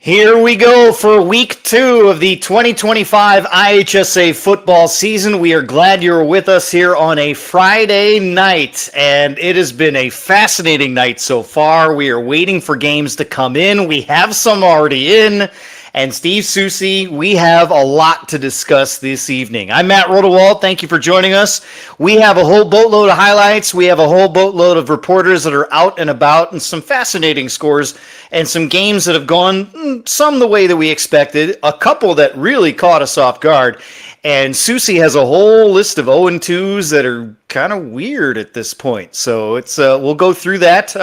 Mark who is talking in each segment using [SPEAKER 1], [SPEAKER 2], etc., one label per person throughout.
[SPEAKER 1] Here we go for week 2 of the 2025 IHSA football season. We are glad you're with us here on a Friday night, and it has been a fascinating night so far. We are waiting for games to come in. We have some already in. And Steve Soucie, we have a lot to discuss this evening. I'm Matt Rodewald. Thank you for joining us. We have a whole boatload of highlights. We have a whole boatload of reporters that are out and about, and some fascinating scores and some games that have gone some the way that we expected, a couple that really caught us off guard. And Soucie has a whole list of 0-2s that are kind of weird at this point. So it's we'll go through that.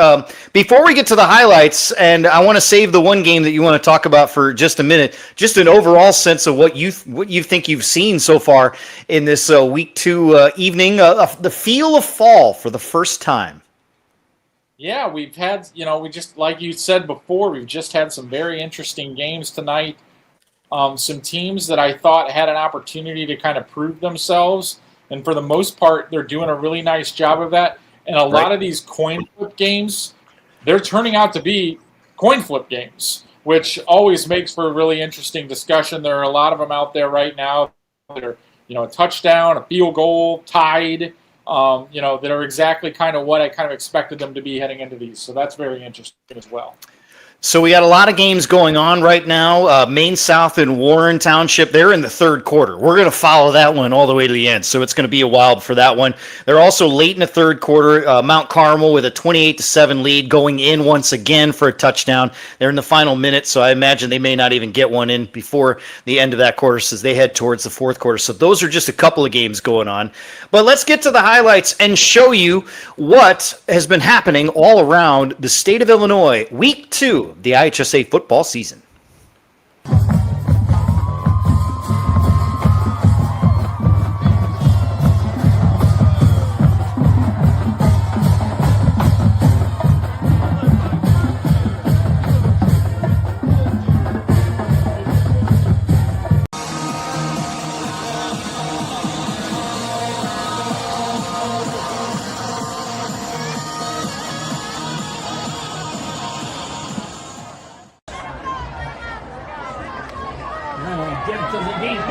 [SPEAKER 1] Before we get to the highlights, and I want to save the one game that you want to talk about for just a minute, just an overall sense of what you think you've seen so far in this week 2 evening, the feel of fall for the first time.
[SPEAKER 2] Yeah, we've had, we just, like you said before, we've just had some very interesting games tonight. Some teams that I thought had an opportunity to kind of prove themselves, and for the most part, they're doing a really nice job of that. And a lot of these coin flip games, they're turning out to be coin flip games, which always makes for a really interesting discussion. There are a lot of them out there right now that are, a touchdown, a field goal, tied, that are exactly kind of what I kind of expected them to be heading into these. So that's very interesting as well.
[SPEAKER 1] So we got a lot of games going on right now. Maine South and Warren Township, they're in the third quarter. We're going to follow that one all the way to the end, so it's going to be a while for that one. They're also late in the third quarter. Mount Carmel with a 28-7 lead going in once again for a touchdown. They're in the final minute, so I imagine they may not even get one in before the end of that quarter as they head towards the fourth quarter. So those are just a couple of games going on. But let's get to the highlights and show you what has been happening all around the state of Illinois. Week 2. The IHSA football season.
[SPEAKER 3] Give it to the deep.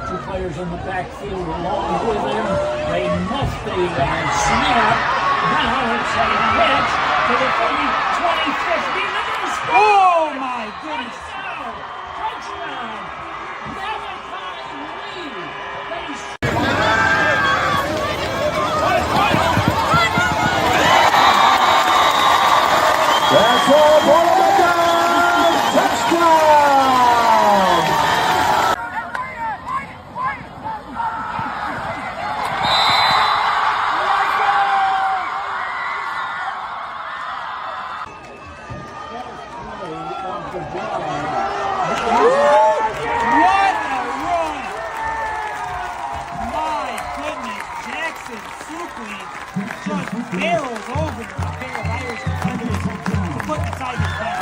[SPEAKER 3] Two players in the backfield along with him. They must be snap. Now it's a catch to the 30, 20, 50. Oh my goodness. Touchdown.
[SPEAKER 4] That's all, ball on the down, touchdown!
[SPEAKER 3] What a run! My goodness, Jackson Soucie just barrels over a pair of Irish defenders to put inside his back.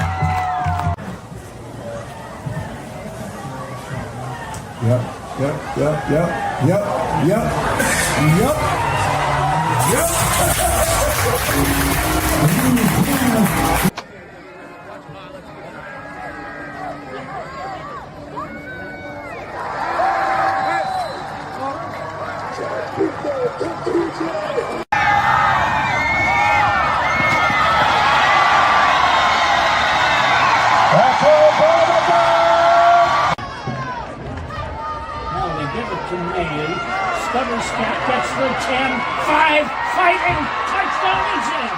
[SPEAKER 3] Stubborn snap gets the 10, 5, fighting, touchdown is in.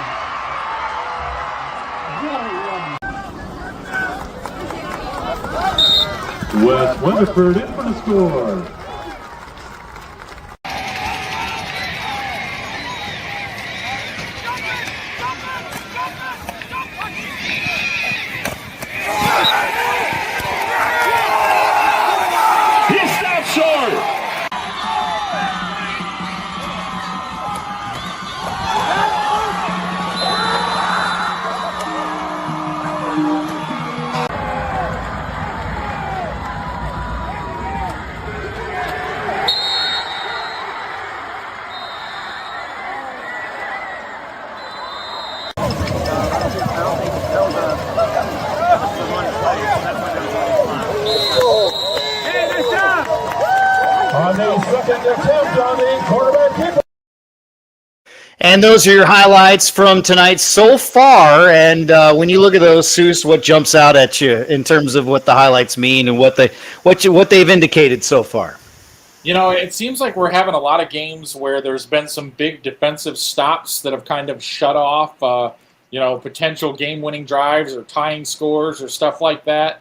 [SPEAKER 5] Wes Weatherford in for the score. He stopped short.
[SPEAKER 4] On the second attempt on the quarterback keeper.
[SPEAKER 1] And those are your highlights from tonight so far. And when you look at those, Souce, what jumps out at you in terms of what the highlights mean and what they've indicated so far?
[SPEAKER 2] You know, it seems like we're having a lot of games where there's been some big defensive stops that have kind of shut off, potential game-winning drives or tying scores or stuff like that.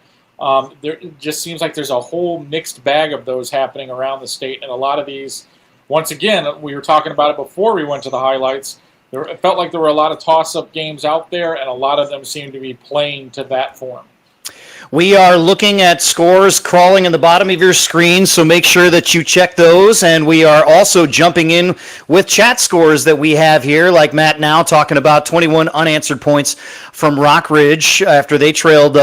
[SPEAKER 2] It just seems like there's a whole mixed bag of those happening around the state, and a lot of these. Once again, we were talking about it before we went to the highlights. It felt like there were a lot of toss-up games out there, and a lot of them seem to be playing to that form.
[SPEAKER 1] We are looking at scores crawling in the bottom of your screen, so make sure that you check those. And we are also jumping in with chat scores that we have here, like Matt now talking about 21 unanswered points from Rock Ridge after they trailed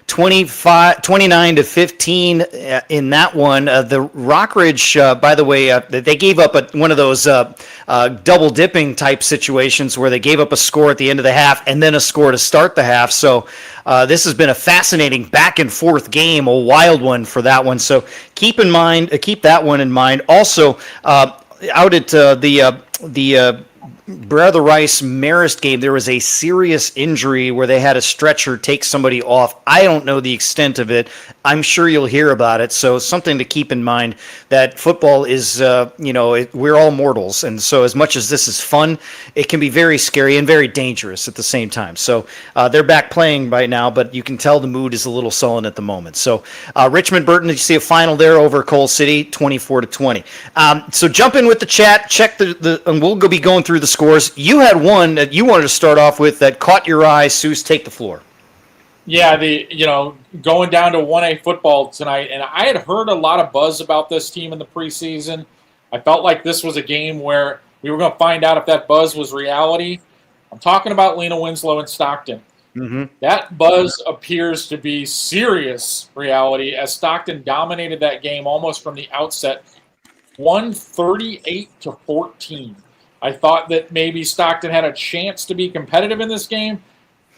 [SPEAKER 1] 29 to 15 in that one. The Rock Ridge, by the way, they gave up one of those double dipping type situations where they gave up a score at the end of the half and then a score to start the half. So this has been a fascinating back and forth game, a wild one for that one. So keep that one in mind. Also, out at the Brother Rice Marist game, there was a serious injury where they had a stretcher take somebody off. I don't know the extent of it. I'm sure you'll hear about it. So something to keep in mind that football is, we're all mortals. And so as much as this is fun, it can be very scary and very dangerous at the same time. So they're back playing right now, but you can tell the mood is a little sullen at the moment. So Richmond Burton, did you see a final there over Coal City, 24-20. So jump in with the chat, check and we'll be going through the scores. You had one that you wanted to start off with that caught your eye. Souce, take the floor.
[SPEAKER 2] Yeah, going down to 1A football tonight, and I had heard a lot of buzz about this team in the preseason. I felt like this was a game where we were going to find out if that buzz was reality. I'm talking about Lena Winslow and Stockton. Mm-hmm. That buzz appears to be serious reality as Stockton dominated that game almost from the outset, 138-14. I thought that maybe Stockton had a chance to be competitive in this game.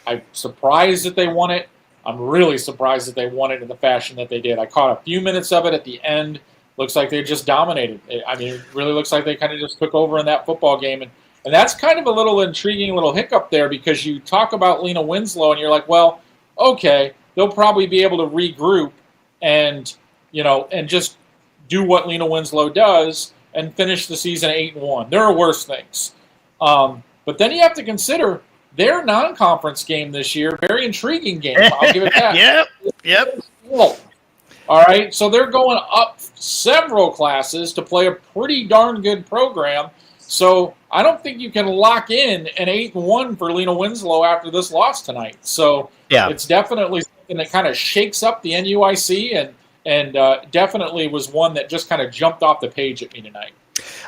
[SPEAKER 2] I'm surprised that they won it. I'm really surprised that they won it in the fashion that they did. I caught a few minutes of it at the end. Looks like they just dominated. I mean, it really looks like they kind of just took over in that football game. And that's kind of a little intriguing little hiccup there because you talk about Lena Winslow and you're like, well, okay, they'll probably be able to regroup and just do what Lena Winslow does and finish the season 8-1. There are worse things. But then you have to consider their non-conference game this year, very intriguing game. I'll give it that.
[SPEAKER 1] Yep.
[SPEAKER 2] All right, so they're going up several classes to play a pretty darn good program. So I don't think you can lock in an 8-1 for Lena Winslow after this loss tonight. So It's definitely something that kind of shakes up the NUIC and definitely was one that just kind of jumped off the page at me tonight.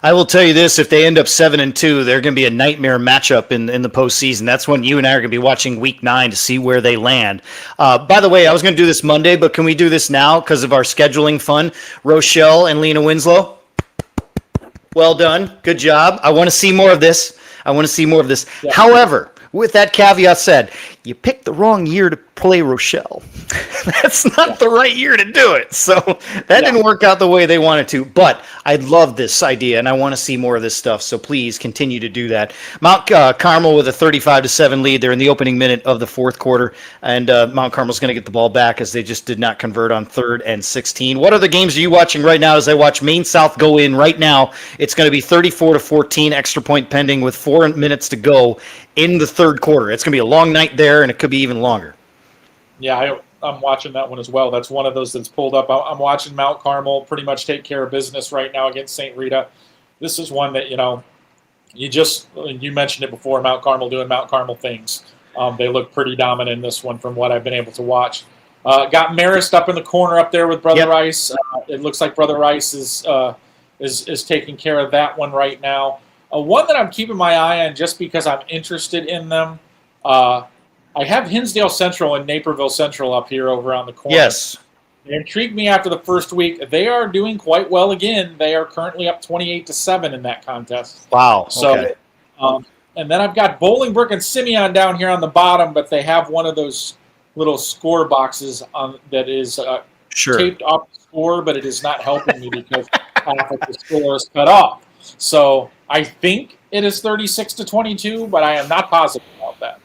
[SPEAKER 1] I will tell you this, if they end up 7-2, they're going to be a nightmare matchup in the postseason. That's when you and I are going to be watching week 9 to see where they land. By the way, I was going to do this Monday, but can we do this now because of our scheduling fun? Rochelle and Lena Winslow, well done. Good job. I want to see more of this. Yeah. However, with that caveat said, you picked the wrong year to play Rochelle. That's not the right year to do it. So that didn't work out the way they wanted to. But I love this idea, and I want to see more of this stuff. So please continue to do that. Mount Carmel with a 35-7 lead. They're in the opening minute of the fourth quarter, and Mount Carmel's going to get the ball back as they just did not convert on 3rd and 16. What other games are you watching right now as I watch Maine South go in right now? It's going to be 34-14, extra point pending with 4 minutes to go in the third quarter. It's going to be a long night there, and it could be even longer.
[SPEAKER 2] Yeah, I'm watching that one as well. That's one of those that's pulled up. I'm watching Mount Carmel pretty much take care of business right now against St. Rita. This is one that, you mentioned it before, Mount Carmel doing Mount Carmel things. They look pretty dominant in this one from what I've been able to watch. Got Marist up in the corner up there with Brother Rice. It looks like Brother Rice is taking care of that one right now. One that I'm keeping my eye on just because I'm interested in them, I have Hinsdale Central and Naperville Central up here over on the corner.
[SPEAKER 1] Yes.
[SPEAKER 2] They intrigued me after the first week. They are doing quite well again. They are currently up 28-7 in that contest.
[SPEAKER 1] Wow.
[SPEAKER 2] So, and then I've got Bolingbrook and Simeon down here on the bottom, but they have one of those little score boxes that is taped off the score, but it is not helping me because half of the score is cut off. So I think it is 36-22, but I am not positive about that.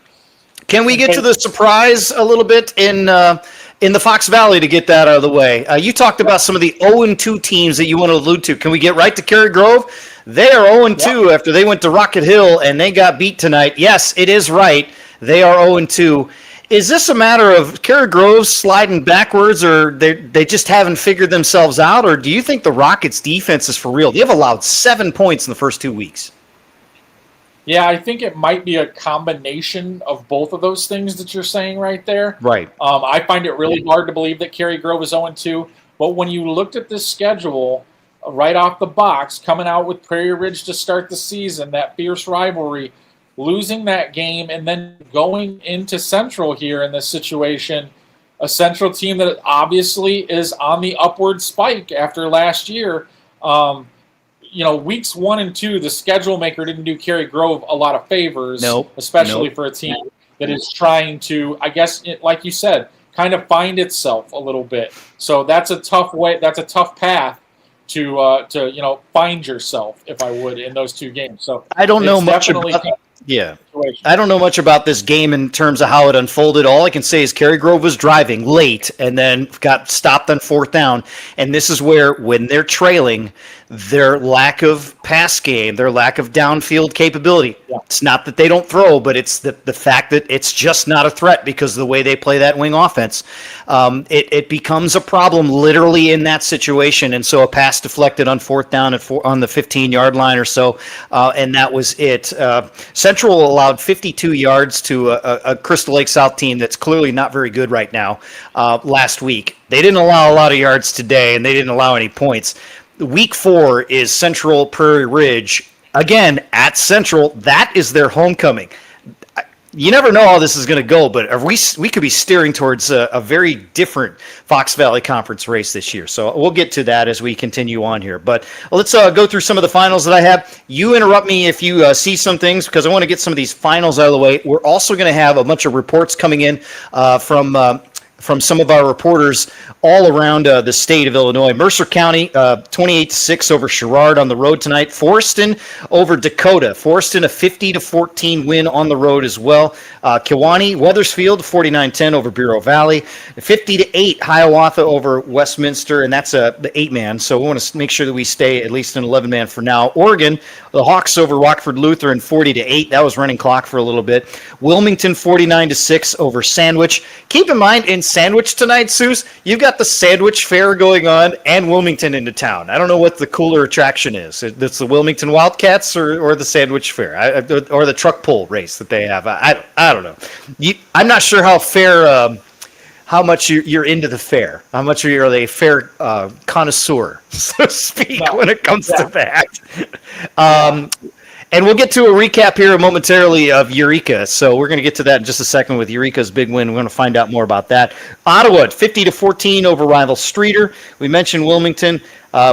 [SPEAKER 1] Can we get to the surprise a little bit in the Fox Valley to get that out of the way? You talked about some of the 0-2 teams that you want to allude to. Can we get right to Cary Grove? They are 0-2 after they went to Rocket Hill and they got beat tonight. Yes, it is right. They are 0-2. Is this a matter of Cary Grove sliding backwards, or they just haven't figured themselves out, or do you think the Rockets' defense is for real? They have allowed 7 points in the first 2 weeks.
[SPEAKER 2] Yeah, I think it might be a combination of both of those things that you're saying right there.
[SPEAKER 1] Right.
[SPEAKER 2] I find it really hard to believe that Cary Grove is 0-2, but when you looked at this schedule right off the box, coming out with Prairie Ridge to start the season, that fierce rivalry, losing that game, and then going into Central here in this situation, a Central team that obviously is on the upward spike after last year. Weeks 1 and 2, the schedule maker didn't do Cary Grove a lot of favors, especially for a team that is trying to, I guess, like you said, kind of find itself a little bit. So that's a tough way. That's a tough path to find yourself, if I would, in those 2 games. So
[SPEAKER 1] I don't know much about. Yeah, I don't know much about this game in terms of how it unfolded. All I can say is Cary Grove was driving late and then got stopped on 4th down. And this is where, when they're trailing, their lack of pass game, their lack of downfield capability. Yeah. It's not that they don't throw, but it's the fact that it's just not a threat because of the way they play that wing offense. It becomes a problem literally in that situation. And so a pass deflected on 4th down on the 15-yard line or so, and that was it. Central allowed 52 yards to a Crystal Lake South team that's clearly not very good right now last week. They didn't allow a lot of yards today, and they didn't allow any points. Week 4 is Central Prairie Ridge. Again, at Central, that is their homecoming. You never know how this is going to go, but we could be steering towards a very different Fox Valley Conference race this year. So we'll get to that as we continue on here. But let's go through some of the finals that I have. You interrupt me if you see some things, because I want to get some of these finals out of the way. We're also going to have a bunch of reports coming in from some of our reporters all around the state of Illinois. Mercer County, 28-6 over Sherrard on the road tonight. Forreston over Dakota. Forreston, a 50-14 win on the road as well. Kewanee, Weathersfield, 49-10 over Bureau Valley. 50-8 Hiawatha over Westminster, and that's the 8-man, so we want to make sure that we stay at least an 11-man for now. Oregon, the Hawks over Rockford Lutheran, 40-8. That was running clock for a little bit. Wilmington, 49-6 over Sandwich. Keep in mind, in Sandwich tonight, Souce, you've got the Sandwich Fair going on and Wilmington into town. I don't know what the cooler attraction is. It's the Wilmington Wildcats or the Sandwich Fair or the truck pull race that they have. I don't know. I'm not sure how much you're into the fair. How much are you a fair connoisseur, so to speak, when it comes to that. And we'll get to a recap here momentarily of Eureka. So we're going to get to that in just a second with Eureka's big win. We're going to find out more about that. Ottawa, 50-14 over rival Streeter. We mentioned Wilmington.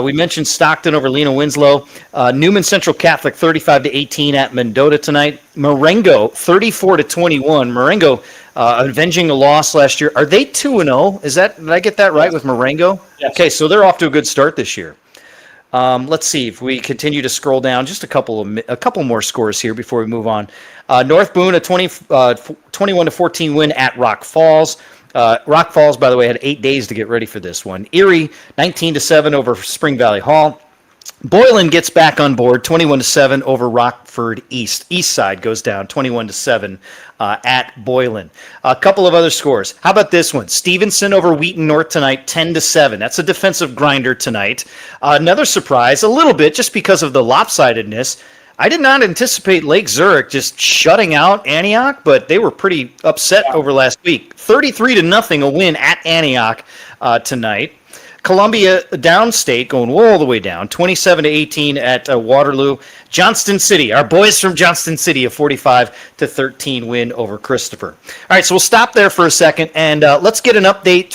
[SPEAKER 1] We mentioned Stockton over Lena Winslow. Newman Central Catholic, 35-18 at Mendota tonight. Marengo, 34-21. Marengo avenging a loss last year. Are they 2-0? Did I get that right with Marengo? Yes. Okay, so they're off to a good start this year. Let's see if we continue to scroll down. Just a couple more scores here before we move on. North Boone, a 21-14 win at Rock Falls. Rock Falls, by the way, had 8 days to get ready for this one. Erie, 19-7 over Spring Valley Hall. Boylan gets back on board, 21-7 over Rockford East. East side goes down, 21-7 at Boylan. A couple of other scores. How about this one? Stevenson over Wheaton North tonight, 10-7. That's a defensive grinder tonight. Another surprise, a little bit, just because of the lopsidedness. I did not anticipate Lake Zurich just shutting out Antioch, but they were pretty upset over last week. 33-0 a win at Antioch tonight. Columbia downstate going all the way down, 27-18 at Waterloo. Johnston City, our boys from Johnston City, a 45-13 win over Christopher. All right, so we'll stop there for a second, and let's get an update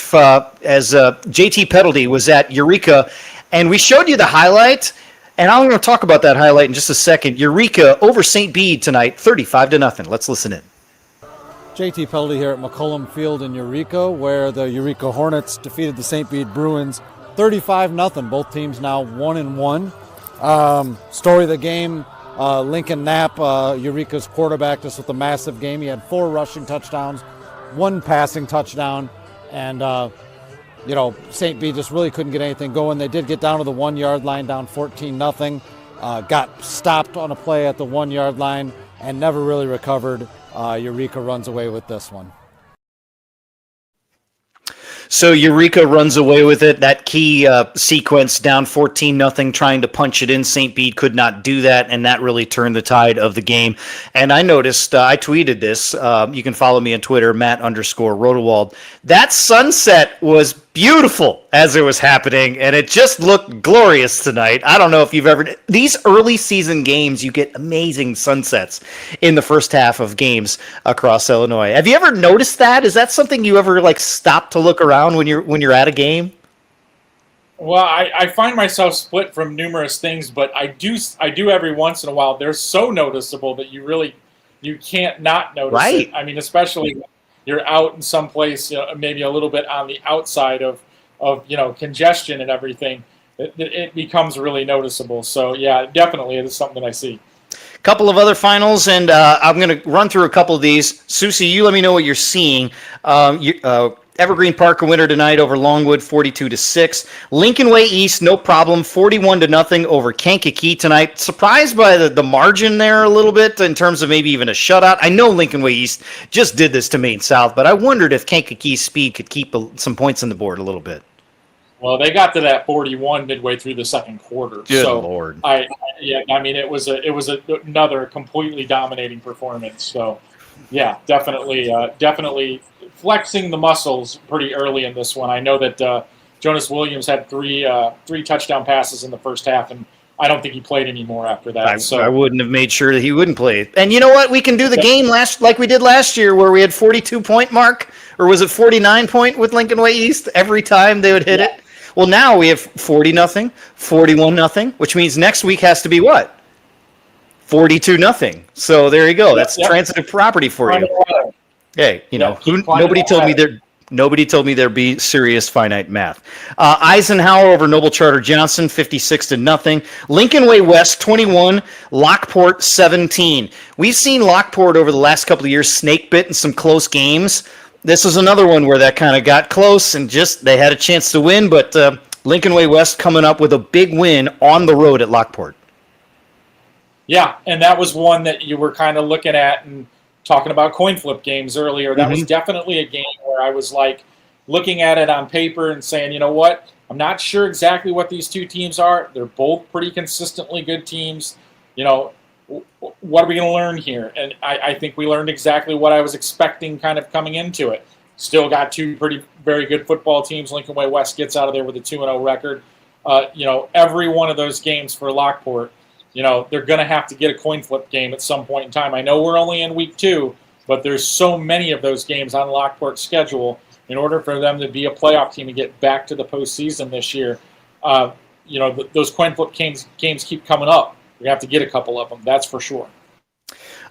[SPEAKER 1] as JT Peddledy was at Eureka, and we showed you the highlight, and I'm going to talk about that highlight in just a second. Eureka over St. Bede tonight, 35-0. Let's listen in.
[SPEAKER 6] JT Peddledy here at McCollum Field in Eureka, where the Eureka Hornets defeated the St. Bede Bruins 35-0. Both teams now 1-1. Story of the game, Lincoln Knapp, Eureka's quarterback, just with a massive game. He had 4 rushing touchdowns, 1 passing touchdown, and St. B just really couldn't get anything going. They did get down to the 1-yard line, down 14-0. Got stopped on a play at the 1-yard line and never really recovered. Eureka runs away with this one.
[SPEAKER 1] So Eureka runs away with it. That key sequence down 14-0, trying to punch it in. St. Bede could not do that, and that really turned the tide of the game. And I noticed, I tweeted this. You can follow me on Twitter, Matt_Rodewald. That sunset was beautiful as it was happening, and it just looked glorious tonight. I don't know if you've ever... These early season games, you get amazing sunsets in the first half of games across Illinois. Have you ever noticed that? Is that something you ever stop to look around when you're at a game?
[SPEAKER 2] Well, I find myself split from numerous things, but I do every once in a while. They're so noticeable that you can't not notice it. I mean, especially you're out in some place, maybe a little bit on the outside of congestion and everything. It becomes really noticeable. So yeah, definitely it is something that I see.
[SPEAKER 1] Couple of other finals, and I'm going to run through a couple of these. Soucie, you let me know what you're seeing. Evergreen Park a winner tonight over Longwood, 42-6. Lincoln Way East, no problem, 41-0 over Kankakee tonight. Surprised by the margin there a little bit in terms of maybe even a shutout. I know Lincoln Way East just did this to Maine South, but I wondered if Kankakee's speed could keep some points on the board a little bit.
[SPEAKER 2] Well, they got to that 41 midway through the second quarter.
[SPEAKER 1] Good Lord!
[SPEAKER 2] It was another completely dominating performance. So, yeah, definitely flexing the muscles pretty early in this one. I know that Jonas Williams had three touchdown passes in the first half, and I don't think he played anymore after that.
[SPEAKER 1] I wouldn't have made sure that he wouldn't play. And you know what? We can do the game like we did last year, where we had 42-point mark, or was it 49-point with Lincoln Way East every time they would hit it? Well, now we have 40-0, 41-0, which means next week has to be what? 42-0. So there you go. That's transitive property for you. Hey, nobody told me there'd be serious finite math. Eisenhower over Noble Charter Johnson, 56-0. Lincoln Way West, 21. Lockport, 17. We've seen Lockport over the last couple of years snake bit in some close games. This was another one where that kind of got close and just they had a chance to win, but Lincoln Way West coming up with a big win on the road at Lockport.
[SPEAKER 2] Yeah, and that was one that you were kind of looking at and talking about coin flip games earlier. That was definitely a game where I was looking at it on paper and saying, you know what, I'm not sure exactly what these two teams are. They're both pretty consistently good teams. What are we going to learn here? And I think we learned exactly what I was expecting kind of coming into it. Still got two very good football teams. Lincoln Way West gets out of there with a 2-0 record. Every one of those games for Lockport, they're going to have to get a coin flip game at some point in time. I know we're only in week 2, but there's so many of those games on Lockport's schedule. In order for them to be a playoff team and get back to the postseason this year, those coin flip games keep coming up. We have to get a couple of them, that's for sure.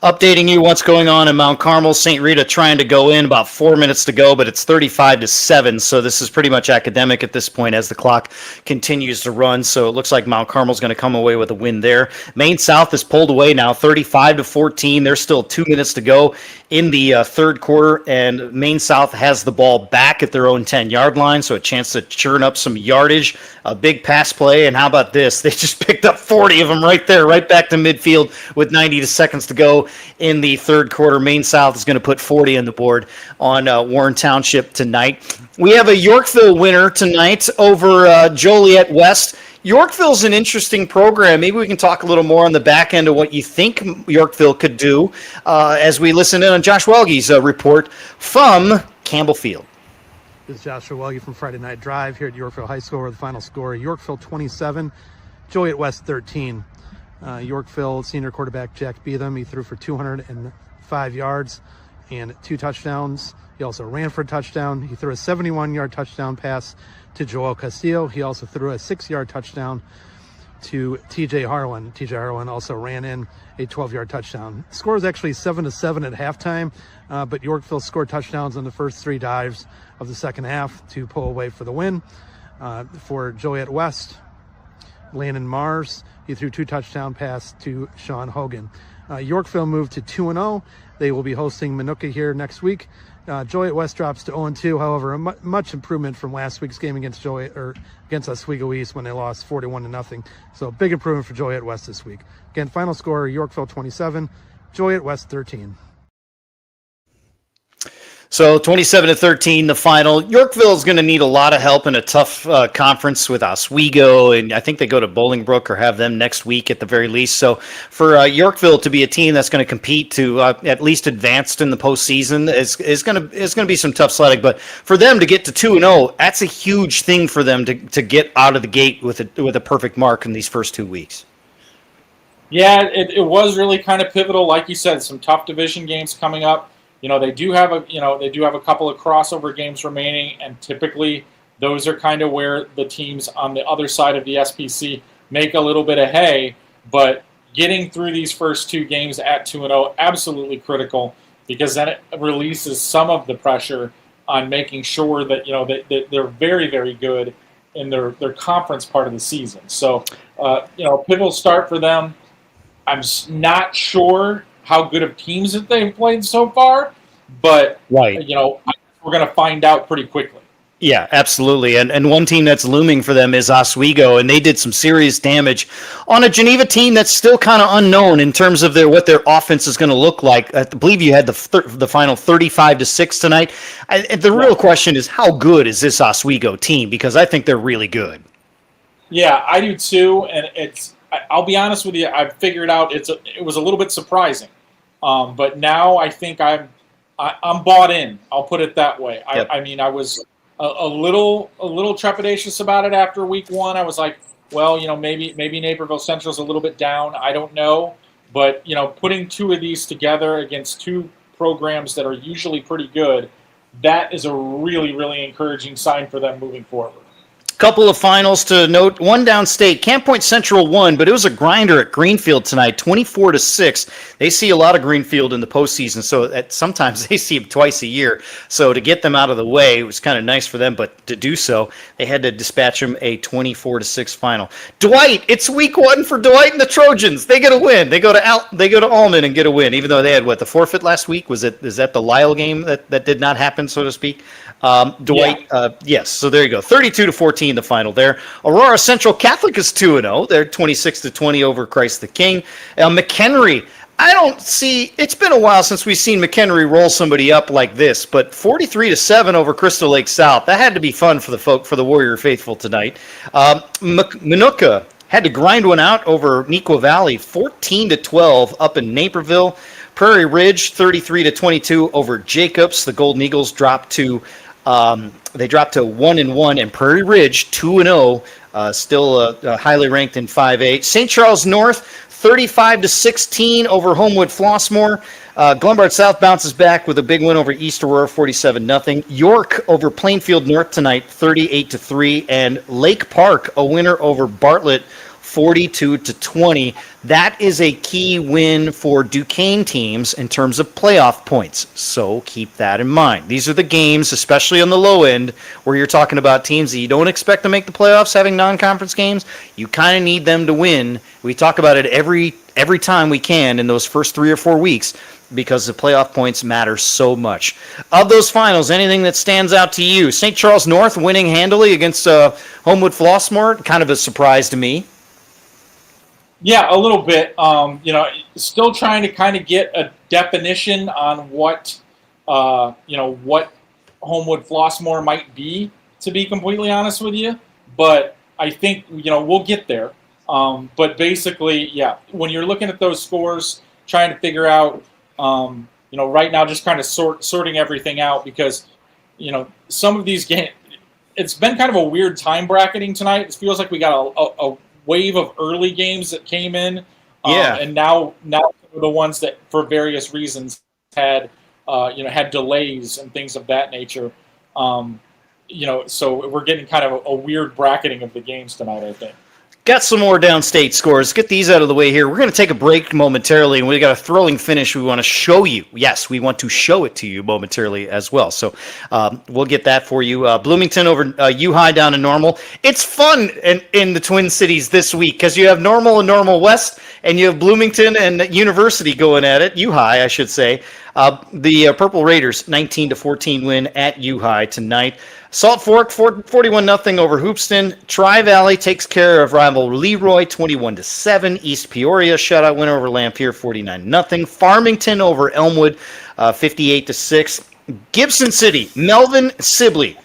[SPEAKER 1] Updating you what's going on in Mount Carmel. St. Rita trying to go in, about 4 minutes to go, but it's 35-7. So this is pretty much academic at this point as the clock continues to run. So it looks like Mount Carmel's going to come away with a win there. Maine South is pulled away now, 35-14. There's still 2 minutes to go in the third quarter, and Maine South has the ball back at their own 10-yard line, so a chance to churn up some yardage. A big pass play, and how about this? They just picked up 40 of them right there, right back to midfield with 90 seconds to go in the third quarter. Maine South is going to put 40 on the board on Warren Township tonight. We have a Yorkville winner tonight over Joliet West. Yorkville's an interesting program. Maybe we can talk a little more on the back end of what you think Yorkville could do as we listen in on Josh Welge's report from Campbell Field.
[SPEAKER 7] This is Joshua Welge from Friday Night Drive here at Yorkville High School, where the final score, Yorkville 27, Joliet West 13. Yorkville senior quarterback Jack Beetham, he threw for 205 yards and 2 touchdowns. He also ran for a touchdown. He threw a 71-yard touchdown pass to Joel Castillo. He also threw a 6-yard touchdown to TJ Harlan. TJ Harlan also ran in a 12-yard touchdown. The score is actually 7-7 at halftime, but Yorkville scored touchdowns on the first 3 dives of the second half to pull away for the win. For Joliet West, Landon Mars, he threw 2 touchdown passes to Sean Hogan. Yorkville moved to 2-0. They will be hosting Minooka here next week. Joliet West drops to 0-2. However, much improvement from last week's game against Oswego East when they lost 41-0. So big improvement for Joliet West this week. Again, final score: Yorkville 27, Joliet West 13.
[SPEAKER 1] So 27-13, the final. Yorkville is going to need a lot of help in a tough conference with Oswego, and I think they go to Bolingbrook or have them next week at the very least. So for Yorkville to be a team that's going to compete to at least advanced in the postseason is going to be some tough sledding. But for them to get to 2-0, that's a huge thing for them to get out of the gate with a perfect mark in these first 2 weeks.
[SPEAKER 2] Yeah, it was really kind of pivotal, like you said. Some tough division games coming up. They do have a couple of crossover games remaining, and typically those are kind of where the teams on the other side of the SPC make a little bit of hay. But getting through these first 2 games at 2-0, absolutely critical, because then it releases some of the pressure on making sure that that they're very, very good in their conference part of the season. So pivotal start for them. I'm not sure how good of teams that they've played so far, but
[SPEAKER 1] right.
[SPEAKER 2] We're going to find out pretty quickly.
[SPEAKER 1] Yeah, absolutely. And one team that's looming for them is Oswego, and they did some serious damage on a Geneva team that's still kind of unknown in terms of what their offense is going to look like. I believe you had the final 35-6 tonight. The real question is, how good is this Oswego team? Because I think they're really good.
[SPEAKER 2] Yeah, I do too, and I'll be honest with you, I've figured out it was a little bit surprising. But now I think I'm bought in. I'll put it that way.
[SPEAKER 1] Yep.
[SPEAKER 2] I was a little trepidatious about it after week 1. I was like, well, maybe Naperville Central's a little bit down. I don't know, but putting 2 of these together against 2 programs that are usually pretty good, that is a really, really encouraging sign for them moving forward.
[SPEAKER 1] Couple of finals to note. One downstate. Camp Point Central won, but it was a grinder at Greenfield tonight, 24-6. They see a lot of Greenfield in the postseason, so sometimes they see them twice a year. So to get them out of the way, it was kind of nice for them, but to do so, they had to dispatch them a 24-6 final. Dwight, it's week 1 for Dwight and the Trojans. They get a win. They go to Allman and get a win, even though they had the forfeit last week. Is that the Lyle game that did not happen, so to speak? Dwight, yes. So there you go. 32-14, the final there. Aurora Central Catholic is 2-0. They're 26-20 over Christ the King. McHenry, it's been a while since we've seen McHenry roll somebody up like this, but 43-7 over Crystal Lake South. That had to be fun for the Warrior faithful tonight. Minooka had to grind one out over Neuqua Valley, 14-12 up in Naperville. Prairie Ridge, 33-22 over Jacobs. The Golden Eagles dropped to 1-1, and Prairie Ridge 2-0, still highly ranked in 5A. St. Charles North 35-16 over Homewood Flossmoor. Glenbard South bounces back with a big win over East Aurora, 47-0. York over Plainfield North tonight, 38-3, and Lake Park a winner over Bartlett, 42-20. That is a key win for Duquesne teams in terms of playoff points. So keep that in mind. These are the games, especially on the low end, where you're talking about teams that you don't expect to make the playoffs having non-conference games. You kind of need them to win. We talk about it every time we can in those first 3 or 4 weeks because the playoff points matter so much. Of those finals, anything that stands out to you? St. Charles North winning handily against Homewood Flossmoor, kind of a surprise to me.
[SPEAKER 2] Yeah, a little bit. Still trying to kind of get a definition on what Homewood Flossmoor might be, to be completely honest with you. But I think, we'll get there. But basically, yeah, when you're looking at those scores, trying to figure out, right now just kind of sorting everything out because, some of these games, it's been kind of a weird time bracketing tonight. It feels like we got a wave of early games that came in, and now the ones that for various reasons had delays and things of that nature. So we're getting kind of a weird bracketing of the games tonight, I think.
[SPEAKER 1] Got some more downstate scores. Get these out of the way here. We're going to take a break momentarily, and we got a thrilling finish we want to show you. Yes, we want to show it to you momentarily as well. So we'll get that for you. Bloomington over U-High down to Normal. It's fun in the Twin Cities this week because you have Normal and Normal West, and you have Bloomington and University going at it. U-High, I should say. The Purple Raiders 19-14 win at U-High tonight. Salt Fork 41-0 over Hoopston. Tri-Valley takes care of rival Leroy 21-7. East Peoria shutout win over Lampere 49-0. Farmington over Elmwood 58-6. Gibson City, Melvin Sibley,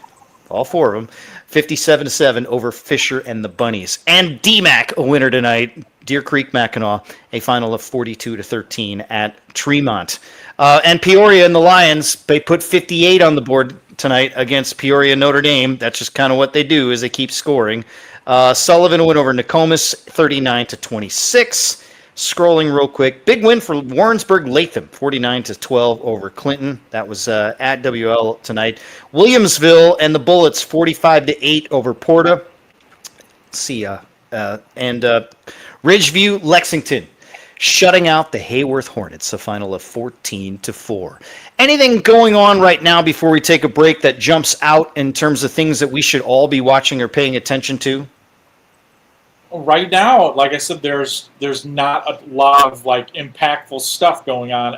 [SPEAKER 1] all four of them, 57-7 over Fisher and the Bunnies. And DMAC a winner tonight. Deer Creek Mackinac a final of 42-13 at Tremont. And Peoria and the Lions, they put 58 on the board tonight against Peoria Notre Dame. That's just kind of what they do, is they keep scoring. Sullivan went over Nokomis 39-26. Scrolling real quick, big win for Warrensburg Latham 49-12 over Clinton. That was at WL tonight. Williamsville and the Bullets 45-8 over Porta. Let's see, and Ridgeview Lexington shutting out the Hayworth Hornets, a final of 14-4. Anything going on right now before we take a break that jumps out in terms of things that we should all be watching or paying attention to?
[SPEAKER 2] Right now, like I said, there's not a lot of like impactful stuff going on.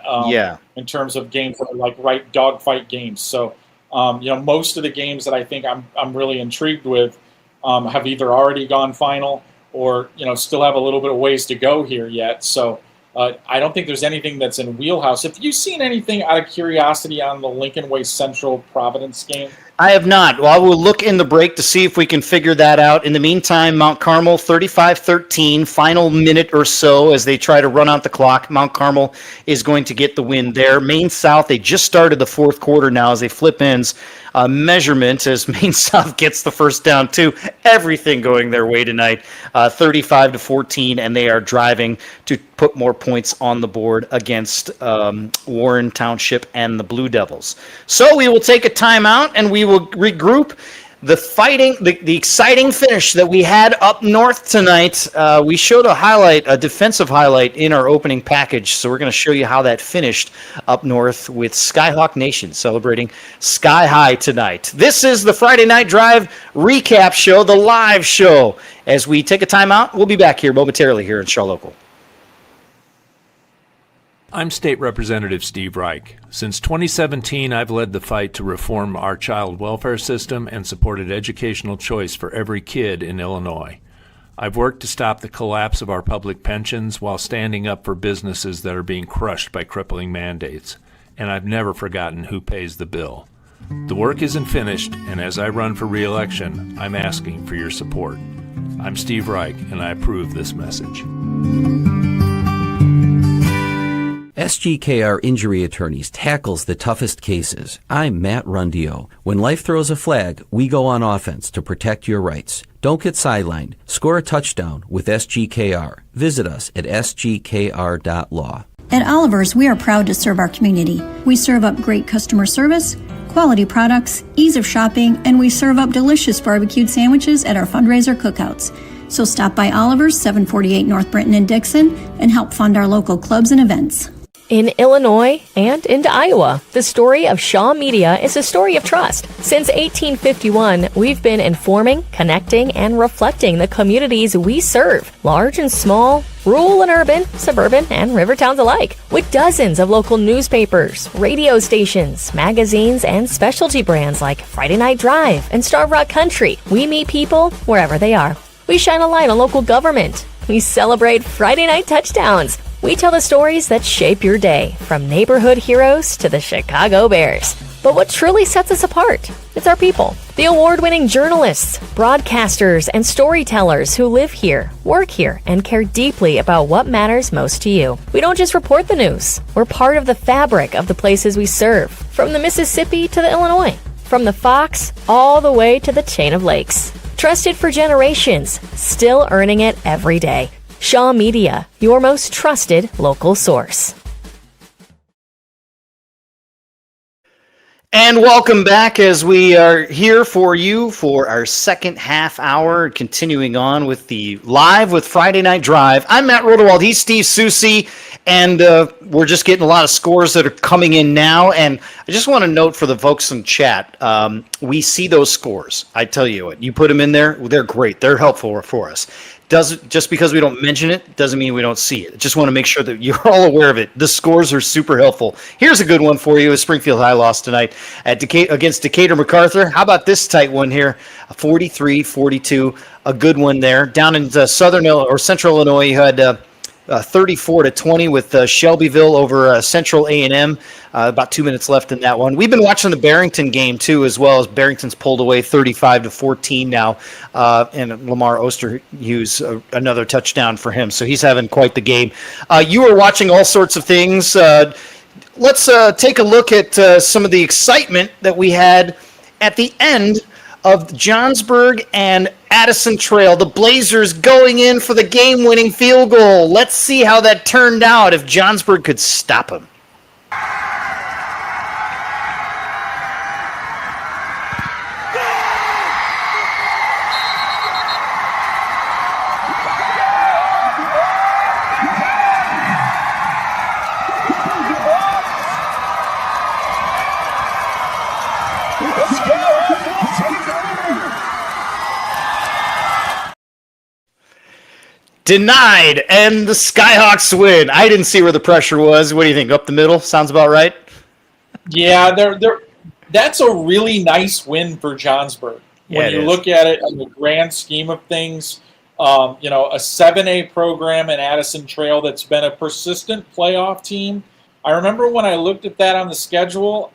[SPEAKER 2] In terms of games that are like dogfight games. So, most of the games that I think I'm really intrigued with have either already gone final or still have a little bit of ways to go here yet. So I don't think there's anything that's in wheelhouse. Have you seen anything out of curiosity on the Lincoln Way Central Providence game?
[SPEAKER 1] I have not. Well, I will look in the break to see if we can figure that out. In the meantime, Mount Carmel 35-13, final minute or so as they try to run out the clock. Mount Carmel is going to get the win there. Maine South, they just started the fourth quarter now as they flip ends. Measurement as Maine South gets the first down too. Everything going their way tonight, 35-14, and they are driving to put more points on the board against Warren Township and the Blue Devils. So we will take a timeout and we will regroup. The exciting finish that we had up north tonight. We showed a defensive highlight in our opening package, so we're going to show you how that finished up north with Skyhawk Nation celebrating Sky High tonight. This is the Friday Night Drive recap show, the live show. As we take a timeout, we'll be back here momentarily here in Shaw Local.
[SPEAKER 8] I'm State Representative Steve Reich. Since 2017, I've led the fight to reform our child welfare system and supported educational choice for every kid in Illinois. I've worked to stop the collapse of our public pensions while standing up for businesses that are being crushed by crippling mandates. And I've never forgotten who pays the bill. The work isn't finished, and as I run for re-election, I'm asking for your support. I'm Steve Reich, and I approve this message.
[SPEAKER 9] SGKR Injury Attorneys tackles the toughest cases. I'm Matt Rundio. When life throws a flag, we go on offense to protect your rights. Don't get sidelined. Score a touchdown with SGKR. Visit us at sgkr.law.
[SPEAKER 10] At Oliver's, we are proud to serve our community. We serve up great customer service, quality products, ease of shopping, and we serve up delicious barbecued sandwiches at our fundraiser cookouts. So stop by Oliver's, 748 North Brenton and Dixon, and help fund our local clubs and events.
[SPEAKER 11] In Illinois and into Iowa, the story of Shaw Media is a story of trust. Since 1851, we've been informing, connecting, and reflecting the communities we serve, large and small, rural and urban, suburban, and river towns alike, with dozens of local newspapers, radio stations, magazines, and specialty brands like Friday Night Drive and Starve Rock Country. We meet people wherever they are. We shine a light on local government. We celebrate Friday night touchdowns. We tell the stories that shape your day, from neighborhood heroes to the Chicago Bears. But what truly sets us apart? It's our people. The award-winning journalists, broadcasters, and storytellers who live here, work here, and care deeply about what matters most to you. We don't just report the news. We're part of the fabric of the places we serve, from the Mississippi to the Illinois, from the Fox all the way to the chain of lakes. Trusted for generations, still earning it every day. Shaw Media, your most trusted local source.
[SPEAKER 1] And welcome back as we are here for you for our second half hour, continuing on with the Live with Friday Night Drive. I'm Matt Rodewald. He's Steve Soucie, and we're just getting a lot of scores that are coming in now. And I just want to note for the folks in chat, we see those scores. I tell you what, you put them in there, they're great. They're helpful for us. Just because we don't mention it doesn't mean we don't see it. Just want to make sure that you're all aware of it. The scores are super helpful. Here's a good one for you. Springfield High lost tonight against Decatur MacArthur. How about this tight one here? 43-42, a good one there. Down in Central Illinois, you had 34-20 with Shelbyville over Central A&M. About 2 minutes left in that one. We've been watching the Barrington game too, as well as Barrington's pulled away 35-14 now, and Lamar Osterhughes another touchdown for him. So he's having quite the game. You were watching all sorts of things. Let's take a look at some of the excitement that we had at the end of Johnsburg and Addison Trail. The Blazers going in for the game-winning field goal. Let's see how that turned out if Johnsburg could stop him. Denied, and the Skyhawks win. I didn't see where the pressure was. What do you think? Up the middle? Sounds about right?
[SPEAKER 2] Yeah, that's a really nice win for Johnsburg. When you look at it in the grand scheme of things, a 7A program in Addison Trail that's been a persistent playoff team. I remember when I looked at that on the schedule,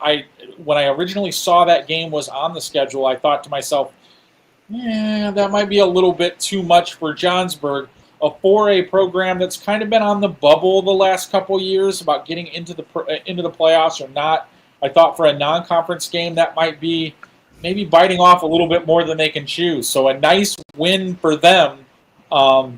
[SPEAKER 2] when I originally saw that game was on the schedule, I thought to myself, that might be a little bit too much for Johnsburg. A 4A program that's kind of been on the bubble the last couple years about getting into the playoffs or not. I thought for a non-conference game that might be maybe biting off a little bit more than they can chew. So a nice win for them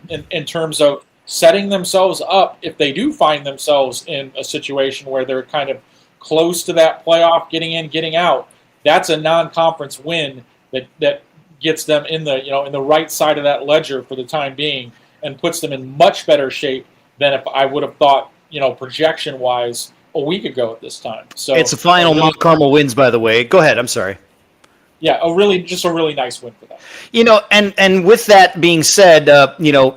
[SPEAKER 2] in terms of setting themselves up if they do find themselves in a situation where they're kind of close to that playoff, getting in, getting out. That's a non-conference win that gets them in the right side of that ledger for the time being, and puts them in much better shape than if I would have thought, projection-wise a week ago at this time. So
[SPEAKER 1] it's a final Mount Carmel wins, by the way. Go ahead. I'm sorry.
[SPEAKER 2] Yeah, a really nice win for them.
[SPEAKER 1] And with that being said,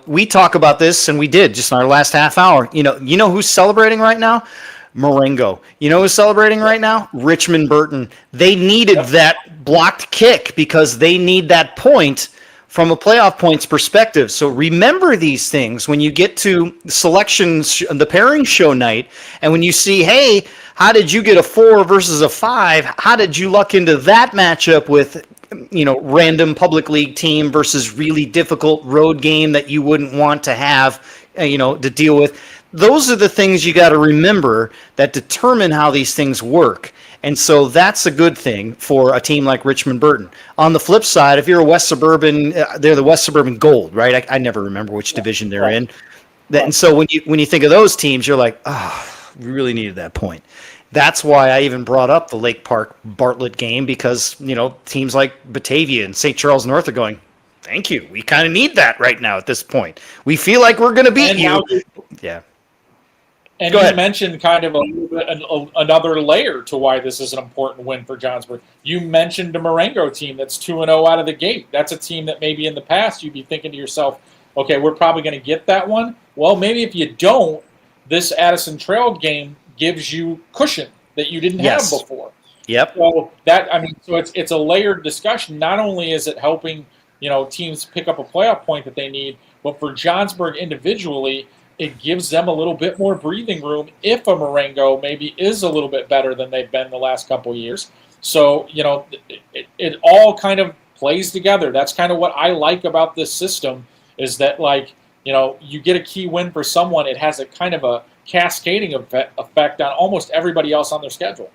[SPEAKER 1] we talk about this, and we did just in our last half hour. You know who's celebrating right now? Marengo. You know who's celebrating right now? Richmond Burton. They needed that blocked kick because they need that point from a playoff points perspective. So remember these things when you get to selections, the pairing show night, and when you see, hey, how did you get a 4 versus a 5? How did you luck into that matchup with, random public league team versus really difficult road game that you wouldn't want to have, to deal with? Those are the things you got to remember that determine how these things work. And so that's a good thing for a team like Richmond Burton. On the flip side, if you're a West Suburban, they're the West Suburban Gold, right? I never remember which division they're in. And so when you think of those teams, you're like, we really needed that point. That's why I even brought up the Lake Park Bartlett game because, teams like Batavia and St. Charles North are going, thank you. We kind of need that right now at this point. We feel like we're going to beat you. Yeah.
[SPEAKER 2] And you mentioned kind of another layer to why this is an important win for Johnsburg. You mentioned a Marengo team that's 2-0 out of the gate. That's a team that maybe in the past you'd be thinking to yourself, okay, we're probably going to get that one. Well, maybe if you don't, this Addison Trail game gives you cushion that you didn't have before.
[SPEAKER 1] Yep.
[SPEAKER 2] So it's a layered discussion. Not only is it helping, teams pick up a playoff point that they need, but for Johnsburg individually, it gives them a little bit more breathing room if a Marengo maybe is a little bit better than they've been the last couple of years. So, it all kind of plays together. That's kind of what I like about this system is that, you get a key win for someone, it has a kind of a cascading effect on almost everybody else on their schedule.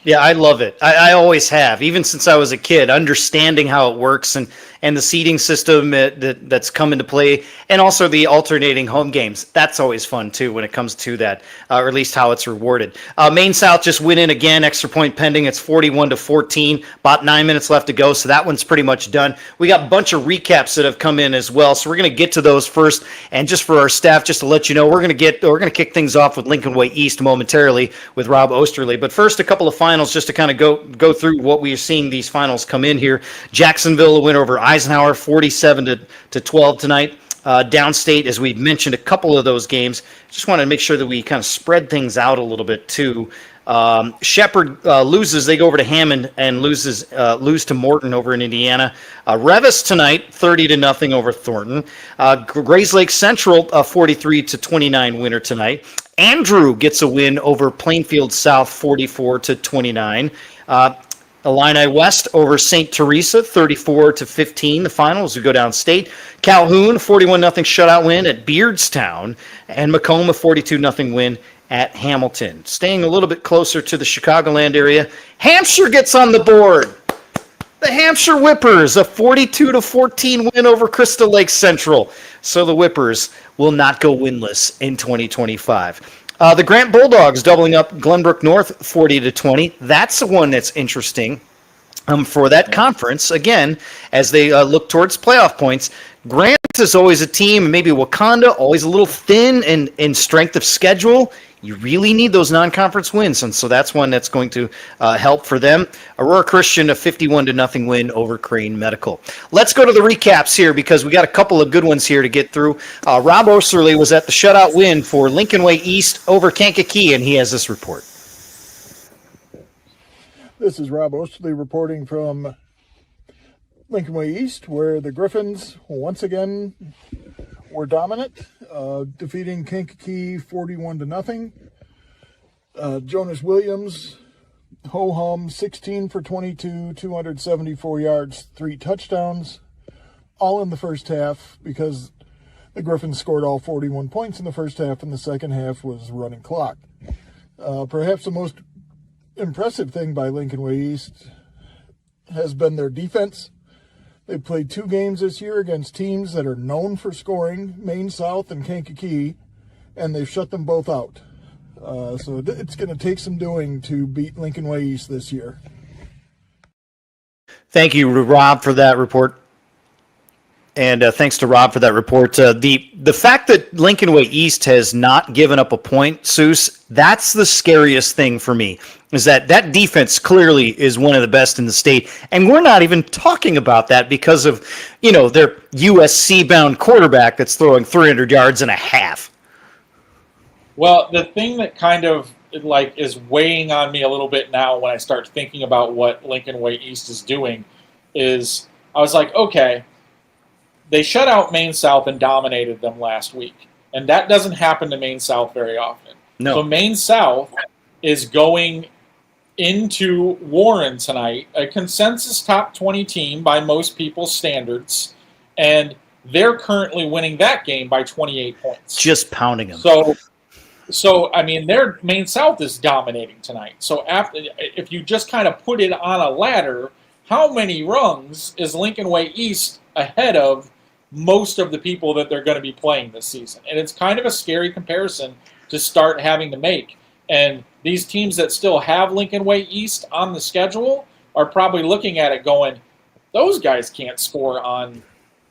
[SPEAKER 1] Yeah, I love it. I always have, even since I was a kid, understanding how it works. And and the seeding system that's come into play, and also the alternating home games. That's always fun too when it comes to that, or at least how it's rewarded. Maine South just went in again, extra point pending. It's 41-14, about 9 minutes left to go, so that one's pretty much done. We got a bunch of recaps that have come in as well, so we're going to get to those first. And just for our staff, just to let you know, we're going to kick things off with Lincoln Way East momentarily with Rob Osterley. But first, a couple of finals just to kind of go through what we are seeing these finals come in here. Jacksonville win over Eisenhower 47-12 tonight. Downstate, as we mentioned, a couple of those games. Just want to make sure that we kind of spread things out a little bit too. Shepherd loses. They go over to Hammond and lose to Morton over in Indiana. Revis tonight, 30-0 over Thornton. Grays Lake Central, 43-29 winner tonight. Andrew gets a win over Plainfield South, 44-29. Illini West over St. Teresa, 34-15. The finals will go downstate. Calhoun, 41-0 shutout win at Beardstown, and Macomb, 42-0 win at Hamilton. Staying a little bit closer to the Chicagoland area, Hampshire gets on the board. The Hampshire Whippers, a 42-14 win over Crystal Lake Central. So the Whippers will not go winless in 2025. The Grant Bulldogs doubling up Glenbrook North 40-20. That's the one that's interesting for that conference. Again, as they look towards playoff points, Grant is always a team, maybe Wakanda, always a little thin in strength of schedule. You really need those non-conference wins, and so that's one that's going to help for them. Aurora Christian, a 51-0 win over Crane Medical. Let's go to the recaps here because we got a couple of good ones here to get through. Rob Osterley was at the shutout win for Lincoln Way East over Kankakee, and he has this report.
[SPEAKER 12] This is Rob Osterley reporting from Lincoln Way East, where the Griffins once again were dominant, defeating Kankakee 41-0. Jonas Williams, ho-hum, 16 for 22, 274 yards, 3 touchdowns, all in the first half because the Griffins scored all 41 points in the first half, and the second half was running clock. Perhaps the most impressive thing by Lincoln Way East has been their defense. They've played 2 games this year against teams that are known for scoring, Maine South and Kankakee, and they've shut them both out. So it's going to take some doing to beat Lincoln Way East this year.
[SPEAKER 1] Thank you, Rob, for that report. And thanks to Rob for that report. The fact that Lincoln Way East has not given up a point, Souce, that's the scariest thing for me, is that defense clearly is one of the best in the state. And we're not even talking about that because of, their USC-bound quarterback that's throwing 300 yards and a half.
[SPEAKER 2] Well, the thing that kind of is weighing on me a little bit now when I start thinking about what Lincoln Way East is doing is I was like, okay, they shut out Maine South and dominated them last week. And that doesn't happen to Maine South very often.
[SPEAKER 1] No.
[SPEAKER 2] So Maine South is going into Warren tonight, a consensus top 20 team by most people's standards, and they're currently winning that game by 28 points.
[SPEAKER 1] Just pounding them.
[SPEAKER 2] So I mean, their Maine South is dominating tonight. So if you just kind of put it on a ladder, how many rungs is Lincoln Way East ahead of most of the people that they're going to be playing this season? And it's kind of a scary comparison to start having to make. And these teams that still have Lincoln Way East on the schedule are probably looking at it going, those guys can't score on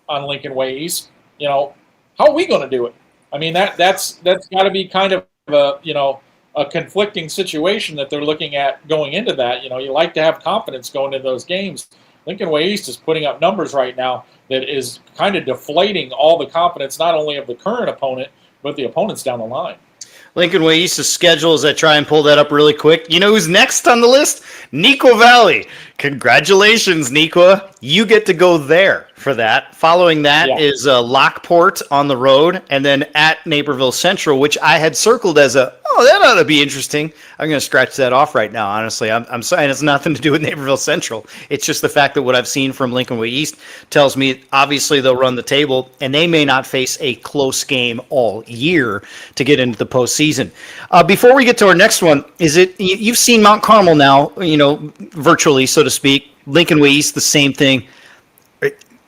[SPEAKER 2] Lincoln Way East. How are we going to do it? I mean, that's got to be kind of a conflicting situation that they're looking at going into that. You like to have confidence going into those games. Lincoln Way East is putting up numbers right now that is kind of deflating all the confidence, not only of the current opponent, but the opponents down the line.
[SPEAKER 1] Lincoln Way East's schedule, as I try and pull that up really quick. You know who's next on the list? Neuqua Valley. Congratulations, Neuqua. You get to go there for that. Following that is Lockport on the road, and then at Naperville Central, which I had circled as that ought to be interesting. I'm going to scratch that off right now, honestly. I'm sorry, and it's nothing to do with Naperville Central. It's just the fact that what I've seen from Lincoln Way East tells me obviously they'll run the table, and they may not face a close game all year to get into the postseason. Before we get to our next one, you've seen Mount Carmel now, virtually, so to speak. Lincoln Way East, the same thing.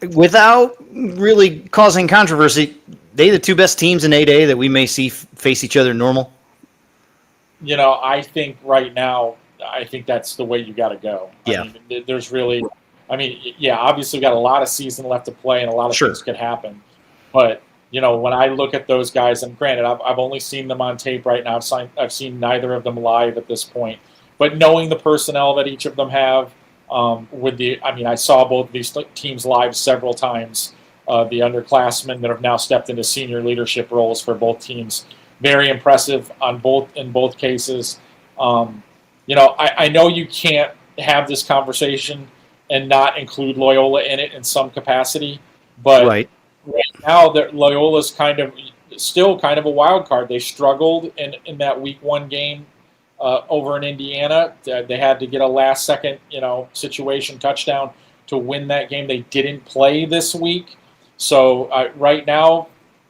[SPEAKER 1] without really causing controversy, they the two best teams in 8A that we may see face each other normal?
[SPEAKER 2] I think right now, I think that's the way you got to go.
[SPEAKER 1] Yeah.
[SPEAKER 2] I mean, there's really, obviously we got a lot of season left to play and a lot of things could happen. But, when I look at those guys, and granted, I've only seen them on tape right now. I've seen neither of them live at this point. But knowing the personnel that each of them have, I saw both these teams live several times. The underclassmen that have now stepped into senior leadership roles for both teams, very impressive in both cases. I know you can't have this conversation and not include Loyola in it in some capacity, but right now Loyola's still kind of a wild card. They struggled in that week 1 game over in Indiana. They had to get a last-second, situation touchdown to win that game. They didn't play this week. So right now,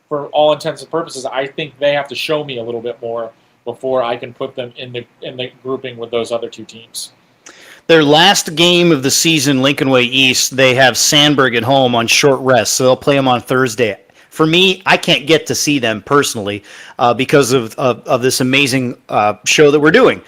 [SPEAKER 2] for all intents and purposes, I think they have to show me a little bit more before I can put them in the grouping with those other two teams.
[SPEAKER 1] Their last game of the season, Lincoln Way East, they have Sandburg at home on short rest, so they'll play them on Thursday. For me, I can't get to see them personally because of this amazing show that we're doing.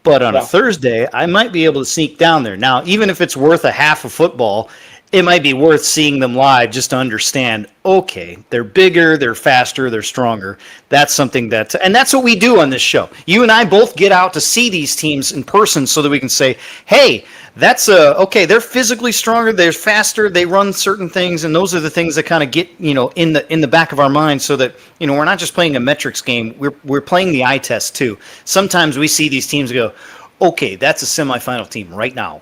[SPEAKER 1] But on a Thursday, I might be able to sneak down there. Now, even if it's worth a half of football, it might be worth seeing them live just to understand, okay, they're bigger, they're faster, they're stronger. That's something and that's what we do on this show. You and I both get out to see these teams in person so that we can say, hey, that's okay, they're physically stronger, they're faster, they run certain things, and those are the things that kind of get, in the back of our mind so that, we're not just playing a metrics game, we're playing the eye test too. Sometimes we see these teams go, okay, that's a semifinal team right now.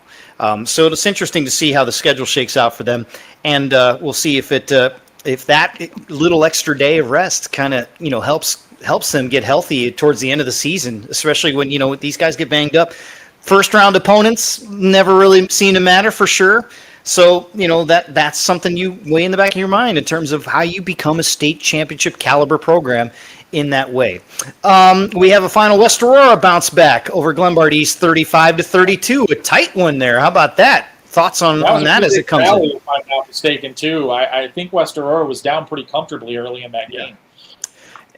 [SPEAKER 1] So it's interesting to see how the schedule shakes out for them, and we'll see if that little extra day of rest kind of helps them get healthy towards the end of the season, especially when these guys get banged up. First round opponents never really seem to matter for sure. So that's something you weigh in the back of your mind in terms of how you become a state championship caliber program in that way. We have a final West Aurora bounce back over Glenbard East 35-32, a tight one there. How about that? Thoughts on that as it comes in?
[SPEAKER 2] If I'm not mistaken, too. I think West Aurora was down pretty comfortably early in that game.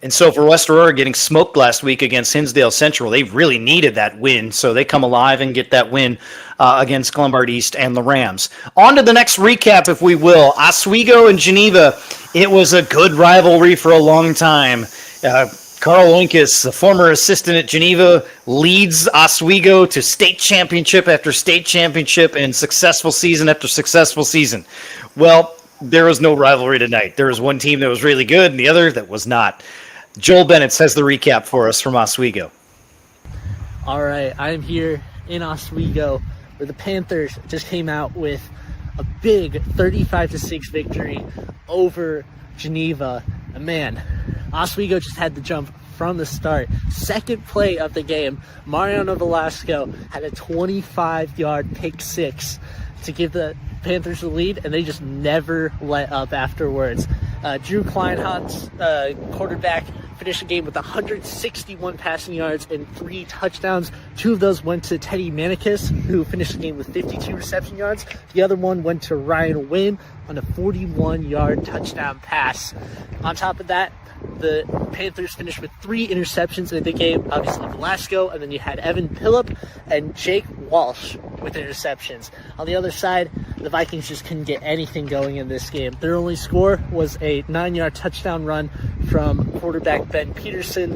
[SPEAKER 1] And so for West Aurora getting smoked last week against Hinsdale Central, they really needed that win. So they come alive and get that win against Glenbard East and the Rams. On to the next recap, if we will. Oswego and Geneva. It was a good rivalry for a long time. Carl Oinkes, the former assistant at Geneva, leads Oswego to state championship after state championship and successful season after successful season. Well, there was no rivalry tonight. There was one team that was really good and the other that was not. Joel Bennett has the recap for us from Oswego.
[SPEAKER 13] All right, I'm here in Oswego where the Panthers just came out with a big 35-6 victory over Geneva. And man, Oswego just had the jump from the start. Second play of the game, Mariano Velasco had a 25-yard pick six to give the Panthers the lead, and they just never let up afterwards. Drew Kleinhans, quarterback, finished the game with 161 passing yards and 3 touchdowns. 2 of those went to Teddy Manicus, who finished the game with 52 reception yards. The other one went to Ryan Wynn on a 41-yard touchdown pass. On top of that, the Panthers finished with 3 interceptions in the game. Obviously Velasco, and then you had Evan Pillip and Jake Walsh with interceptions. On the other side, the Vikings just couldn't get anything going in this game. Their only score was a 9-yard touchdown run from quarterback Ben Peterson.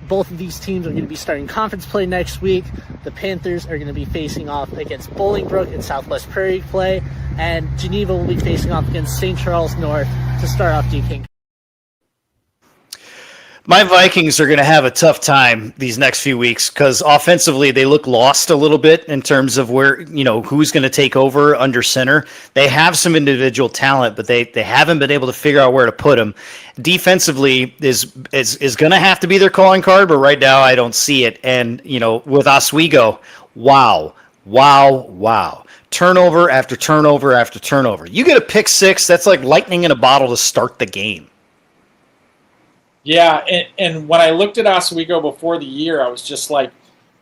[SPEAKER 13] Both of these teams are going to be starting conference play next week. The Panthers are going to be facing off against Bolingbrook in Southwest Prairie play, and Geneva will be facing off against St. Charles North to start off DK.
[SPEAKER 1] My Vikings are going to have a tough time these next few weeks because offensively they look lost a little bit in terms of where, who's going to take over under center. They have some individual talent, but they haven't been able to figure out where to put them. Defensively is going to have to be their calling card, but right now I don't see it. And, with Oswego, wow. Turnover after turnover after turnover. You get a pick six, that's like lightning in a bottle to start the game.
[SPEAKER 2] Yeah, and when I looked at Oswego before the year, I was just like,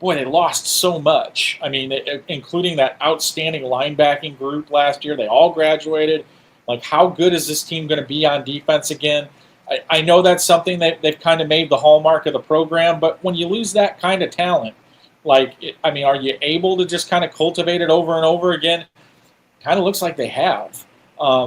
[SPEAKER 2] boy, they lost so much. I mean, including that outstanding linebacking group last year. They all graduated. Like, how good is this team going to be on defense again? I know that's something that they've kind of made the hallmark of the program, but when you lose that kind of talent, are you able to just kind of cultivate it over and over again? Kind of looks like they have.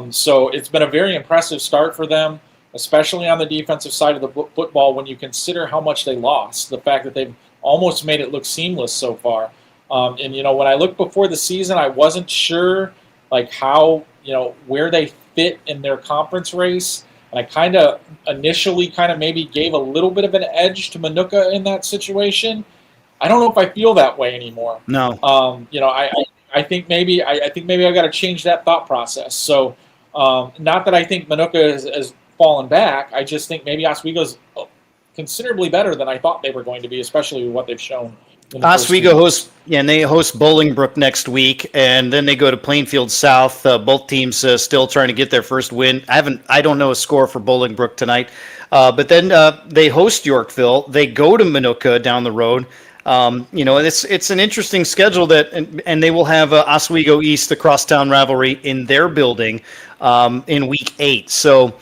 [SPEAKER 2] So it's been a very impressive start for them, especially on the defensive side of the football when you consider how much they lost, the fact that they've almost made it look seamless so far. And, when I looked before the season, I wasn't sure, how, where they fit in their conference race. And I kind of initially maybe gave a little bit of an edge to Minooka in that situation. I don't know if I feel that way anymore.
[SPEAKER 1] No.
[SPEAKER 2] I think maybe I've got to change that thought process. So not that I think Minooka has fallen back. I just think maybe Oswego's considerably better than I thought they were going to be, especially with what they've shown.
[SPEAKER 1] Oswego hosts, and they host Bolingbrook next week, and then they go to Plainfield South. Both teams still trying to get their first win. I don't know a score for Bolingbrook tonight, but then they host Yorkville. They go to Minooka down the road. It's an interesting schedule and they will have Oswego East, the crosstown rivalry, in their building in week 8. So.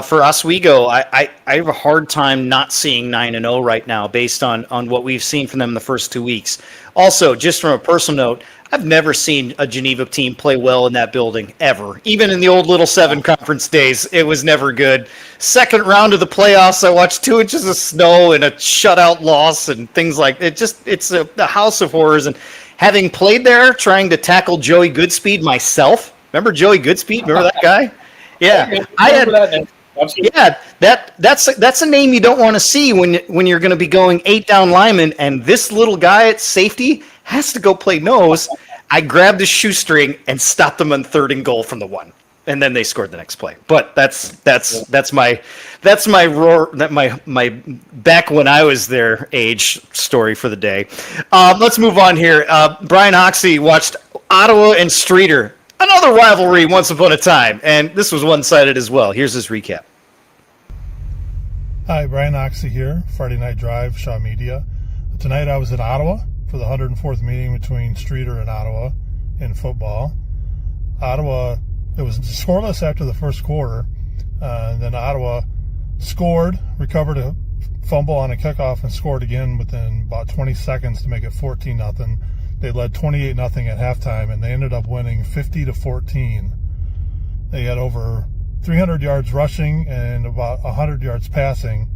[SPEAKER 1] For Oswego, I have a hard time not seeing 9-0 right now based on what we've seen from them in the first 2 weeks. Also, just from a personal note, I've never seen a Geneva team play well in that building, ever. Even in the old Little 7 conference days, it was never good. Second round of the playoffs, I watched 2 inches of snow and a shutout loss and things like it. It's a house of horrors. And having played there, trying to tackle Joey Goodspeed myself, remember Joey Goodspeed? Remember that guy? Yeah, that's a name you don't want to see when you're going to be going 8 down linemen, and this little guy at safety has to go play nose. I grabbed his shoestring and stopped them on 3rd and goal from the 1, and then they scored the next play. But that's my back when I was their age story for the day. Let's move on here. Brian Hoxie watched Ottawa and Streator. Another rivalry once upon a time, and this was one-sided as well. Here's his recap.
[SPEAKER 12] Hi, Brian Oxley here, Friday Night Drive, Shaw Media. Tonight I was in Ottawa for the 104th meeting between Streator and Ottawa in football. Ottawa, it was scoreless after the first quarter. Then Ottawa scored, recovered a fumble on a kickoff, and scored again within about 20 seconds to make it 14-0. They led 28-0 at halftime, and they ended up winning 50-14. They had over 300 yards rushing and about 100 yards passing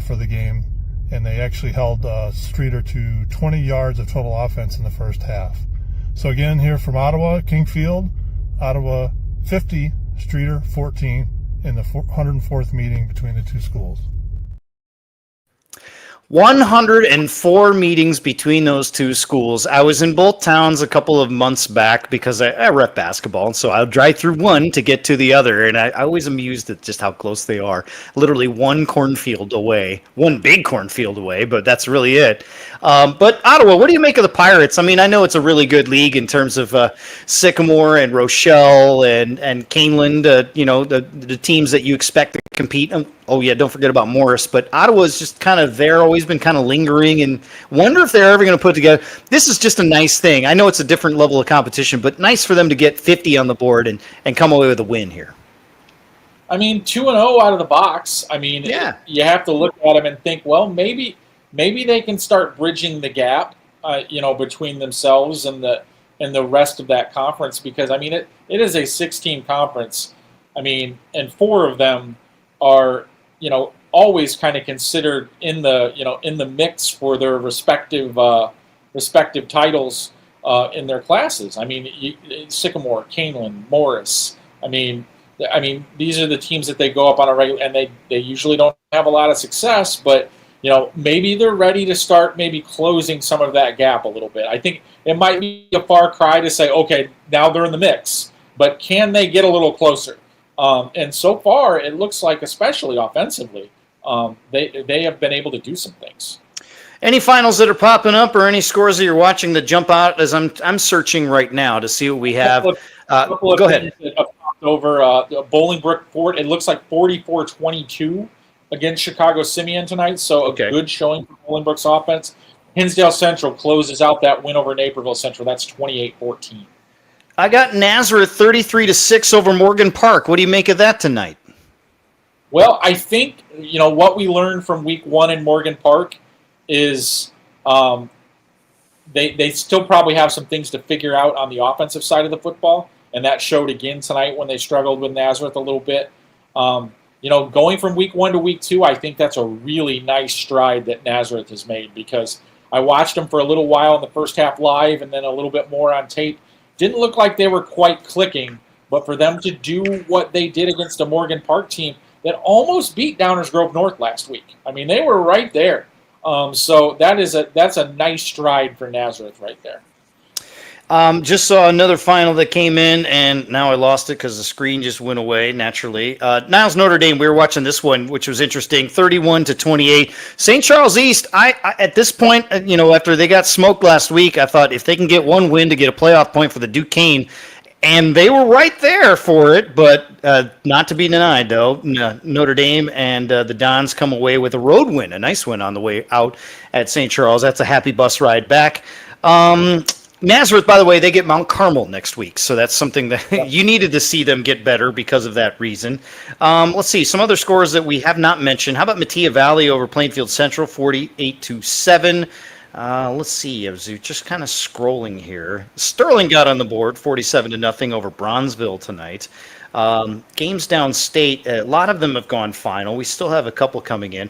[SPEAKER 12] for the game, and they actually held Streator to 20 yards of total offense in the first half. So again, here from Ottawa, King Field, Ottawa 50, Streator 14 in the 104th meeting between the two schools.
[SPEAKER 1] 104 meetings between those two schools. I was in both towns a couple of months back because I rep basketball, and so I'll drive through one to get to the other, and I always amused at just how close they are. Literally one cornfield away, one big cornfield away, but that's really it. But Ottawa, what do you make of the Pirates? I mean, I know it's a really good league in terms of Sycamore and Rochelle and Caneland, the teams that you expect to compete. Oh, yeah, don't forget about Morris. But Ottawa's just kind of there, always been kind of lingering, and wonder if they're ever going to put together. This is just a nice thing. I know it's a different level of competition, but nice for them to get 50 on the board and come away with a win here.
[SPEAKER 2] I mean, 2-0 out of the box. I mean,
[SPEAKER 1] yeah.
[SPEAKER 2] You have to look at them and think, well, maybe they can start bridging the gap, between themselves and the rest of that conference, because, I mean, it is a 6-team conference. I mean, and 4 of them are, always kind of considered in the mix for their respective titles in their classes. I mean, Sycamore, Caneland, Morris. I mean, these are the teams that they go up on a regular, and they usually don't have a lot of success, but maybe they're ready to start maybe closing some of that gap a little bit. I think it might be a far cry to say, okay, now they're in the mix, but can they get a little closer? And so far, it looks like, especially offensively, they have been able to do some things.
[SPEAKER 1] Any finals that are popping up, or any scores that you're watching that jump out? As I'm searching right now to see what we have. Go ahead.
[SPEAKER 2] Over Bolingbrook Fort, it looks like 44-22 against Chicago Simeon tonight. So a good showing for Bolingbrook's offense. Hinsdale Central closes out that win over Naperville Central. That's 28-14.
[SPEAKER 1] I got Nazareth 33-6 over Morgan Park. What do you make of that tonight?
[SPEAKER 2] Well, I think, what we learned from week 1 in Morgan Park is they still probably have some things to figure out on the offensive side of the football, and that showed again tonight when they struggled with Nazareth a little bit. Going from week 1 to week 2, I think that's a really nice stride that Nazareth has made, because I watched them for a little while in the first half live and then a little bit more on tape. Didn't look like they were quite clicking, but for them to do what they did against a Morgan Park team that almost beat Downers Grove North last week. I mean, they were right there. So that's a nice stride for Nazareth right there.
[SPEAKER 1] Just saw another final that came in, and now I lost it because the screen just went away naturally. Niles Notre Dame, we were watching this one, which was interesting, 31-28. St. Charles East, I at this point, after they got smoked last week, I thought if they can get one win to get a playoff point for the Duquesne, and they were right there for it, but not to be denied, though. Notre Dame and the Dons come away with a road win, a nice win on the way out at St. Charles. That's a happy bus ride back. Nazareth, by the way, they get Mount Carmel next week, so that's something that you needed to see them get better because of that reason. Let's see, some other scores that we have not mentioned. How about Mattia Valley over Plainfield Central, 48-7. Let's see, I was just kind of scrolling here. Sterling got on the board, 47-0 over Bronzeville tonight. Games downstate, a lot of them have gone final. We still have a couple coming in.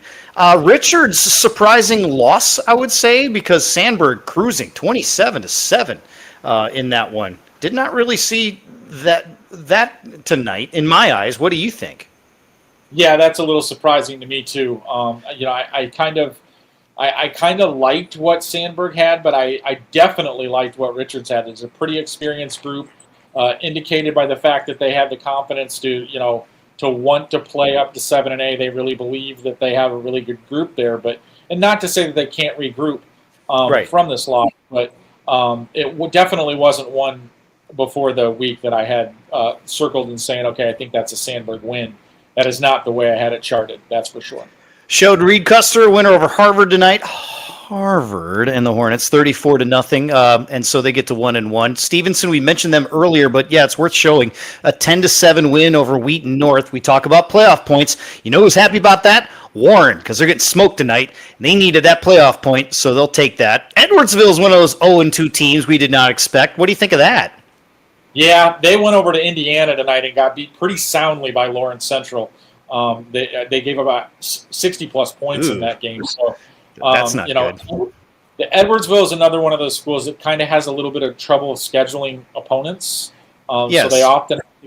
[SPEAKER 1] Richard's surprising loss, I would say, because Sandburg cruising 27-7 in that one. Did not really see that tonight, in my eyes. What do you think?
[SPEAKER 2] Yeah, that's a little surprising to me too. I kind of liked what Sandburg had, but I definitely liked what Richards had. It's a pretty experienced group. Indicated by the fact that they have the confidence to want to play up to 7-A. They really believe that they have a really good group there, and not to say that they can't regroup from this loss, but it definitely wasn't one before the week that I had circled and saying, okay, I think that's a Sandburg win. That is not the way I had it charted, that's for sure.
[SPEAKER 1] Showed Reed Custer, winner over Harvard tonight. Harvard and the Hornets, 34-0, and so they get to 1-1. Stevenson, we mentioned them earlier, but yeah, it's worth showing. A 10-7 win over Wheaton North. We talk about playoff points. You know who's happy about that? Warren, because they're getting smoked tonight. And they needed that playoff point, so they'll take that. Edwardsville is one of those 0-2 teams we did not expect. What do you think of that?
[SPEAKER 2] Yeah, they went over to Indiana tonight and got beat pretty soundly by Lawrence Central. They gave about 60-plus points in that game, so...
[SPEAKER 1] That's not good.
[SPEAKER 2] The Edwardsville is another one of those schools that kind of has a little bit of trouble scheduling opponents.
[SPEAKER 1] Yes.
[SPEAKER 2] So they often have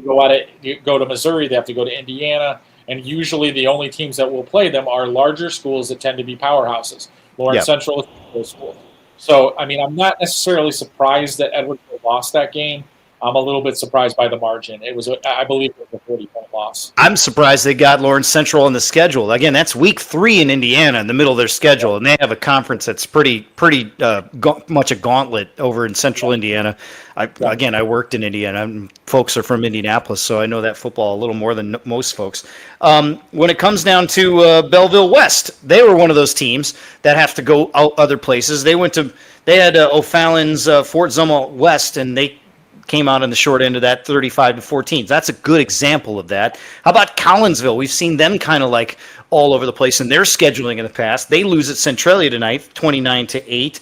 [SPEAKER 2] to go to Missouri, they have to go to Indiana, and usually the only teams that will play them are larger schools that tend to be powerhouses. Lawrence Central is one of those schools. So, I'm not necessarily surprised that Edwardsville lost that game. I'm a little bit surprised by the margin. It was, I believe, it was a 40-point loss.
[SPEAKER 1] I'm surprised they got Lawrence Central on the schedule. Again, that's week 3 in Indiana, in the middle of their schedule, and they have a conference that's pretty much a gauntlet over in Central Indiana. I worked in Indiana. Folks are from Indianapolis, so I know that football a little more than most folks. When it comes down to Belleville West, they were one of those teams that have to go out other places. They had O'Fallon's Fort Zumwalt West, and they came out on the short end of that, 35-14. That's a good example of that. How about Collinsville? We've seen them kind of like all over the place in their scheduling in the past. They lose at Centralia tonight, 29-8.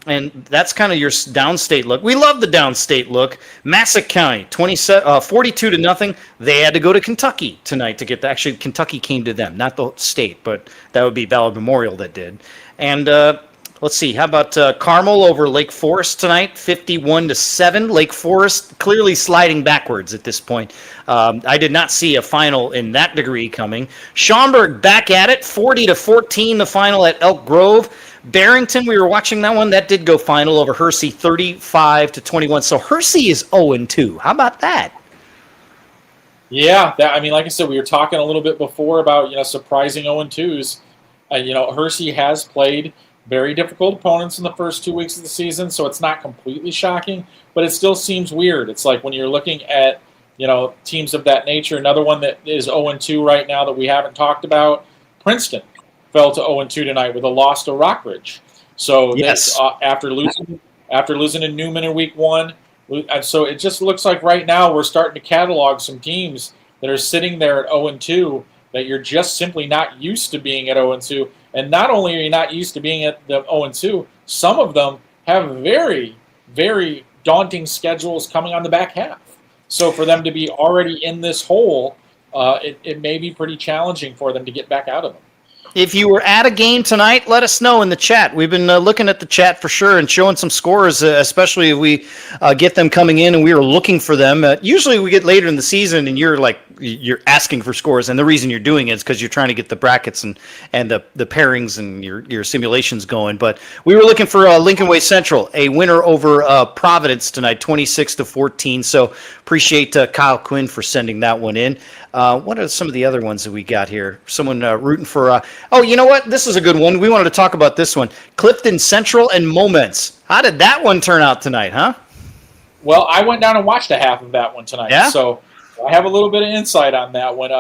[SPEAKER 1] And that's kind of your downstate look. We love the downstate look. Massac County, 42-0. They had to go to Kentucky tonight to get that. Actually, Kentucky came to them, not the state, but that would be Ballard Memorial that did. And let's see. How about Carmel over Lake Forest tonight? 51-7. Lake Forest clearly sliding backwards at this point. I did not see a final in that degree coming. Schaumburg back at it, 40-14. The final at Elk Grove. Barrington, we were watching that one. That did go final over Hersey, 35-21. So Hersey is 0-2. How about that?
[SPEAKER 2] Yeah, like I said, we were talking a little bit before about surprising 0-2s. Hersey has played very difficult opponents in the first 2 weeks of the season, so it's not completely shocking, but it still seems weird. It's like when you're looking at, teams of that nature. Another one that is 0-2 right now that we haven't talked about, Princeton fell to 0-2 tonight with a loss to Rockridge. So
[SPEAKER 1] Yes.
[SPEAKER 2] after losing to Newman in week 1, and so it just looks like right now we're starting to catalog some teams that are sitting there at 0-2 that you're just simply not used to being at 0-2. And not only are you not used to being at the 0-2, some of them have very, very daunting schedules coming on the back half. So for them to be already in this hole, it may be pretty challenging for them to get back out of them.
[SPEAKER 1] If you were at a game tonight, let us know in the chat. We've been looking at the chat for sure and showing some scores, especially if we get them coming in and we are looking for them. Usually we get later in the season and you're asking for scores, and the reason you're doing it is because you're trying to get the brackets and the pairings and your simulations going. But we were looking for Lincoln Way Central, a winner over Providence tonight, 26-14. So appreciate Kyle Quinn for sending that one in. What are some of the other ones that we got here? Someone rooting for... oh, you know what? This is a good one. We wanted to talk about this one. Clifton Central and Moments. How did that one turn out tonight, huh?
[SPEAKER 2] Well, I went down and watched a half of that one tonight.
[SPEAKER 1] Yeah?
[SPEAKER 2] So I have a little bit of insight on that one.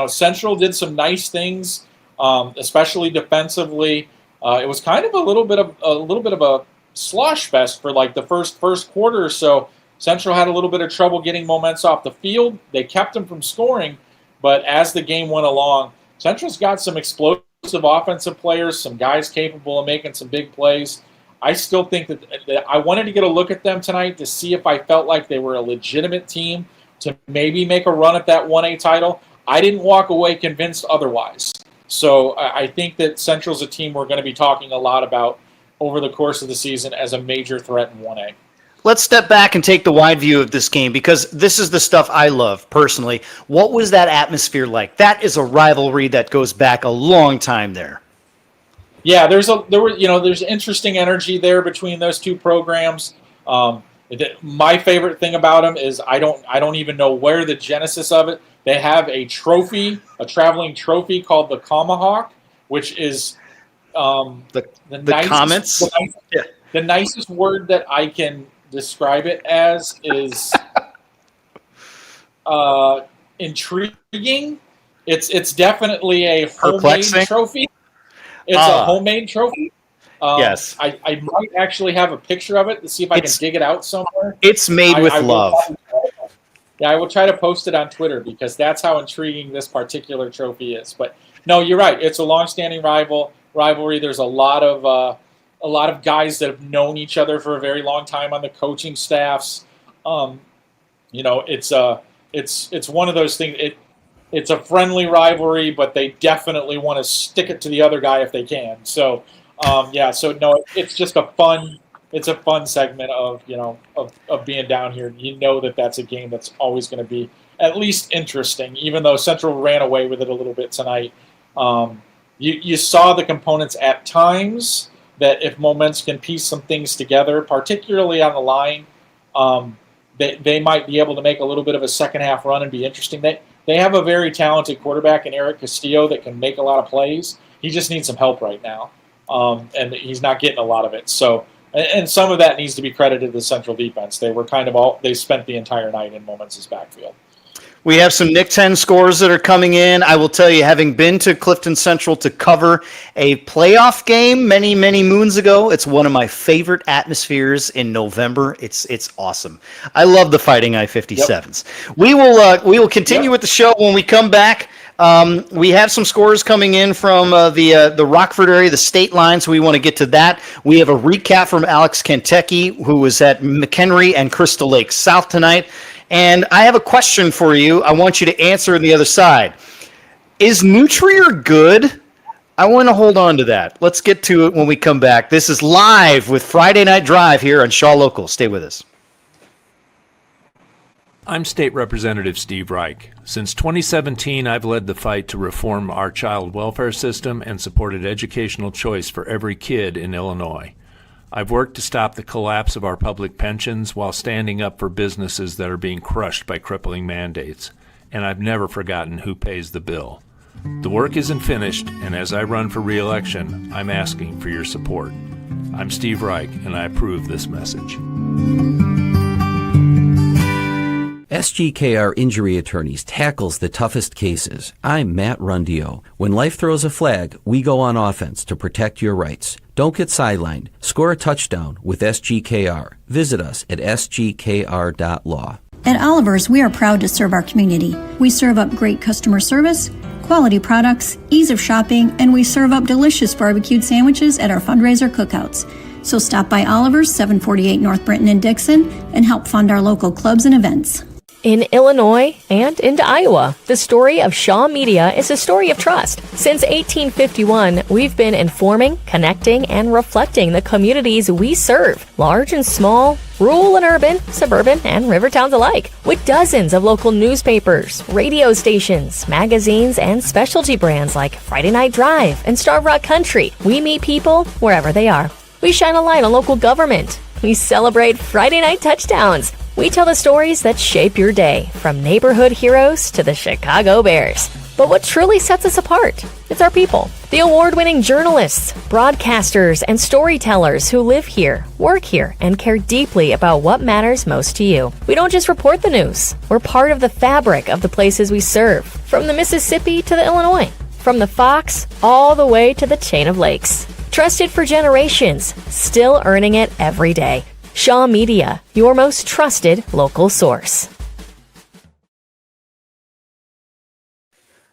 [SPEAKER 2] Central did some nice things, especially defensively. It was kind of a little bit of a slosh fest for like the first quarter or so. Central had a little bit of trouble getting Moments off the field. They kept them from scoring, but as the game went along, Central's got some explosive offensive players, some guys capable of making some big plays. I still think that I wanted to get a look at them tonight to see if I felt like they were a legitimate team to maybe make a run at that 1A title. I didn't walk away convinced otherwise. So I think that Central's a team we're going to be talking a lot about over the course of the season as a major threat in 1A.
[SPEAKER 1] Let's step back and take the wide view of this game, because this is the stuff I love personally. What was that atmosphere like? That is a rivalry that goes back a long time there.
[SPEAKER 2] Yeah, there's interesting energy there between those two programs. My favorite thing about them is I don't even know where the genesis of it. They have a trophy, a traveling trophy called the Tomahawk, which is the nicest word that I can describe it as is intriguing. It's definitely a homemade trophy. It's a homemade trophy.
[SPEAKER 1] Yes.
[SPEAKER 2] I might actually have a picture of it to see if I can dig it out somewhere.
[SPEAKER 1] It's made with love.
[SPEAKER 2] I will try to post it on Twitter because that's how intriguing this particular trophy is. But no, you're right. It's a long-standing rivalry. There's a lot of guys that have known each other for a very long time on the coaching staffs. It's one of those things. It's a friendly rivalry, but they definitely want to stick it to the other guy if they can. So, it's just a fun segment of being down here. You know that's a game that's always going to be at least interesting, even though Central ran away with it a little bit tonight. You saw the components at times that if Moments can piece some things together, particularly on the line, they might be able to make a little bit of a second half run and be interesting. They have a very talented quarterback in Eric Castillo that can make a lot of plays. He just needs some help right now, and he's not getting a lot of it. So, and some of that needs to be credited to the Central defense. They were they spent the entire night in Moments' backfield.
[SPEAKER 1] We have some Nick 10 scores that are coming in. I will tell you, having been to Clifton Central to cover a playoff game many, many moons ago, it's one of my favorite atmospheres in November. It's awesome. I love the Fighting I-57s. Yep. We will continue with the show when we come back. We have some scores coming in from the Rockford area, the state line, so we want to get to that. We have a recap from Alex Kentucky, who was at McHenry and Crystal Lake South tonight. And I have a question for you. I want you to answer on the other side. Is Nutrier good? I want to hold on to that. Let's get to it when we come back. This is live with Friday Night Drive here on Shaw Local. Stay with us.
[SPEAKER 8] I'm State Representative Steve Reich. Since 2017, I've led the fight to reform our child welfare system and supported educational choice for every kid in Illinois. I've worked to stop the collapse of our public pensions while standing up for businesses that are being crushed by crippling mandates. And I've never forgotten who pays the bill. The work isn't finished, and as I run for re-election, I'm asking for your support. I'm Steve Reich, and I approve this message.
[SPEAKER 9] SGKR Injury Attorneys tackles the toughest cases. I'm Matt Rundio. When life throws a flag, we go on offense to protect your rights. Don't get sidelined. Score a touchdown with SGKR. Visit us at sgkr.law.
[SPEAKER 10] At Oliver's, we are proud to serve our community. We serve up great customer service, quality products, ease of shopping, and we serve up delicious barbecued sandwiches at our fundraiser cookouts. So stop by Oliver's, 748 North Britton and Dixon, and help fund our local clubs and events.
[SPEAKER 11] In Illinois and into Iowa, the story of Shaw Media is a story of trust. Since 1851, we've been informing, connecting, and reflecting the communities we serve, large and small, rural and urban, suburban, and river towns alike. With dozens of local newspapers, radio stations, magazines, and specialty brands like Friday Night Drive and Starve Rock Country, we meet people wherever they are. We shine a light on local government. We celebrate Friday night touchdowns. We tell the stories that shape your day, from neighborhood heroes to the Chicago Bears. But what truly sets us apart? It's our people. The award-winning journalists, broadcasters, and storytellers who live here, work here, and care deeply about what matters most to you. We don't just report the news. We're part of the fabric of the places we serve, from the Mississippi to the Illinois, from the Fox all the way to the chain of lakes. Trusted for generations, still earning it every day. Shaw Media, your most trusted local source.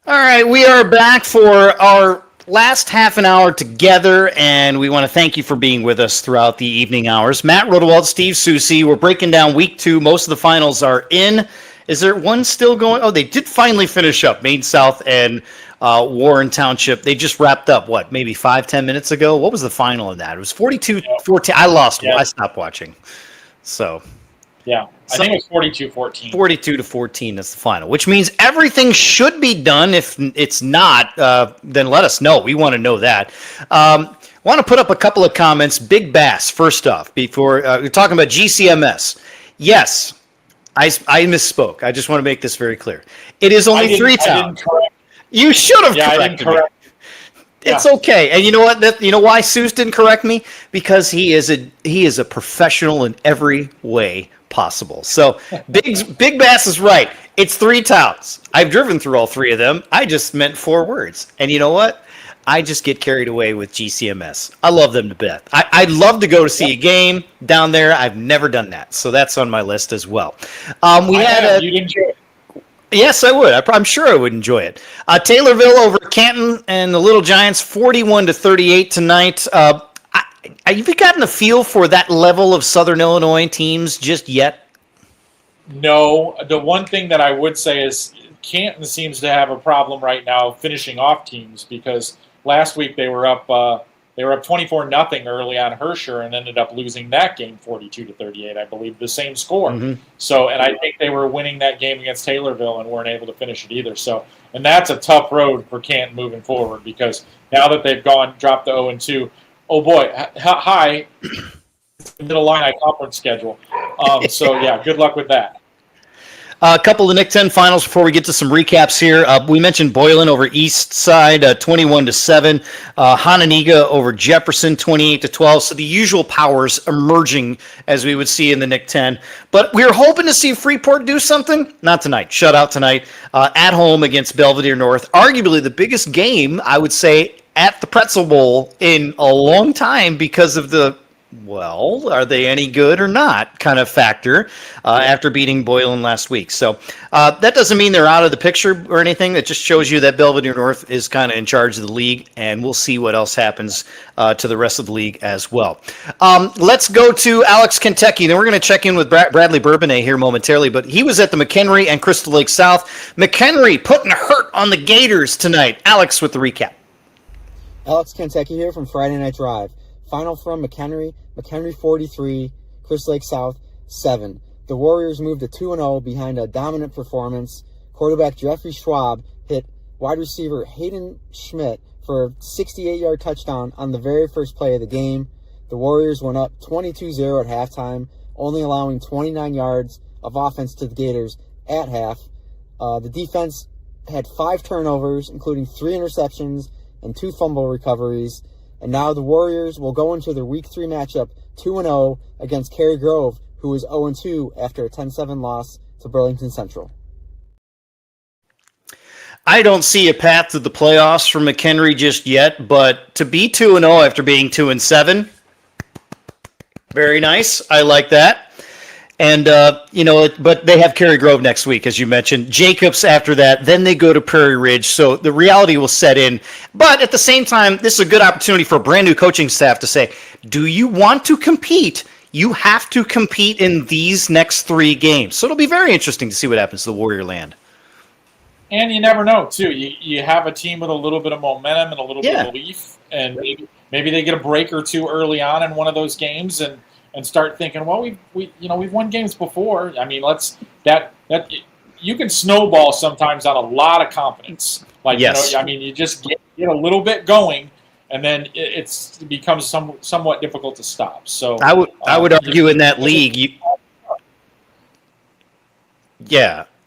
[SPEAKER 1] All right, we are back for our last half an hour together, and we want to thank you for being with us throughout the evening hours. Matt Rodewald, Steve Soucie, we're breaking down week 2. Most of the finals are in. Is there one still going? Oh, they did finally finish up. Maine South and Warren Township. They just wrapped up, maybe 5-10 minutes ago? What was the final of that? It was 42-14. I lost. I stopped watching. So,
[SPEAKER 2] yeah, I think it was 42-14.
[SPEAKER 1] 42-14, that's the final, which means everything should be done. If it's not, then let us know. We want to know that. Want to put up a couple of comments. Big Bass, first off, before we're talking about GCMS. Yes, I misspoke. I just want to make this very clear. It is only 3 towns. You should have corrected me. It's okay. And you know what? You know why Seuss didn't correct me? Because he is a professional in every way possible. So Big Bass is right. It's 3 towns. I've driven through all 3 of them. I just meant 4 words. And you know what? I just get carried away with GCMS. I love them to death. I'd love to go to see a game down there. I've never done that. So that's on my list as well. You'd enjoy it. Yes, I would. I'm sure I would enjoy it. Taylorville over Canton and the Little Giants, 41-38 tonight. Have you gotten a feel for that level of Southern Illinois teams just yet?
[SPEAKER 2] No. The one thing that I would say is Canton seems to have a problem right now finishing off teams, because last week they were up 24-0 early on Herscher and ended up losing that game 42-38, I believe, the same score. Mm-hmm. So, and I think they were winning that game against Taylorville and weren't able to finish it either. So, and that's a tough road for Canton moving forward, because now that they've dropped to 0-2, oh boy, hi, middle line conference schedule. So yeah, good luck with that.
[SPEAKER 1] A couple of Nick 10 finals before we get to some recaps here. We mentioned Boylan over East Side, 21-7. Hononegah over Jefferson, 28-12. So the usual powers emerging, as we would see in the Nick 10. But we were hoping to see Freeport do something. Not tonight. Shut out tonight. At home against Belvedere North. Arguably the biggest game, I would say, at the Pretzel Bowl in a long time, because of the are they any good or not kind of factor after beating Boylan last week. So that doesn't mean they're out of the picture or anything. It just shows you that Belvedere North is kind of in charge of the league, and we'll see what else happens to the rest of the league as well. Let's go to Alex Kentucky. Then we're going to check in with Bradley Bourbonnais here momentarily, but he was at the McHenry and Crystal Lake South. McHenry putting a hurt on the Gators tonight. Alex with the recap.
[SPEAKER 14] Alex Kentucky here from Friday Night Drive. Final from McHenry 43, Crystal Lake South 7. The Warriors moved to 2-0 behind a dominant performance. Quarterback Jeffrey Schwab hit wide receiver Hayden Schmidt for a 68-yard touchdown on the very first play of the game. The Warriors went up 22-0 at halftime, only allowing 29 yards of offense to the Gators at half. The defense had 5 turnovers, including 3 interceptions and 2 fumble recoveries. And now the Warriors will go into their Week 3 matchup 2-0 against Cary Grove, who is 0-2 after a 10-7 loss to Burlington Central.
[SPEAKER 1] I don't see a path to the playoffs for McHenry just yet, but to be 2-0 after being 2-7, very nice. I like that. And, but they have Cary Grove next week, as you mentioned. Jacobs after that. Then they go to Prairie Ridge. So the reality will set in. But at the same time, this is a good opportunity for a brand new coaching staff to say, do you want to compete? You have to compete in these next 3 games. So it'll be very interesting to see what happens to the Warrior Land.
[SPEAKER 2] And you never know, too. You have a team with a little bit of momentum and a little bit of belief. And maybe they get a break or two early on in one of those games and start thinking, well, we've won games before. I mean, you can snowball sometimes on a lot of confidence. Like,
[SPEAKER 1] yes.
[SPEAKER 2] You just get a little bit going, and then it becomes somewhat difficult to stop. So
[SPEAKER 1] I would argue in that league,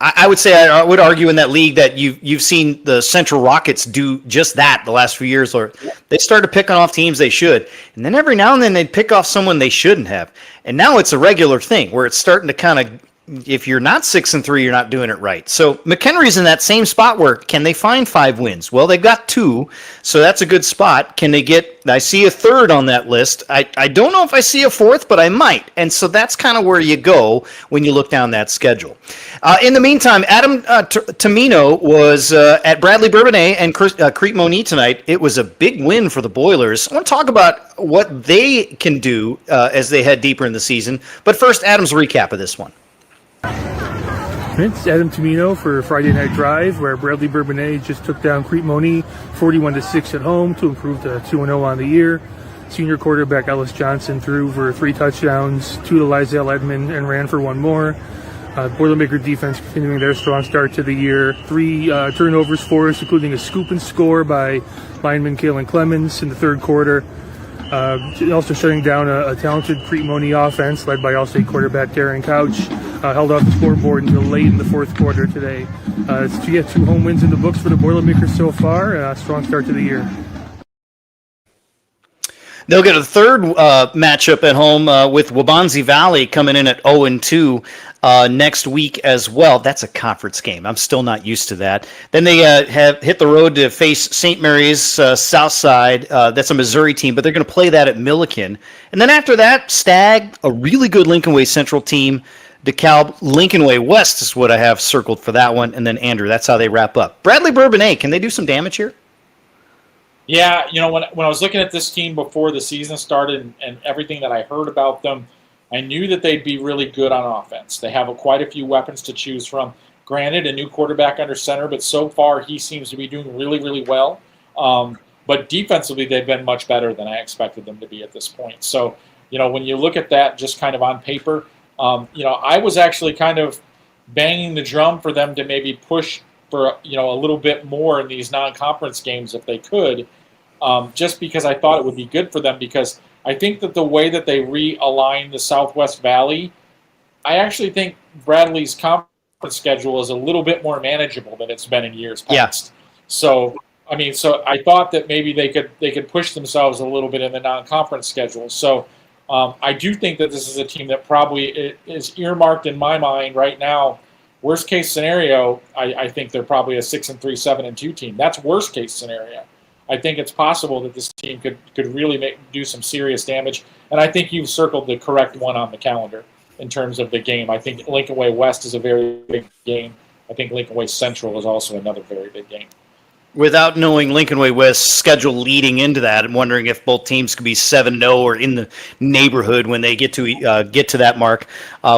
[SPEAKER 1] I would say I would argue in that league that you've seen the Central Rockets do just that the last few years, or they started picking off teams they should, and then every now and then they'd pick off someone they shouldn't have, and now it's a regular thing where it's starting to kind of, if you're not 6-3, you're not doing it right. So McHenry's in that same spot where can they find 5 wins? Well, they've got 2, so that's a good spot. Can they get? I see a 3rd on that list. I don't know if I see a 4th, but I might. And so that's kind of where you go when you look down that schedule. In the meantime, Adam Tamino was at Bradley Bourbonnais and Crete Moni tonight. It was a big win for the Boilers. I want to talk about what they can do as they head deeper in the season. But first, Adam's recap of this one.
[SPEAKER 15] It's Adam Tamino for Friday Night Drive, where Bradley Bourbonnais just took down Crete Moni 41-6 at home to improve to 2-0 on the year. Senior quarterback Ellis Johnson threw for 3 touchdowns, 2 to Lizelle Edmond, and ran for 1 more. Boilermaker defense continuing their strong start to the year. 3 turnovers for us, including a scoop and score by lineman Kalen Clemens in the 3rd quarter. Also shutting down a talented Crete Moni offense led by All-State quarterback Darren Couch. Held off the scoreboard until late in the 4th quarter today. It's 2 home wins in the books for the Boilermakers so far. A strong start to the year.
[SPEAKER 1] They'll get a 3rd matchup at home with Waubonsie Valley coming in at 0-2 next week as well. That's a conference game. I'm still not used to that. Then they have hit the road to face St. Mary's Southside. That's a Missouri team, but they're going to play that at Milliken. And then after that, Stagg, a really good Lincoln Way Central team. DeKalb, Lincoln Way West is what I have circled for that one. And then Andrew, that's how they wrap up. Bradley Bourbonnais, can they do some damage here?
[SPEAKER 2] Yeah, when I was looking at this team before the season started and everything that I heard about them, I knew that they'd be really good on offense. They have quite a few weapons to choose from. Granted, a new quarterback under center, but so far he seems to be doing really, really well. But defensively, they've been much better than I expected them to be at this point. So, when you look at that just kind of on paper, I was actually kind of banging the drum for them to maybe push for a little bit more in these non-conference games if they could, just because I thought it would be good for them, because I think that the way that they realign the Southwest Valley, I actually think Bradley's conference schedule is a little bit more manageable than it's been in years past. Yeah. So I thought that maybe they could push themselves a little bit in the non-conference schedule. So I do think that this is a team that probably is earmarked in my mind right now. Worst case scenario, I think they're probably a 6-3, 7-2 team. That's worst case scenario. I think it's possible that this team could really do some serious damage. And I think you've circled the correct one on the calendar in terms of the game. I think Lincoln Way West is a very big game. I think Lincoln Way Central is also another very big game.
[SPEAKER 1] Without knowing Lincoln Way West's schedule leading into that, I'm wondering if both teams could be 7-0 or in the neighborhood when they get to that mark,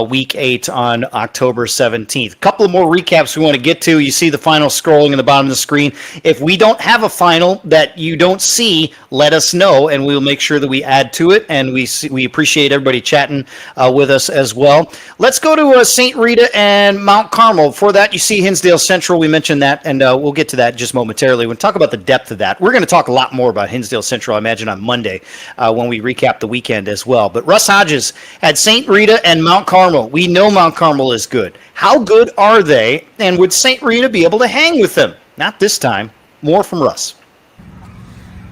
[SPEAKER 1] Week 8 on October 17th. A couple of more recaps we want to get to. You see the final scrolling in the bottom of the screen. If we don't have a final that you don't see, let us know, and we'll make sure that we add to it. And we appreciate everybody chatting with us as well. Let's go to St. Rita and Mount Carmel. For that, you see Hinsdale Central. We mentioned that, and we'll get to that just momentarily. We'll talk about the depth of that. We're going to talk a lot more about Hinsdale Central, I imagine, on Monday when we recap the weekend as well. But Russ Hodges had St. Rita and Mount Carmel. We know Mount Carmel is good. How good are they? And would St. Rita be able to hang with them? Not this time. More from Russ.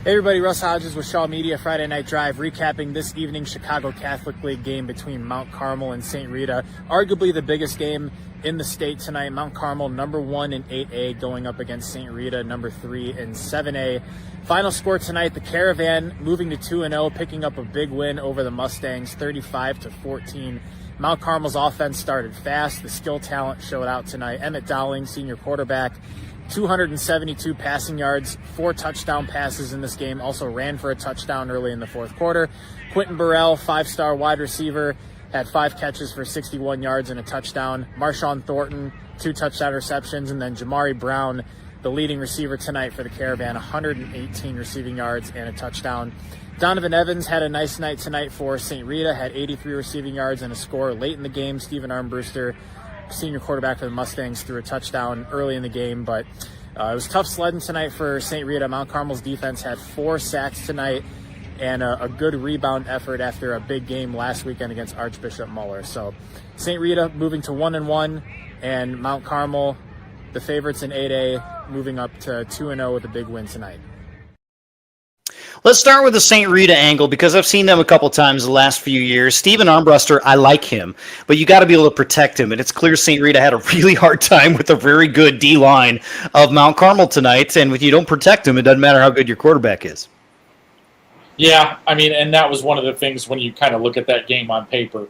[SPEAKER 16] Hey everybody, Russ Hodges with Shaw Media Friday Night Drive, recapping this evening's Chicago Catholic League game between Mount Carmel and St. Rita. Arguably the biggest game in the state tonight. Mount Carmel, number 1 in 8A, going up against St. Rita, number 3 in 7A. Final score tonight, the Caravan moving to 2-0, picking up a big win over the Mustangs, 35-14. Mount Carmel's offense started fast. The skill talent showed out tonight. Emmett Dowling, senior quarterback, 272 passing yards, 4 touchdown passes in this game, also ran for a touchdown early in the fourth quarter. Quentin Burrell, 5-star wide receiver, had 5 catches for 61 yards and a touchdown. Marshawn Thornton, 2 touchdown receptions, and then Jamari Brown, the leading receiver tonight for the Caravan, 118 receiving yards and a touchdown. Donovan Evans had a nice night tonight for St. Rita, had 83 receiving yards and a score late in the game. Stephen Armbruster, senior quarterback for the Mustangs, threw a touchdown early in the game, but it was tough sledding tonight for St. Rita. Mount Carmel's defense had 4 sacks tonight and a good rebound effort after a big game last weekend against Archbishop Muller. So St. Rita moving to 1-1, and Mount Carmel, the favorites in 8A, moving up to 2-0 with a big win tonight.
[SPEAKER 1] Let's start with the St. Rita angle because I've seen them a couple times the last few years. Stephen Armbruster, I like him, but you got to be able to protect him. And it's clear St. Rita had a really hard time with a very good D-line of Mount Carmel tonight. And if you don't protect him, it doesn't matter how good your quarterback is.
[SPEAKER 2] Yeah, I mean, and that was one of the things when you kind of look at that game on paper,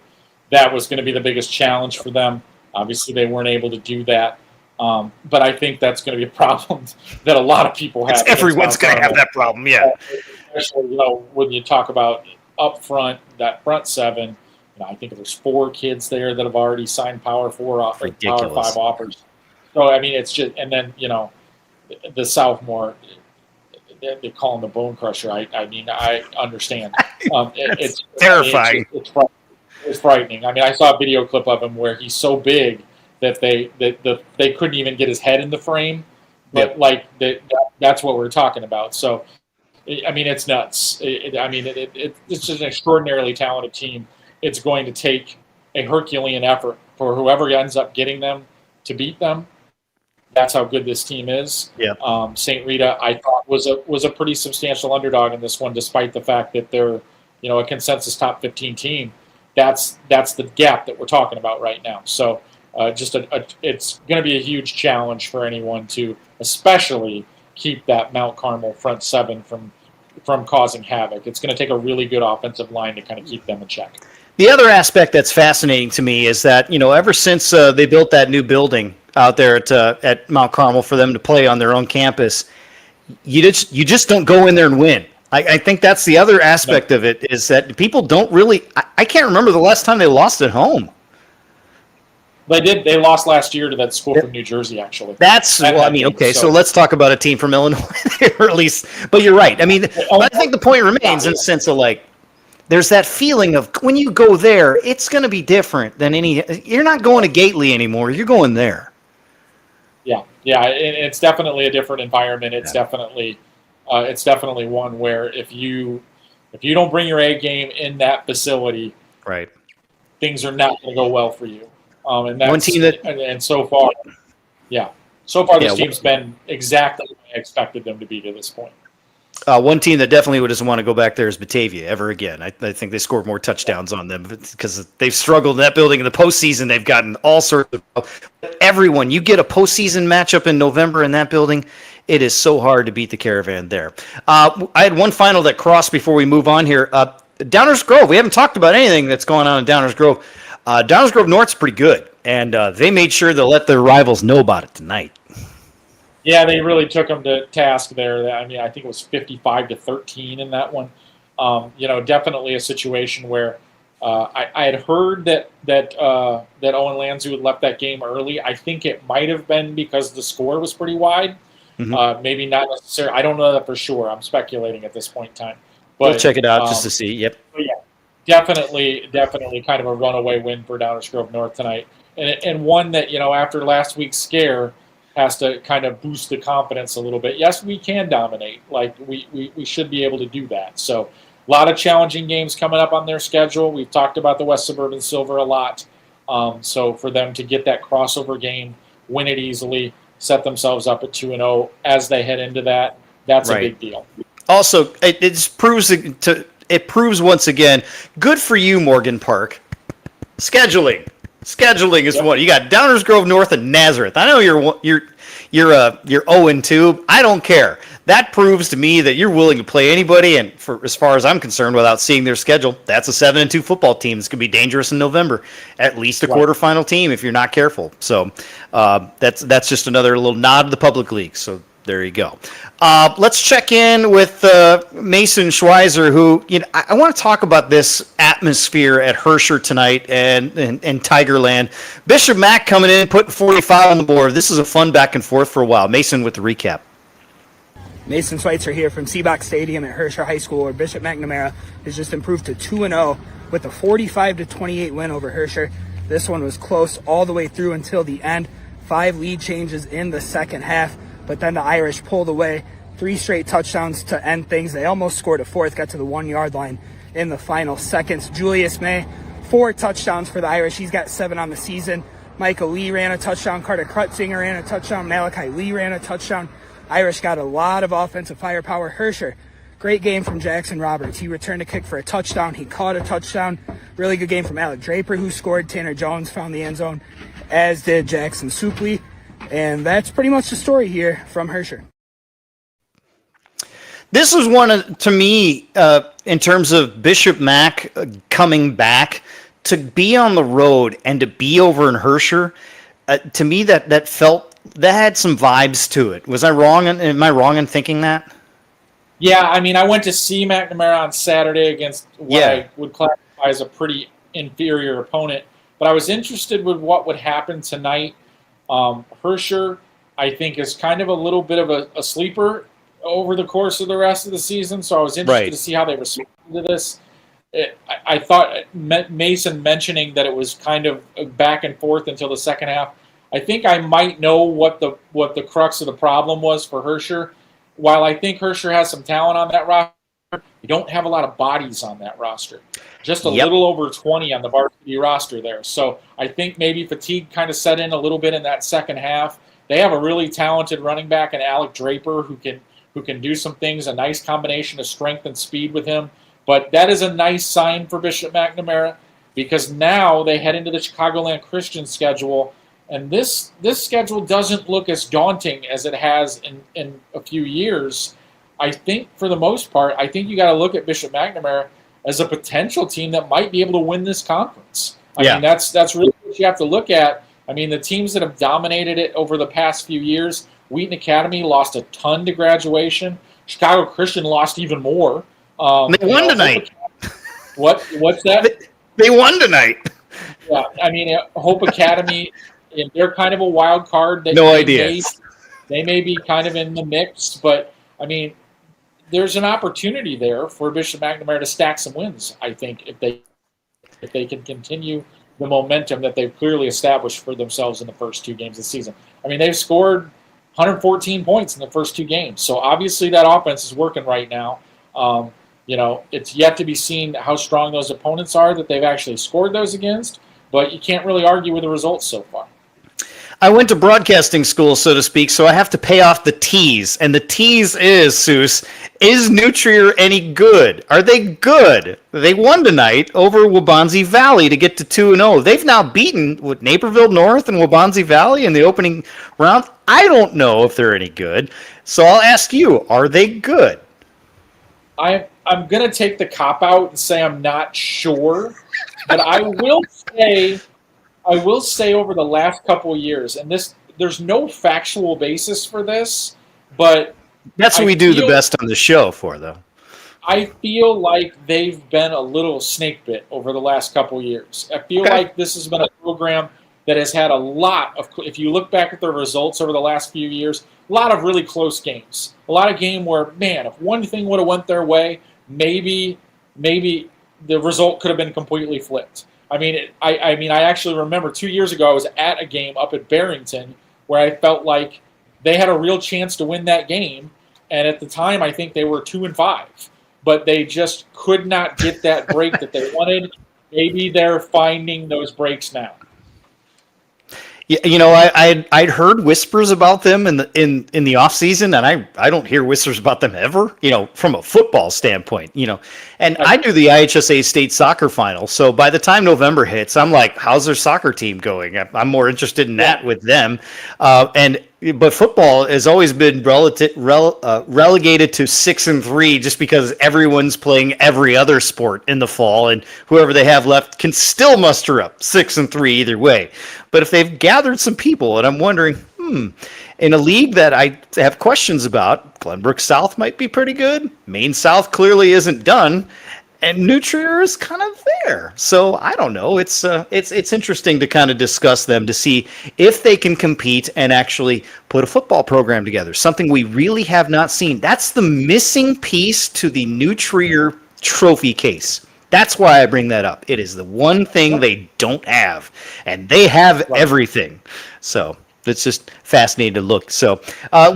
[SPEAKER 2] that was going to be the biggest challenge for them. Obviously, they weren't able to do that. But I think that's going to be a problem that a lot of people have.
[SPEAKER 1] Everyone's going to have that problem, yeah.
[SPEAKER 2] Especially, when you talk about up front, that front 7, I think there's 4 kids there that have already signed Power 4, Power 5 offers. So, I mean, it's just, and then, the sophomore, they call him the bone crusher. I mean, I understand. It's
[SPEAKER 1] terrifying.
[SPEAKER 2] I mean, it's frightening. I mean, I saw a video clip of him where he's so big that they couldn't even get his head in the frame, but that's what we're talking about. So, I mean, it's nuts. It's just an extraordinarily talented team. It's going to take a Herculean effort for whoever ends up getting them to beat them. That's how good this team is.
[SPEAKER 1] Yeah.
[SPEAKER 2] St. Rita, I thought, was a pretty substantial underdog in this one, despite the fact that they're a consensus top 15 team. That's the gap that we're talking about right now. So. It's going to be a huge challenge for anyone to, especially, keep that Mount Carmel front 7 from causing havoc. It's going to take a really good offensive line to kind of keep them in check.
[SPEAKER 1] The other aspect that's fascinating to me is that ever since they built that new building out there at Mount Carmel for them to play on their own campus, you just don't go in there and win. I think that's the other aspect of it, is that people don't really. I can't remember the last time they lost at home.
[SPEAKER 2] They did. They lost last year to that school from New Jersey, actually.
[SPEAKER 1] So let's talk about a team from Illinois, or at least. But you're right. I mean, I think the point remains in the sense of there's that feeling of when you go there, it's going to be different than any. You're not going to Gately anymore. You're going there.
[SPEAKER 2] Yeah. It's definitely a different environment. It's definitely one where if you don't bring your A game in that facility,
[SPEAKER 1] right,
[SPEAKER 2] things are not going to go well for you. And that's
[SPEAKER 1] one team
[SPEAKER 2] and so far, this team's been exactly what I expected them to be to this point.
[SPEAKER 1] One team that definitely doesn't want to go back there is Batavia ever again. I think they scored more touchdowns on them because they've struggled in that building in the postseason. They've gotten all sorts of everyone. You get a postseason matchup in November in that building, it is so hard to beat the Caravan there. I had one final that crossed before we move on here. Downers Grove. We haven't talked about anything that's going on in Downers Grove. Downers Grove North's pretty good, and they made sure to let their rivals know about it tonight.
[SPEAKER 2] Yeah, they really took them to task there. I mean, I think it was 55-13 in that one. Definitely a situation where I had heard that Owen Lanzu had left that game early. I think it might have been because the score was pretty wide. Mm-hmm. Maybe not necessarily. I don't know that for sure. I'm speculating at this point in time. But
[SPEAKER 1] we'll check it out just to see. Yep.
[SPEAKER 2] Yeah, definitely kind of a runaway win for Downers Grove North tonight, and one that after last week's scare has to kind of boost the confidence a little bit. Yes, we can dominate. Like we should be able to do that. So a lot of challenging games coming up on their schedule. We've talked about the West Suburban Silver a lot. So for them to get that crossover game, win it easily, set themselves up at 2-0 as they head into that, that's a big deal.
[SPEAKER 1] Also, it proves once again, good for you, Morgan Park. Scheduling. Scheduling is one. You got Downers Grove North and Nazareth. I know you're 0-2. I don't care. That proves to me that you're willing to play anybody, and for as far as I'm concerned, without seeing their schedule, that's a 7-2 football team. It's going to be dangerous in November. At least a quarterfinal team if you're not careful. So that's just another little nod to the public league. So there you go. Let's check in with Mason Schweizer, who I want to talk about this atmosphere at Herscher tonight and Tigerland. Bishop Mack coming in, putting 45 on the board. This is a fun back and forth for a while. Mason with the recap.
[SPEAKER 17] Mason Schweitzer here from Seabox Stadium at Herscher High School, where Bishop McNamara has just improved to 2-0 with a 45-28 win over Herscher. This one was close all the way through until the end. 5 lead changes in the second half, but then the Irish pulled away. 3 straight touchdowns to end things. They almost scored a fourth, got to the 1-yard line in the final seconds. Julius May, 4 touchdowns for the Irish. He's got 7 on the season. Michael Lee ran a touchdown. Carter Krutzinger ran a touchdown. Malachi Lee ran a touchdown. Irish got a lot of offensive firepower. Herscher, great game from Jackson Roberts. He returned a kick for a touchdown. He caught a touchdown. Really good game from Alec Draper, who scored. Tanner Jones found the end zone, as did Jackson Soucie. And that's pretty much the story here from Herscher.
[SPEAKER 1] This is one to me, in terms of Bishop Mack coming back, to be on the road and to be over in Herscher, to me that had some vibes to it. Was I wrong? Am I wrong in thinking that?
[SPEAKER 2] Yeah, I mean, I went to see McNamara on Saturday against what I would classify as a pretty inferior opponent, but I was interested with what would happen tonight. Herscher, I think, is kind of a little bit of a sleeper over the course of the rest of the season, so I was interested to see how they respond to this. I thought Mason mentioning that it was kind of back and forth until the second half. I think I might know what the crux of the problem was for Herscher. While I think Herscher has some talent on that roster, you don't have a lot of bodies on that roster. Just a little over 20 on the varsity roster there. So I think maybe fatigue kind of set in a little bit in that second half. They have a really talented running back in Alec Draper who can do some things, a nice combination of strength and speed with him. But that is a nice sign for Bishop McNamara, because now they head into the Chicagoland Christian schedule. And this schedule doesn't look as daunting as it has in a few years. I think, for the most part, I think you got to look at Bishop McNamara as a potential team that might be able to win this conference. I mean, that's really what you have to look at. I mean, the teams that have dominated it over the past few years, Wheaton Academy lost a ton to graduation. Chicago Christian lost even more.
[SPEAKER 1] They won tonight.
[SPEAKER 2] What's that?
[SPEAKER 1] They won tonight.
[SPEAKER 2] Yeah, I mean, Hope Academy, they're kind of a wild card.
[SPEAKER 1] No idea.
[SPEAKER 2] They may be kind of in the mix, but, I mean, there's an opportunity there for Bishop McNamara to stack some wins, I think, if they can continue the momentum that they've clearly established for themselves in the first 2 games of the season. I mean, they've scored 114 points in the first 2 games, so obviously that offense is working right now. It's yet to be seen how strong those opponents are that they've actually scored those against, but you can't really argue with the results so far.
[SPEAKER 1] I went to broadcasting school, so to speak, so I have to pay off the tease. And the tease is, Seuss, is Nutrier any good? Are they good? They won tonight over Waubonsie Valley to get to 2-0. They've now beaten Naperville North and Waubonsie Valley in the opening round. I don't know if they're any good. So I'll ask you, are they good?
[SPEAKER 2] I'm going to take the cop-out and say I'm not sure. But I will say over the last couple of years, and there's no factual basis for this, but
[SPEAKER 1] that's what we do the best on the show for, though.
[SPEAKER 2] I feel like they've been a little snake bit over the last couple of years. I feel like this has been a program that has had a lot of, if you look back at their results over the last few years, a lot of really close games. A lot of game where, man, if one thing would have went their way, maybe the result could have been completely flipped. I mean, I actually remember 2 years ago I was at a game up at Barrington where I felt like they had a real chance to win that game, and at the time I think they were 2-5, but they just could not get that break that they wanted. Maybe they're finding those breaks now.
[SPEAKER 1] Yeah, I'd heard whispers about them in the off season, and I don't hear whispers about them ever. From a football standpoint. And I do the IHSA state soccer final, so by the time November hits, I'm like, how's their soccer team going? I'm more interested in that with them, but football has always been relegated to 6-3, just because everyone's playing every other sport in the fall, and whoever they have left can still muster up 6-3 either way. But if they've gathered some people, and I'm wondering, in a league that I have questions about, Glenbrook South might be pretty good. Maine South clearly isn't done. And New Trier is kind of there. So I don't know. It's interesting to kind of discuss them to see if they can compete and actually put a football program together, something we really have not seen. That's the missing piece to the New Trier trophy case. That's why I bring that up. It is the one thing they don't have, and they have everything. So it's just fascinating to look. So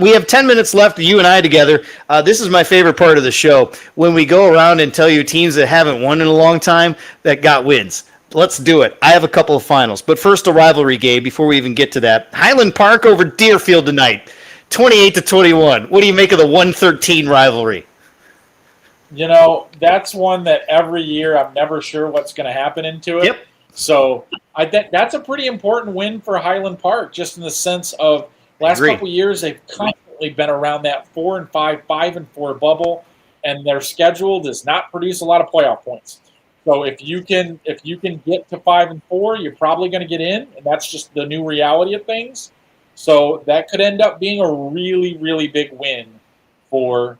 [SPEAKER 1] we have 10 minutes left, you and I together. This is my favorite part of the show, when we go around and tell you teams that haven't won in a long time that got wins. Let's do it. I have a couple of finals. But first, a rivalry game before we even get to that. Highland Park over Deerfield tonight, 28-21. What do you make of the 113 rivalry?
[SPEAKER 2] That's one that every year I'm never sure what's going to happen into it.
[SPEAKER 1] Yep.
[SPEAKER 2] So I think that's a pretty important win for Highland Park, just in the sense of last couple of years they've constantly been around that 4-5, 5-4 bubble, and their schedule does not produce a lot of playoff points. So if you can get to 5-4, you're probably going to get in, and that's just the new reality of things. So that could end up being a really, really big win for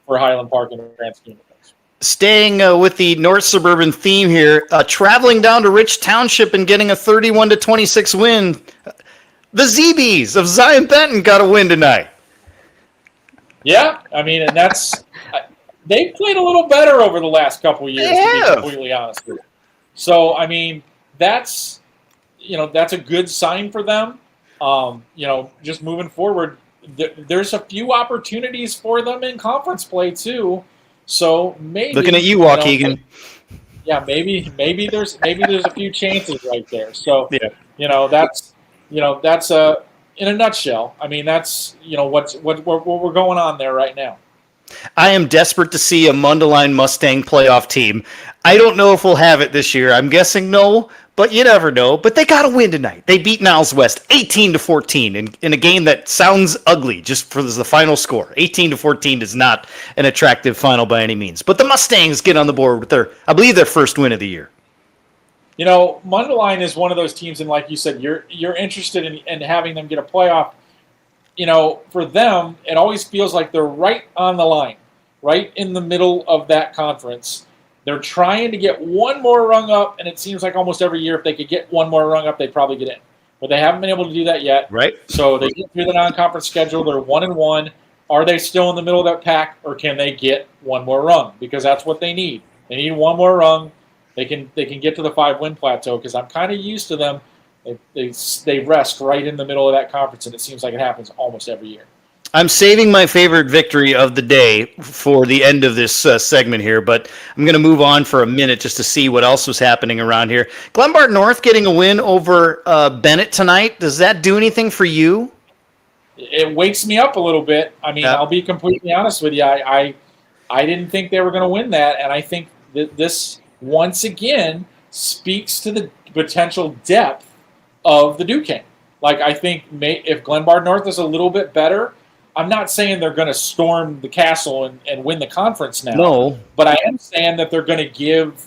[SPEAKER 2] Highland Park in the grand scheme of things.
[SPEAKER 1] Staying with the North Suburban theme here, traveling down to Rich Township and getting a 31-26 win. The ZBs of Zion Benton got a win tonight.
[SPEAKER 2] Yeah, and that's they played a little better over the last couple of years, to be completely honest with you. So that's that's a good sign for them. Just moving forward, there's a few opportunities for them in conference play too. So maybe
[SPEAKER 1] looking at you, Waukegan.
[SPEAKER 2] Yeah, maybe there's a few chances right there. So that's in a nutshell. That's what we're going on there right now.
[SPEAKER 1] I am desperate to see a Mundelein Mustang playoff team. I don't know if we'll have it this year. I'm guessing no, but you never know. But they got to win tonight. They beat Niles West 18-14 in a game that sounds ugly just for the final score. 18-14 is not an attractive final by any means. But the Mustangs get on the board with I believe their first win of the year.
[SPEAKER 2] Mundelein is one of those teams, and like you said, you're interested in having them get a playoff. For them, it always feels like they're right on the line, right in the middle of that conference. They're trying to get one more rung up, and it seems like almost every year if they could get one more rung up, they'd probably get in. But they haven't been able to do that yet.
[SPEAKER 1] Right.
[SPEAKER 2] So they get through the non-conference schedule. They're 1-1. Are they still in the middle of that pack, or can they get one more rung? Because that's what they need. They need one more rung. They can get to the 5-win plateau, because I'm kind of used to them. They rest right in the middle of that conference, and it seems like it happens almost every year.
[SPEAKER 1] I'm saving my favorite victory of the day for the end of this segment here, but I'm going to move on for a minute just to see what else was happening around here. Glenbard North getting a win over Bennett tonight. Does that do anything for you?
[SPEAKER 2] It wakes me up a little bit. I'll be completely honest with you. I didn't think they were going to win that, and I think that this once again speaks to the potential depth of the Duquesne. I think if Glenbard North is a little bit better, I'm not saying they're going to storm the castle and win the conference now.
[SPEAKER 1] No.
[SPEAKER 2] But I am saying that they're going to give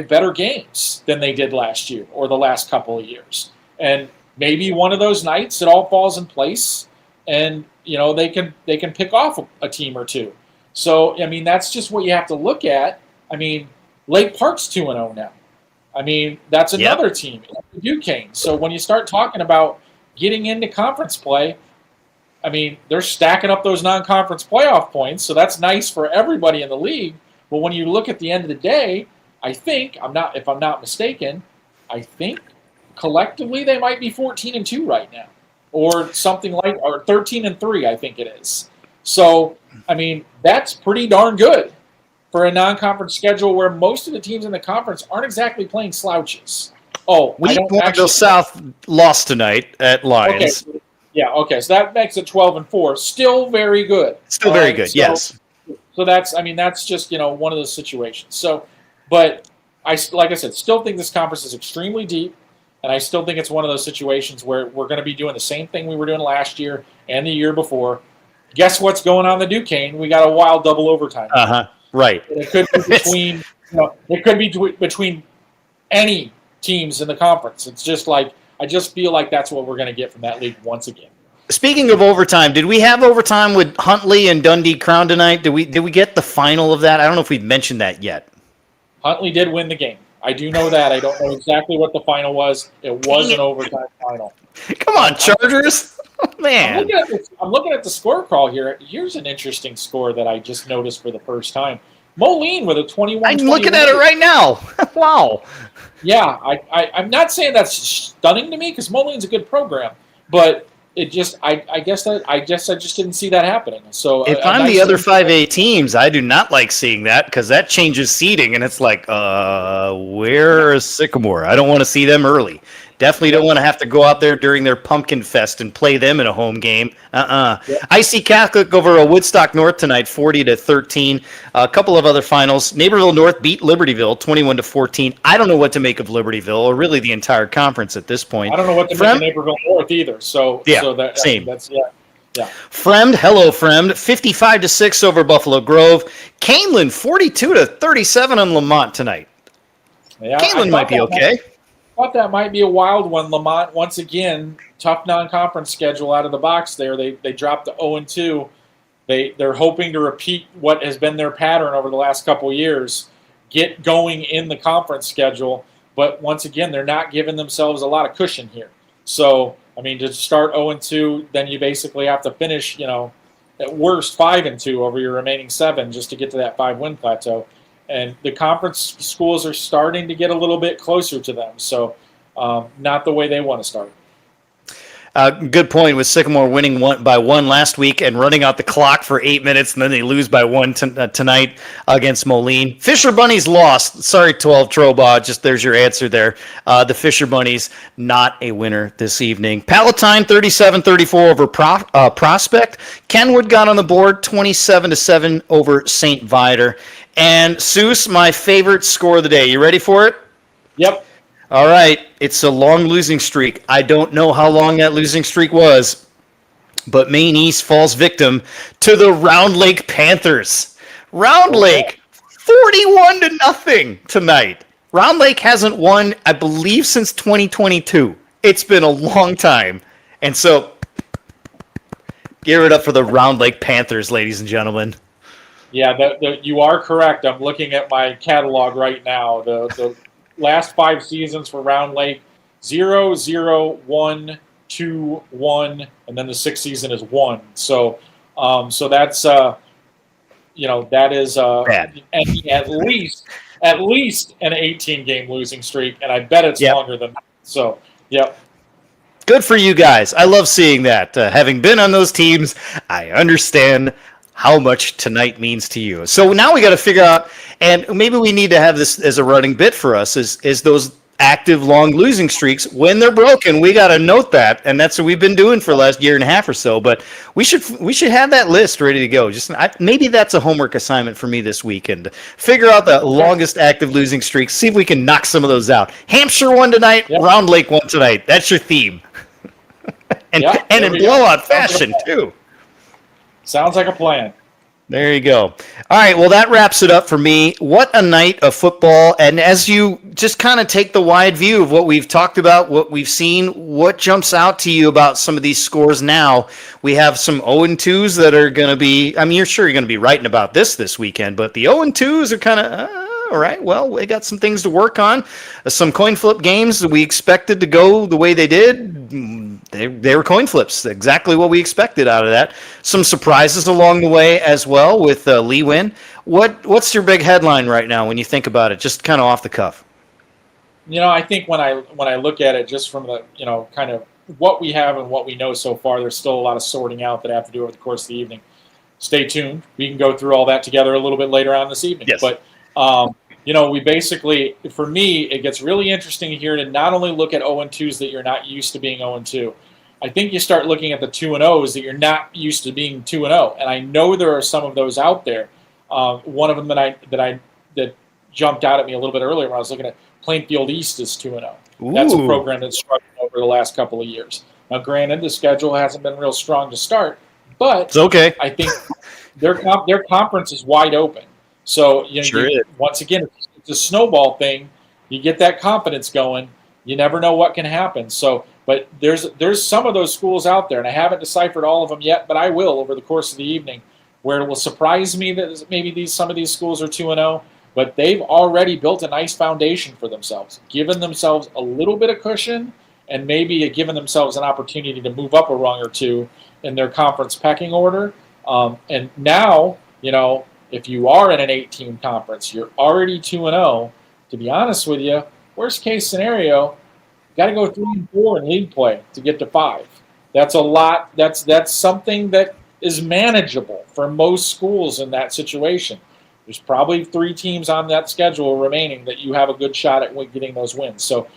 [SPEAKER 2] better games than they did last year or the last couple of years. And maybe one of those nights it all falls in place, and they can pick off a team or two. So that's just what you have to look at. Lake Park's 2-0 now. That's another team, Duquesne. So when you start talking about getting into conference play, they're stacking up those non-conference playoff points, so that's nice for everybody in the league. But when you look at the end of the day, if I'm not mistaken, I think collectively they might be 14-2 right now, or something like, or 13-3, I think it is. So that's pretty darn good for a non-conference schedule where most of the teams in the conference aren't exactly playing slouches. Oh, I
[SPEAKER 1] Wheat
[SPEAKER 2] don't
[SPEAKER 1] Warrenville
[SPEAKER 2] actually.
[SPEAKER 1] South lost tonight at Lions.
[SPEAKER 2] Okay. Yeah. Okay. So that makes it 12-4. Still very good.
[SPEAKER 1] Still
[SPEAKER 2] All
[SPEAKER 1] very
[SPEAKER 2] right?
[SPEAKER 1] good.
[SPEAKER 2] So,
[SPEAKER 1] Yes.
[SPEAKER 2] So that's just one of those situations. So, but like I said, still think this conference is extremely deep, and I still think it's one of those situations where we're going to be doing the same thing we were doing last year and the year before. Guess what's going on in the Duquesne? We got a wild double overtime.
[SPEAKER 1] Right.
[SPEAKER 2] And it could be between it could be between any teams in the conference. It's just like I just feel like that's what we're going to get from that league once again.
[SPEAKER 1] Speaking of overtime, did we have overtime with Huntley and Dundee Crown tonight? Did we get the final of that? I don't know if we've mentioned that yet.
[SPEAKER 2] Huntley did win the game. I do know that. I don't know exactly what the final was. It was an overtime final.
[SPEAKER 1] Come on, Chargers. Man.
[SPEAKER 2] I'm looking at the score call here. Here's an interesting score that I just noticed for the first time. Moline with a 21-20
[SPEAKER 1] I'm looking at it right now. Wow.
[SPEAKER 2] Yeah, I'm not saying that's stunning to me because Moline's a good program, but it just I guess I just didn't see that happening. So
[SPEAKER 1] if I'm the other 5A teams, I do not like seeing that because that changes seeding, and it's like, where is Sycamore? I don't want to see them early. Definitely don't want to have to go out there during their Pumpkin Fest and play them in a home game. IC Catholic over a Woodstock North tonight, 40-13. A couple of other finals. Naperville North beat Libertyville, 21-14. I don't know what to make of Libertyville or really the entire conference at this point.
[SPEAKER 2] I don't know what to make of Naperville North either. So
[SPEAKER 1] same.
[SPEAKER 2] Yeah.
[SPEAKER 1] Fremd, hello Fremd, 55-6 over Buffalo Grove. Canelan, 42-37 on Lamont tonight.
[SPEAKER 2] Yeah,
[SPEAKER 1] Canelan might be okay.
[SPEAKER 2] I thought that might be a wild one. Lamont, once again, tough non-conference schedule out of the box there. They dropped to 0-2. They're hoping to repeat what has been their pattern over the last couple of years, get going in the conference schedule. But once again, they're not giving themselves a lot of cushion here. So, I mean, to start 0-2, then you basically have to finish, at worst 5-2 over your remaining 7 just to get to that 5-win plateau. And the conference schools are starting to get a little bit closer to them. So not the way they want to start.
[SPEAKER 1] Good point with Sycamore winning by 1 last week and running out the clock for 8 minutes, and then they lose by 1 tonight against Moline. Fisher Bunnies lost. Sorry, 12 Troba. Just there's your answer there. The Fisher Bunnies not a winner this evening. Palatine 37-34 over Prospect. Kenwood got on the board 27-7 over St. Viator. And Soucie, my favorite score of the day. You ready for it?
[SPEAKER 2] Yep.
[SPEAKER 1] All right. It's a long losing streak. I don't know how long that losing streak was, but Maine East falls victim to the Round Lake Panthers. Round Lake, 41-0 tonight. Round Lake hasn't won, I believe, since 2022. It's been a long time. And so, give it up for the Round Lake Panthers, ladies and gentlemen.
[SPEAKER 2] Yeah, you are correct. I'm looking at my catalog right now. The last 5 seasons for Round Lake, 0, 0, 1, 2, 1, and then the 6th season is 1. So that's that is
[SPEAKER 1] bad.
[SPEAKER 2] At least an 18-game losing streak, and I bet it's longer than that. So, yep.
[SPEAKER 1] Good for you guys. I love seeing that. Having been on those teams, I understand how much tonight means to you. So now we got to figure out, and maybe we need to have this as a running bit for us, is those active long losing streaks. When they're broken, we got to note that, and that's what we've been doing for the last year and a half or so. But we should have that list ready to go. Maybe that's a homework assignment for me this weekend. Figure out the longest active losing streaks. See if we can knock some of those out. Hampshire won tonight. Yep. Round Lake won tonight. That's your theme. and in blowout fashion too.
[SPEAKER 2] Sounds like a plan.
[SPEAKER 1] There you go. All right, well, that wraps it up for me. What a night of football. And as you just kind of take the wide view of what we've talked about, what we've seen, what jumps out to you about some of these scores now? We have some 0-2s that are going to be, I mean, you're sure you're going to be writing about this weekend, but the 0-2s are kind of, all right, well, we got some things to work on. Some coin flip games that we expected to go the way they did. They were coin flips, exactly what we expected out of that. Some surprises along the way as well with Lee Win. What's your big headline right now when you think about it, just kind of off the cuff?
[SPEAKER 2] I think when I look at it just from the, kind of what we have and what we know so far, there's still a lot of sorting out that I have to do over the course of the evening. Stay tuned. We can go through all that together a little bit later on this evening.
[SPEAKER 1] Yes.
[SPEAKER 2] But we basically, for me, it gets really interesting here to not only look at 0-2s that you're not used to being 0-2. I think you start looking at the 2-0s that you're not used to being 2-0, and I know there are some of those out there. One of them that jumped out at me a little bit earlier when I was looking at Plainfield East is 2-0. That's a program that's struggled over the last couple of years. Now, granted, the schedule hasn't been real strong to start, but
[SPEAKER 1] it's okay.
[SPEAKER 2] I think their conference is wide open. So once again, it's a snowball thing. You get that confidence going. You never know what can happen. So, but there's some of those schools out there, and I haven't deciphered all of them yet, but I will over the course of the evening, where it will surprise me that maybe some of these schools are 2-0, but they've already built a nice foundation for themselves, given themselves a little bit of cushion, and maybe given themselves an opportunity to move up a rung or two in their conference pecking order. And now, if you are in an 8-team conference, you're already 2-0. To be honest with you, worst case scenario, you got to go 3-4 in league play to get to 5. That's a lot. That's something that is manageable for most schools in that situation. There's probably 3 teams on that schedule remaining that you have a good shot at getting those wins. So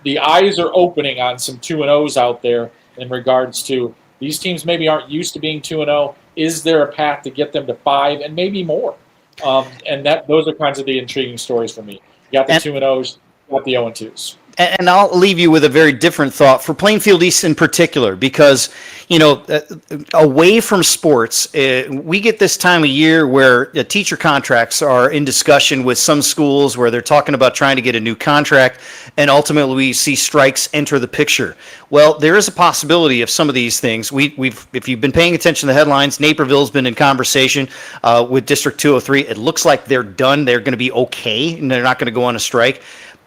[SPEAKER 2] the eyes are opening on some 2-0s out there in regards to these teams maybe aren't used to being 2-0. Is there a path to get them to 5 and maybe more? And those are kinds of the intriguing stories for me. You got the 2-0s, you got the 0-2s.
[SPEAKER 1] And I'll leave you with a very different thought for Plainfield East in particular, because, away from sports, we get this time of year where teacher contracts are in discussion with some schools where they're talking about trying to get a new contract, and ultimately we see strikes enter the picture. Well, there is a possibility of some of these things. If you've been paying attention to the headlines, Naperville's been in conversation with District 203. It looks like they're done. They're going to be okay, and they're not going to go on a strike.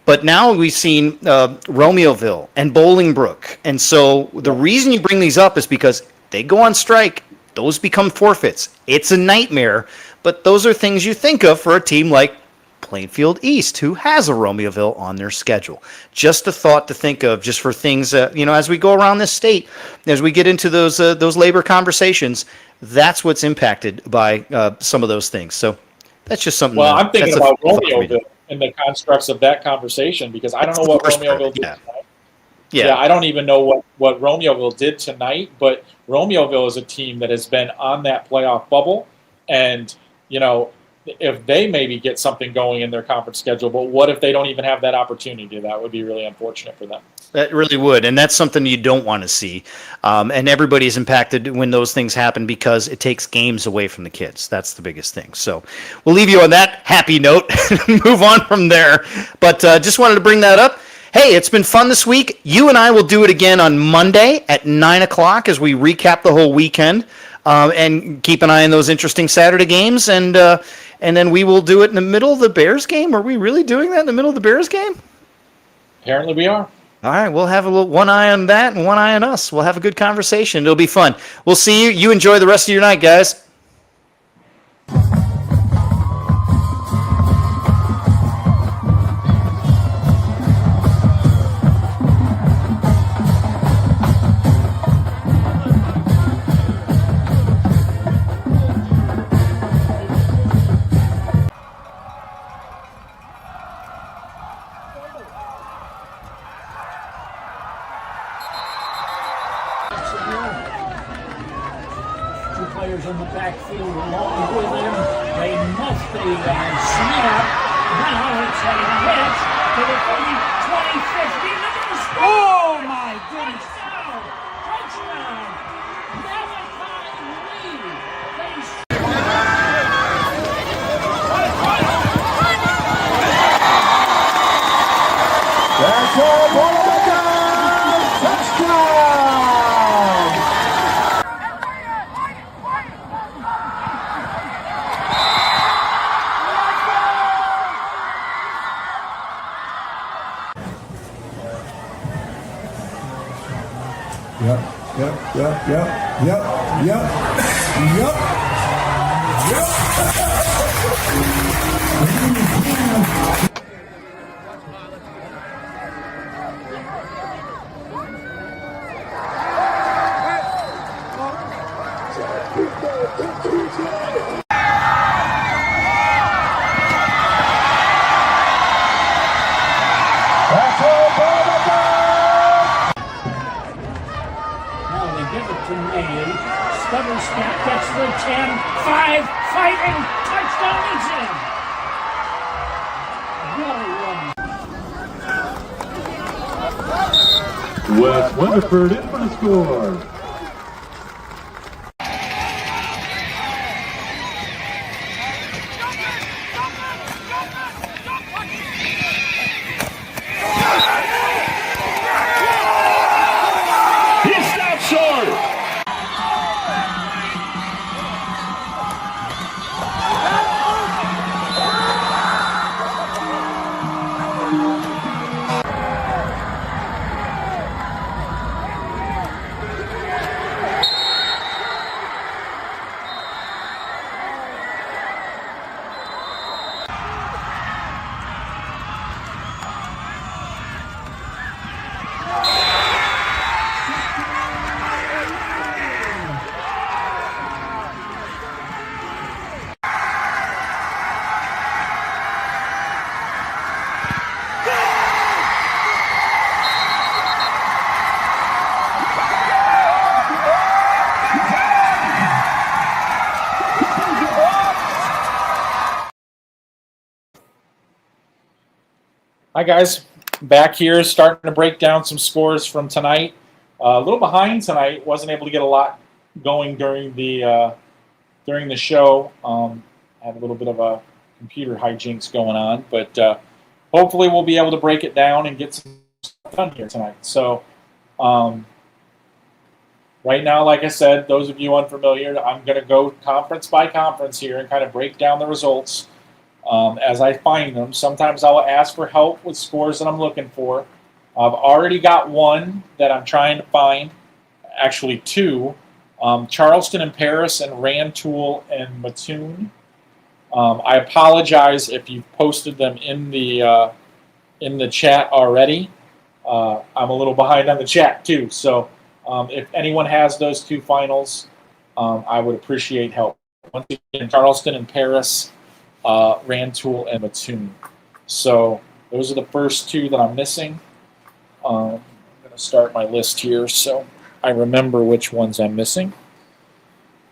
[SPEAKER 1] But now we've seen Romeoville and Bolingbrook. And so the reason you bring these up is because they go on strike. Those become forfeits. It's a nightmare. But those are things you think of for a team like Plainfield East, who has a Romeoville on their schedule. Just a thought to think of, just for things, as we go around this state, as we get into those labor conversations, that's what's impacted by some of those things. So that's just something.
[SPEAKER 2] Well, I'm thinking about Romeoville in the constructs of that conversation, because I don't know what Romeoville did tonight. Yeah, I don't even know what Romeoville did tonight, but Romeoville is a team that has been on that playoff bubble, and if they maybe get something going in their conference schedule, but what if they don't even have that opportunity? That would be really unfortunate for them.
[SPEAKER 1] That really would, and that's something you don't want to see. And everybody's impacted when those things happen because it takes games away from the kids. That's the biggest thing. So we'll leave you on that happy note and move on from there. But just wanted to bring that up. Hey, it's been fun this week. You and I will do it again on Monday at 9 o'clock as we recap the whole weekend. And keep an eye on those interesting Saturday games. And then we will do it in the middle of the Bears game. Are we really doing that in the middle of the Bears game?
[SPEAKER 2] Apparently we are.
[SPEAKER 1] All right, we'll have one eye on that and one eye on us. We'll have a good conversation. It'll be fun. We'll see you. You enjoy the rest of your night, guys.
[SPEAKER 3] Players in the backfield along with him. They must be on snap. Now it's a hit to the 30, 20, 50. Oh my goodness! Touchdown! Malachi Lee.
[SPEAKER 4] That's all. Touchdown!
[SPEAKER 3] 10, 5, fighting, touchdown, it's in.
[SPEAKER 5] Wes Weatherford in for the score. He stopped short.
[SPEAKER 2] Hi guys, back here starting to break down some scores from tonight. A little behind tonight, wasn't able to get a lot going during the show. Had a little bit of a computer hijinks going on, but hopefully we'll be able to break it down and get some stuff done here tonight. So right now, like I said, those of you unfamiliar, I'm going to go conference by conference here and kind of break down the results. As I find them. Sometimes I'll ask for help with scores that I'm looking for. I've already got one that I'm trying to find, actually two, Charleston and Paris and Rantoul and Mattoon. I apologize if you've posted them in the chat already. I'm a little behind on the chat too, so if anyone has those two finals, I would appreciate help. Once again, Charleston and Paris, Rantoul and Mattoon. So those are the first two that I'm missing. I'm going to start my list here so I remember which ones I'm missing.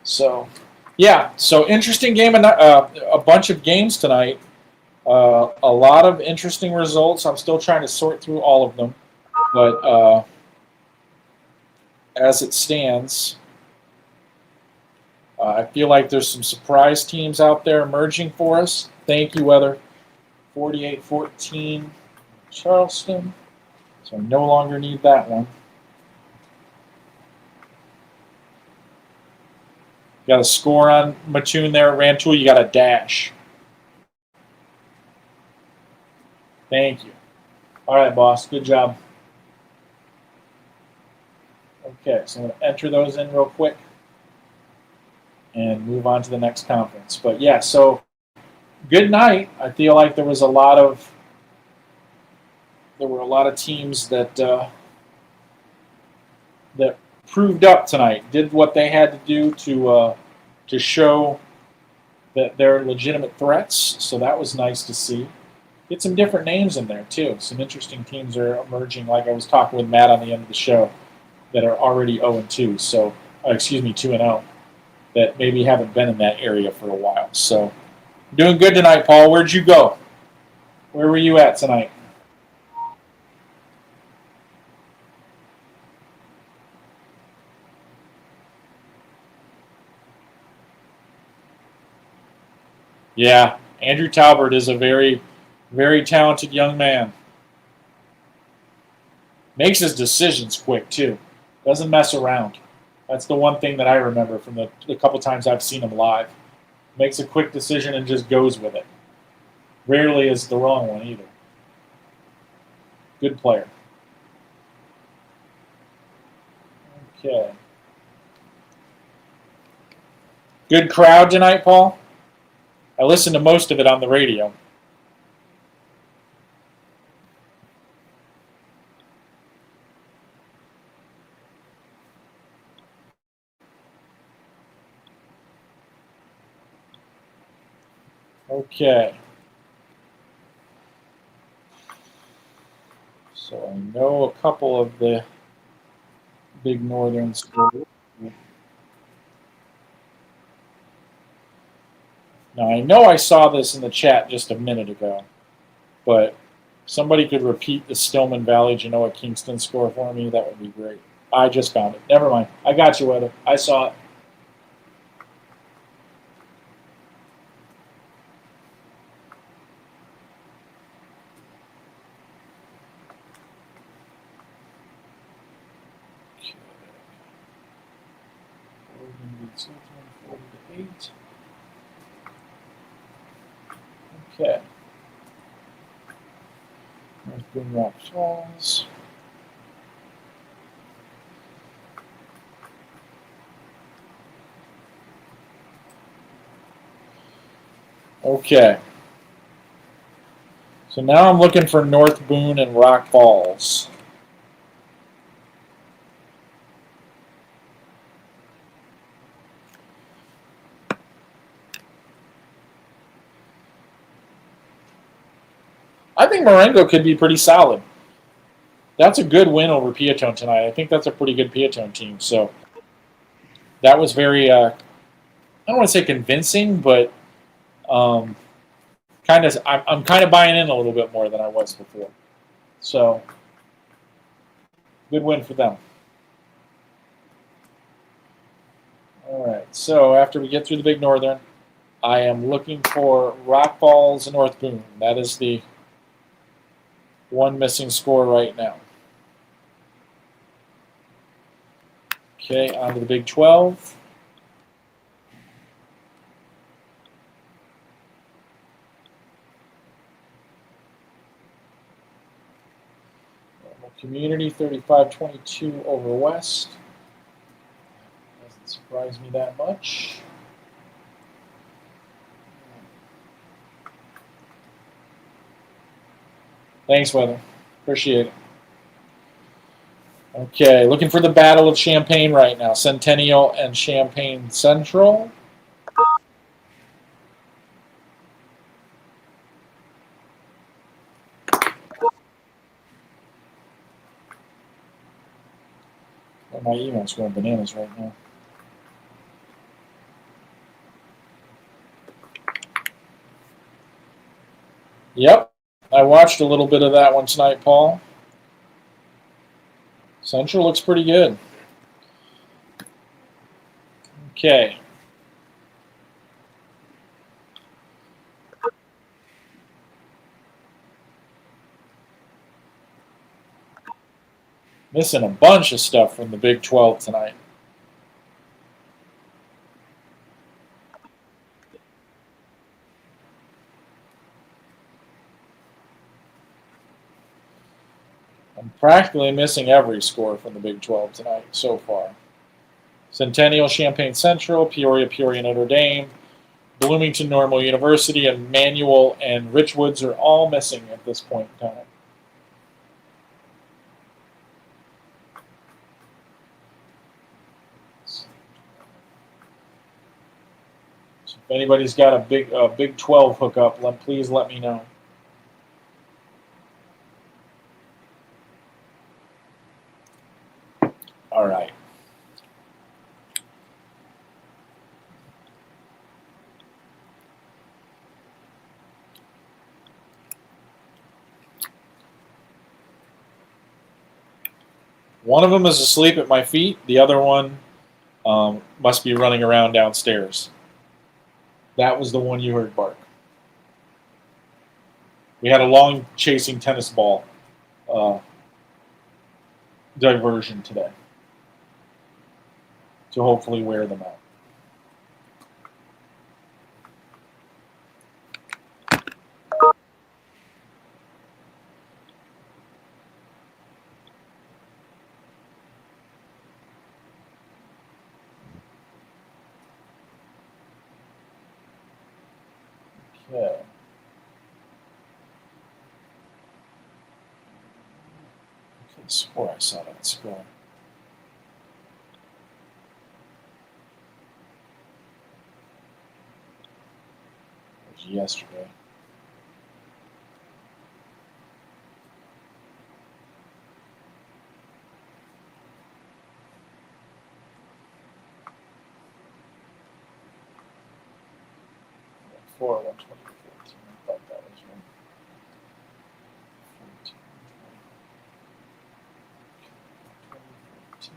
[SPEAKER 2] So yeah, so interesting game, a bunch of games tonight. A lot of interesting results. I'm still trying to sort through all of them, but as it stands, I feel like there's some surprise teams out there emerging for us. Thank you, Weather. 48-14 Charleston. So I no longer need that one. Got a score on Mattoon there. Rantoul, you got a dash. Thank you. All right, boss. Good job. Okay, so I'm going to enter those in real quick and move on to the next conference. But yeah, so good night. I feel like there were a lot of teams that that proved up tonight, did what they had to do to show that they're legitimate threats. So that was nice to see. Get some different names in there too. Some interesting teams are emerging. Like I was talking with Matt on the end of the show, that are already 0-2. So 2-0. That maybe haven't been in that area for a while. So doing good tonight, Paul. Where'd you go? Where were you at tonight? Yeah, Andrew Talbert is a very, very talented young man. Makes his decisions quick, too. Doesn't mess around. That's the one thing that I remember from the couple times I've seen him live. Makes a quick decision and just goes with it. Rarely is the wrong one either. Good player. Okay. Good crowd tonight, Paul? I listened to most of it on the radio. Okay. So I know a couple of the big northern schools. Now, I know I saw this in the chat just a minute ago, but somebody could repeat the Stillman Valley Genoa Kingston score for me. That would be great. I just found it. Never mind. I got you, Weather. I saw it. Okay. North Boone Rock Falls. Okay. So now I'm looking for North Boone and Rock Falls. I think Marengo could be pretty solid. That's a good win over Piatone tonight. I think that's a pretty good Piatone team. So that was very, I don't want to say convincing, but I'm kind of buying in a little bit more than I was before. So good win for them. All right. So after we get through the Big Northern, I am looking for Rock Falls and North Boone. That is the one missing score right now. Okay, on to the Big 12. Community 35-22 over West. Doesn't surprise me that much. Thanks, Weather. Appreciate it. Okay, looking for the Battle of Champaign right now. Centennial and Champaign Central. Oh, my email's going bananas right now. Yep, I watched a little bit of that one tonight, Paul. Central looks pretty good. Okay. Missing a bunch of stuff from the Big 12 tonight. I'm practically missing every score from the Big 12 tonight so far. Centennial, Champaign Central, Peoria, Notre Dame, Bloomington Normal University, and Manual and Richwoods are all missing at this point in time. So if anybody's got a Big 12 hookup, please let me know. All right. One of them is asleep at my feet. The other one must be running around downstairs. That was the one you heard bark. We had a long chasing tennis ball diversion today to hopefully wear them out. Okay. I could have swore I saw that score. It was yesterday. 124 or 114. I thought that was right. 14, 20, 14.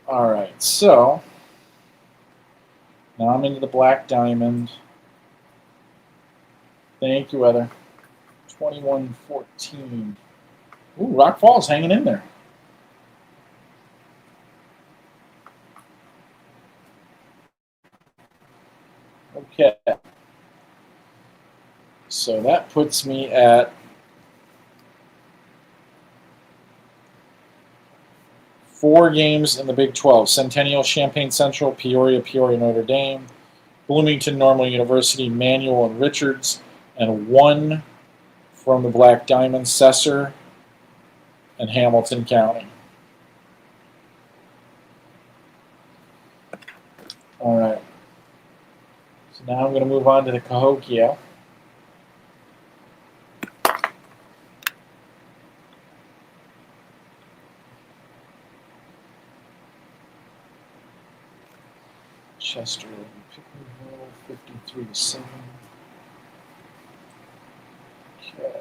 [SPEAKER 2] All right, so now I'm into the black diamond. Thank you, Weather. 21-14. Ooh, Rock Falls hanging in there. Okay. So that puts me at 4 games in the Big 12. Centennial, Champaign Central, Peoria, Notre Dame, Bloomington, Normal University, Manual, and Richards, and 1 from the Black Diamond, Cesar, and Hamilton County. All right. So now I'm going to move on to the Cahokia. Chester, Pickeringville, 53-7. Okay.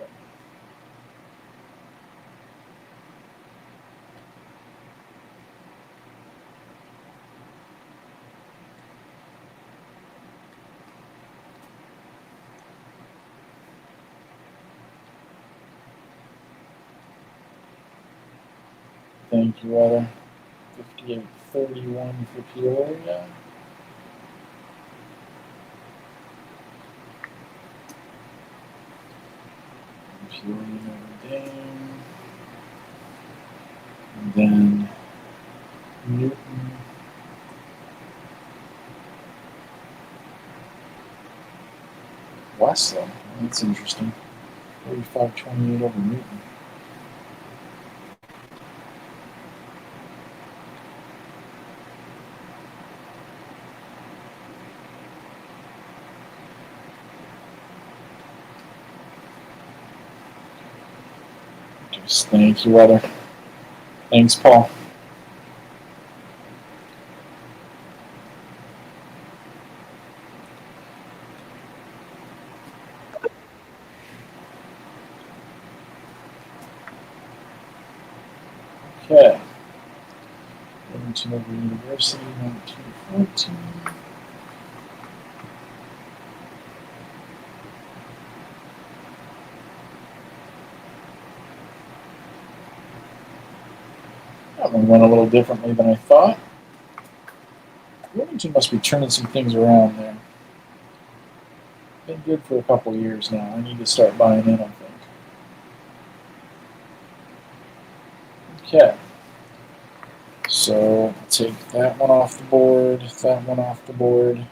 [SPEAKER 2] Thank you, Weather. 58-31 for Peoria. Peoria, Notre Dame. And then Newton. Westlaw. That's interesting. 45-28 over Newton. Thank you, Weather. Thanks, Paul. Okay. Bloomington Over University, 1914. That one went a little differently than I thought. Bloomington must be turning some things around there. Been good for a couple of years now. I need to start buying in, I think. Okay. So take that one off the board, that one off the board,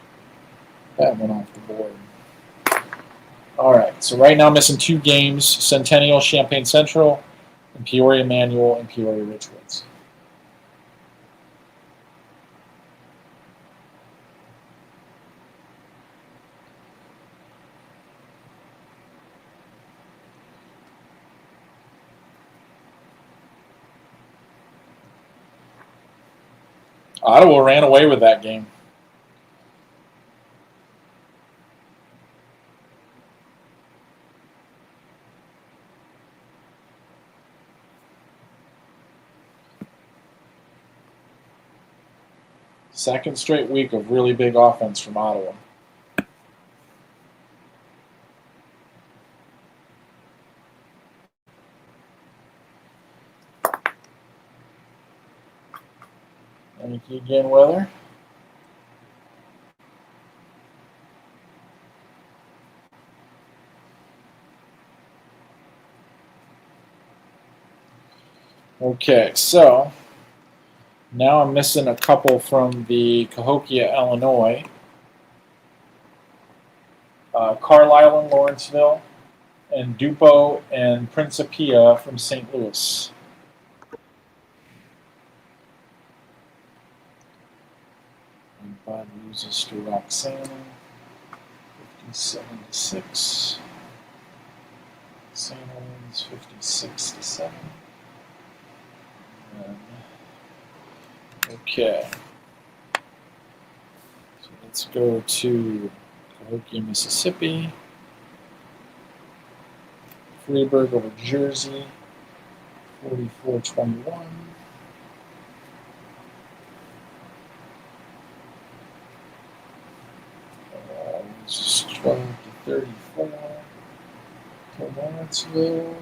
[SPEAKER 2] that one off the board. All right. So right now I'm missing 2 games: Centennial, Champaign Central, and Peoria Manual and Peoria Richwoods. Ottawa ran away with that game. Second straight week of really big offense from Ottawa. Thank you again, Weather. Okay, so now I'm missing a couple from the Cahokia, Illinois. Carlisle and Lawrenceville, and Dupo and Principia from St. Louis. And Bob loses to Roxana, 57-6. St. Louis, 56-7. And Okay. So let's go to Cahokia, Mississippi. Freeburg over Jersey, 44-21. This is 12-34 to Lawrenceville.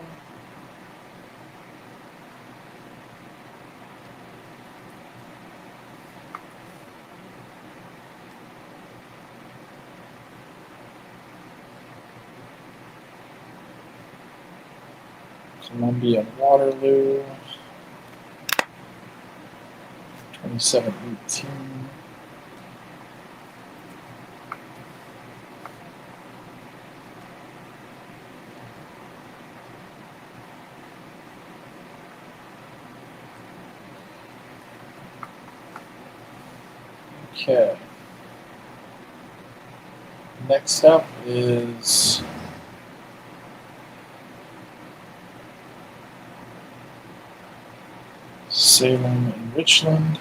[SPEAKER 2] Columbia and Waterloo, 27-18. Okay. Next up is Salem and Richland.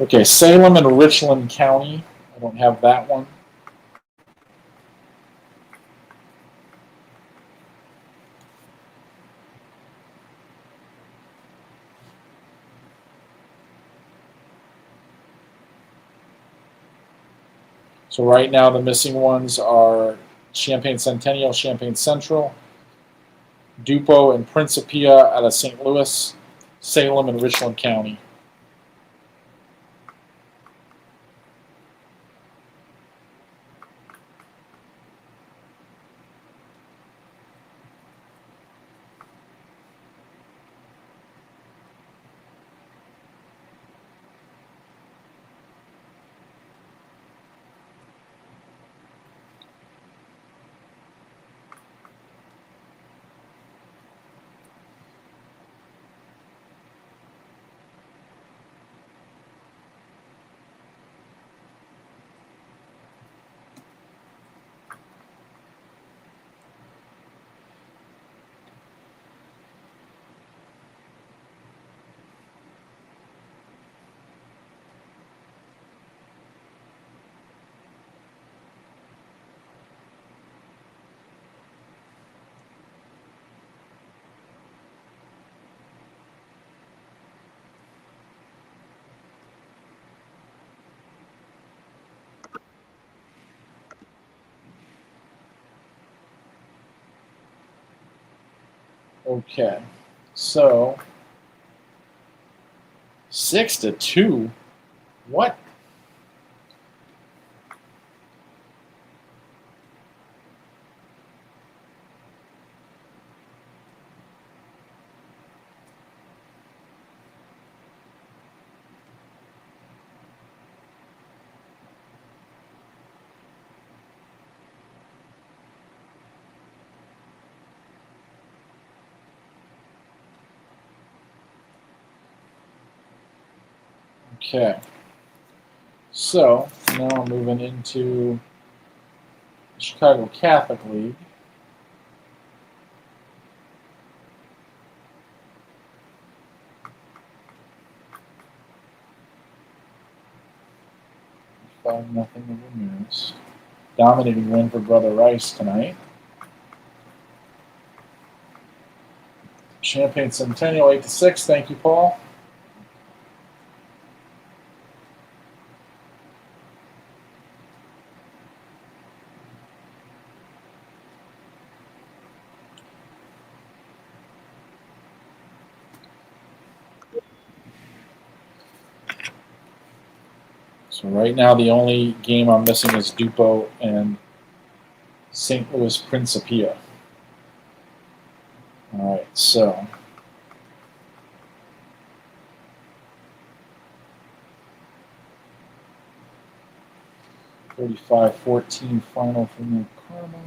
[SPEAKER 2] Okay, Salem and Richland County. I don't have that one. So right now the missing ones are Champaign Centennial, Champaign Central, Dupo and Principia out of St. Louis, Salem and Richland County. Okay, so 6-2. What? Okay, so now I'm moving into the Chicago Catholic League. Nothing of the news. Dominating win for Brother Rice tonight. Champaign Centennial 8-6. Thank you, Paul. So right now the only game I'm missing is Dupo and St. Louis Principia. All right, so 35-14 final for New Carmel.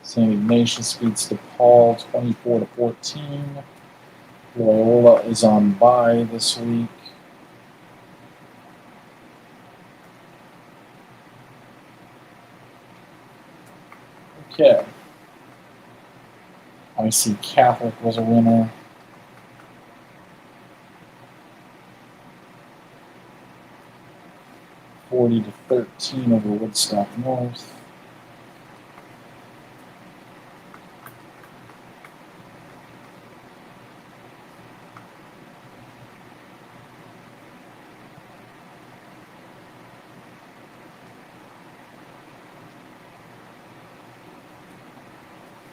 [SPEAKER 2] St. Ignatius beats DePaul 24-14. Loyola is on bye this week. Okay. I see Catholic was a winner. (40-13) over Woodstock North.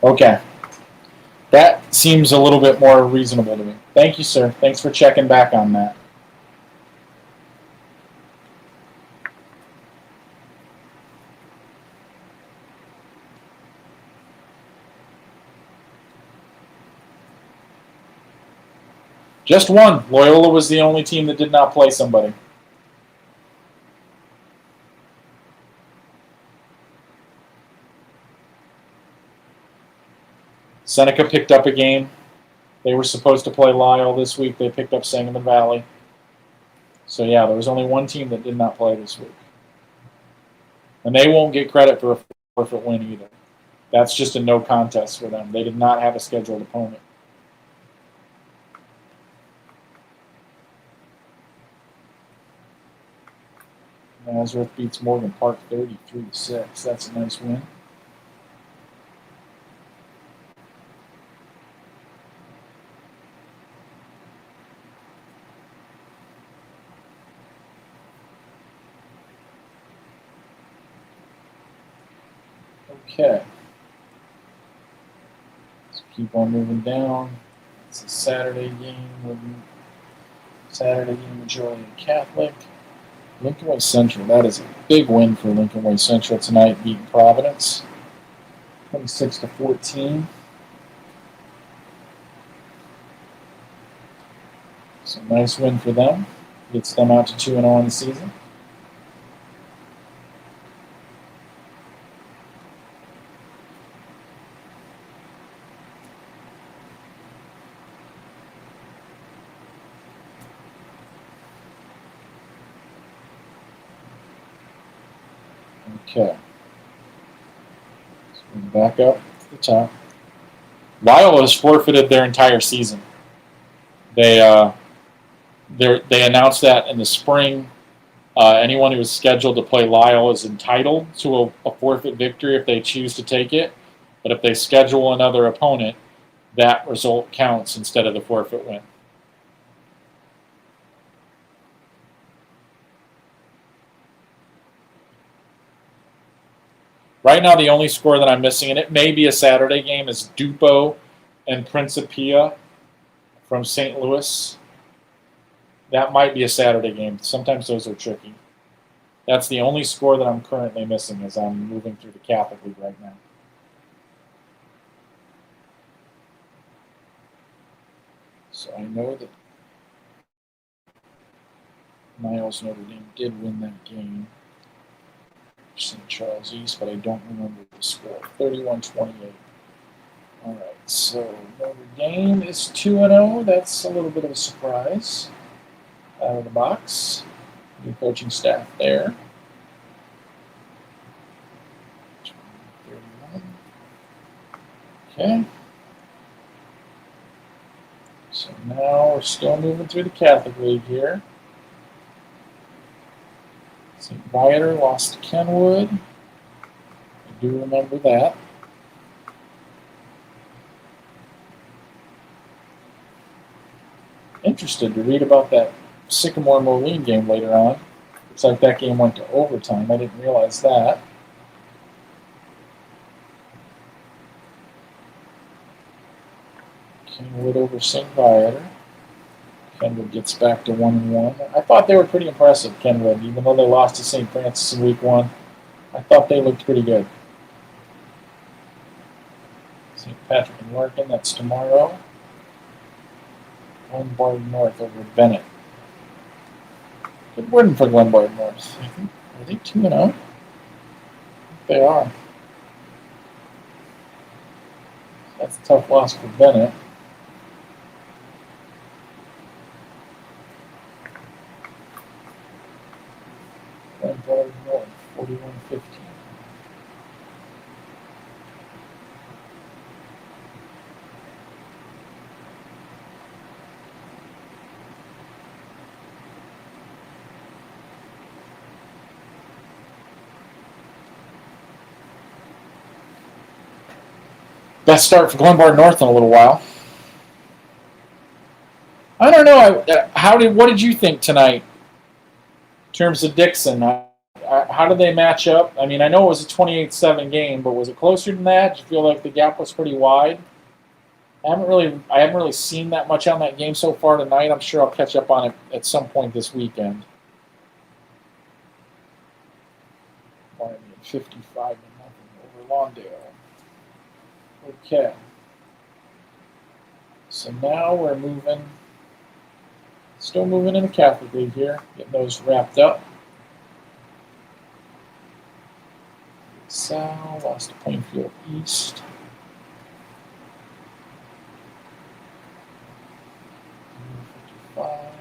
[SPEAKER 2] Okay. That seems a little bit more reasonable to me. Thank you, sir. Thanks for checking back on that. Just one. Loyola was the only team that did not play somebody. Seneca picked up a game. They were supposed to play Lyle this week. They picked up Sangamon Valley. So, yeah, there was only one team that did not play this week. And they won't get credit for a forfeit win either. That's just a no contest for them. They did not have a scheduled opponent. Nazareth beats Morgan Park 33-6. That's a nice win. Okay. Let's keep on moving down. It's a Saturday game. Saturday game with Joliet Catholic. Lincoln Way Central. That is a big win for Lincoln Way Central tonight, beating Providence 26-14. So nice win for them. Gets them out to 2-0 on the season. Okay. So we're back up to the top. Lyle has forfeited their entire season. They announced that in the spring. Anyone who is scheduled to play Lyle is entitled to a forfeit victory if they choose to take it. But if they schedule another opponent, that result counts instead of the forfeit win. Right now, the only score that I'm missing, and it may be a Saturday game, is Dupo and Principia from St. Louis. That might be a Saturday game. Sometimes those are tricky. That's the only score that I'm currently missing as I'm moving through the Catholic League right now. So I know that Niles Notre Dame did win that game. St. Charles East, but I don't remember the score. 31-28. All right, so Notre Dame is 2-0. That's a little bit of a surprise out of the box. New coaching staff there. 31. Okay. So now we're still moving through the Catholic League here. St. Viator lost to Kenwood. I do remember that. Interested to read about that Sycamore Moline game later on. Looks like that game went to overtime. I didn't realize that. Kenwood over St. Viator. Kenwood gets back to 1-1. I thought they were pretty impressive, Kenwood, even though they lost to St. Francis in week 1. I thought they looked pretty good. St. Patrick and Larkin, that's tomorrow. Glenbard North over Bennett. Good win for Glenbard North. Are they 2-0? They are. That's a tough loss for Bennett. Glenbard North, 41-15. Best start for Glenbard North in a little while. I don't know. What did you think tonight in terms of Dixon? How did they match up? I mean, I know it was a 28-7 game, but was it closer than that? Did you feel like the gap was pretty wide? I haven't really seen that much on that game so far tonight. I'm sure I'll catch up on it at some point this weekend. 55-0 over Lawndale. Okay. So now we're still moving in the Catholic League here, getting those wrapped up. Sal lost to Plainfield East. Okay.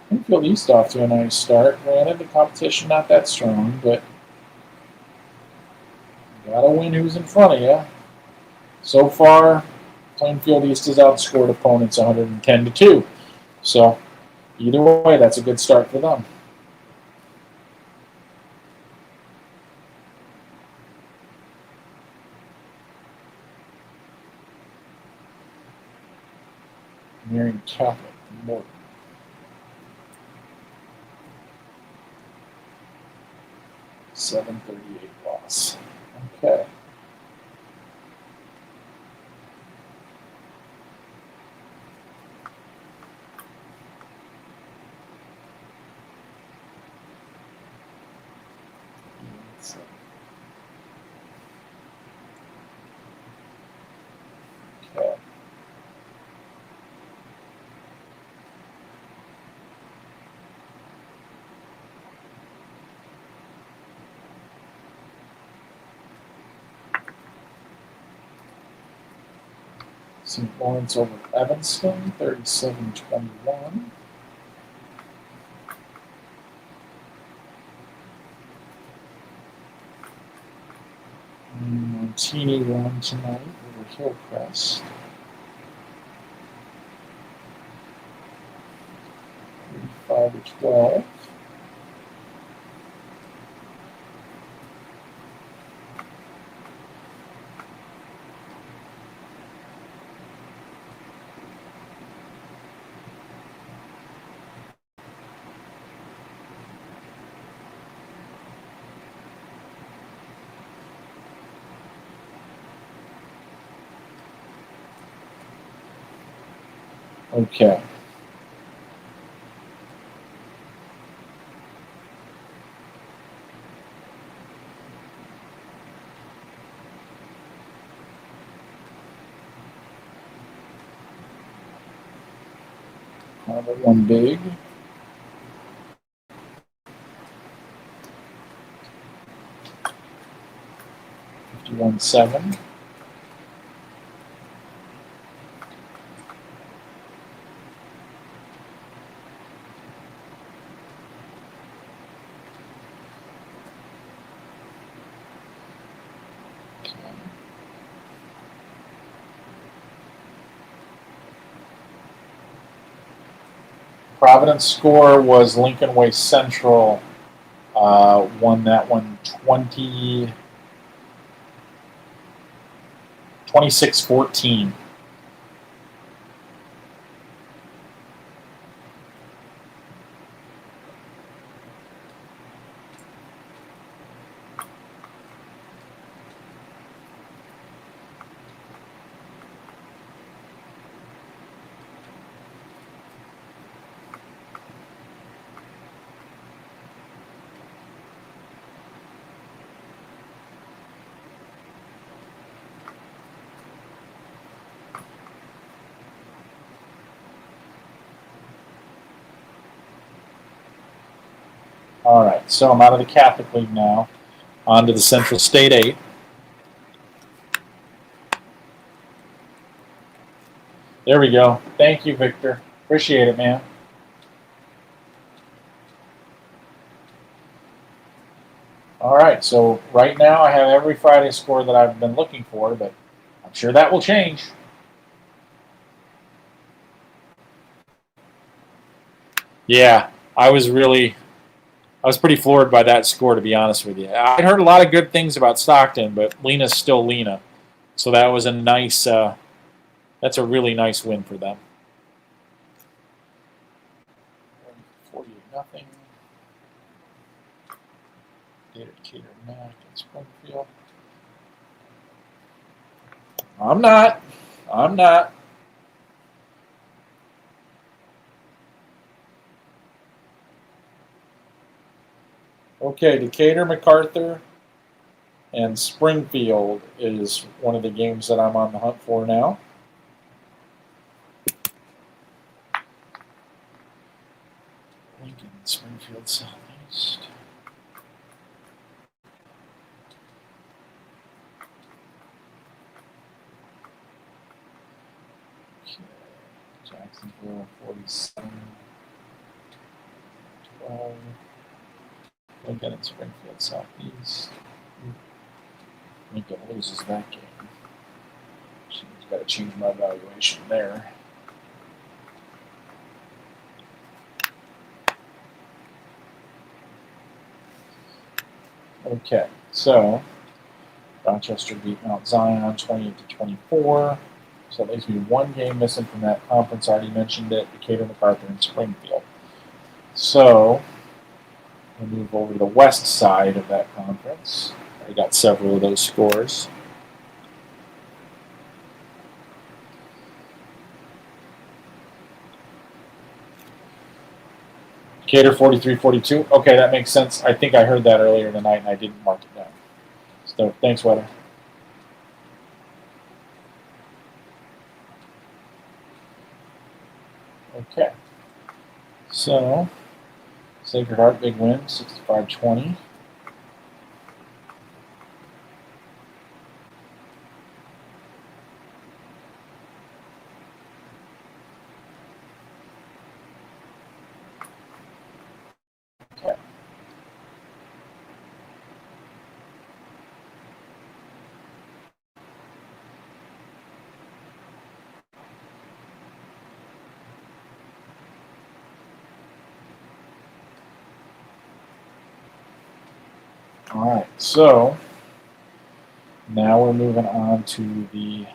[SPEAKER 2] Plainfield East off to a nice start. Granted, the competition not that strong, but you gotta win who's in front of you. So far, Plainfield East has outscored opponents 110-2. So, either way, that's a good start for them. Marian Catholic, Morton. .738 loss. Okay. Okay. St. Lawrence over Evanston, 37-21. Montini won tonight over Hillcrest. 35-12. Okay. Harvard won big. $51-7. Providence score was Lincoln Way Central. Won that one 26-14. All right, so I'm out of the Catholic League now. On to the Central State 8. There we go. Thank you, Victor. Appreciate it, man. All right, so right now I have every Friday score that I've been looking for, but I'm sure that will change. Yeah, I was really I was pretty floored by that score, to be honest with you. I'd heard a lot of good things about Stockton, but Lena's still Lena. So that was a nice, that's a really nice win for them. 48-0. Cater Mac in Springfield. I'm not. Okay, Decatur, MacArthur, and Springfield is one of the games that I'm on the hunt for now. Lincoln, Springfield Southeast. Okay, Jacksonville 47, 12. Lincoln and Springfield Southeast. Lincoln loses that game. She's got to change my valuation there. Okay, so Rochester beat Mount Zion 28-24. So at least we one game missing from that conference. I already mentioned it. Decatur, MacArthur, and Springfield. So we'll move over to the west side of that conference. I got several of those scores. Decatur 43-42. Okay, that makes sense. I think I heard that earlier in the night and I didn't mark it down. So thanks, Weather. Okay. So Sacred Heart, big win, 65-20. Okay. All right, so now we're moving on to the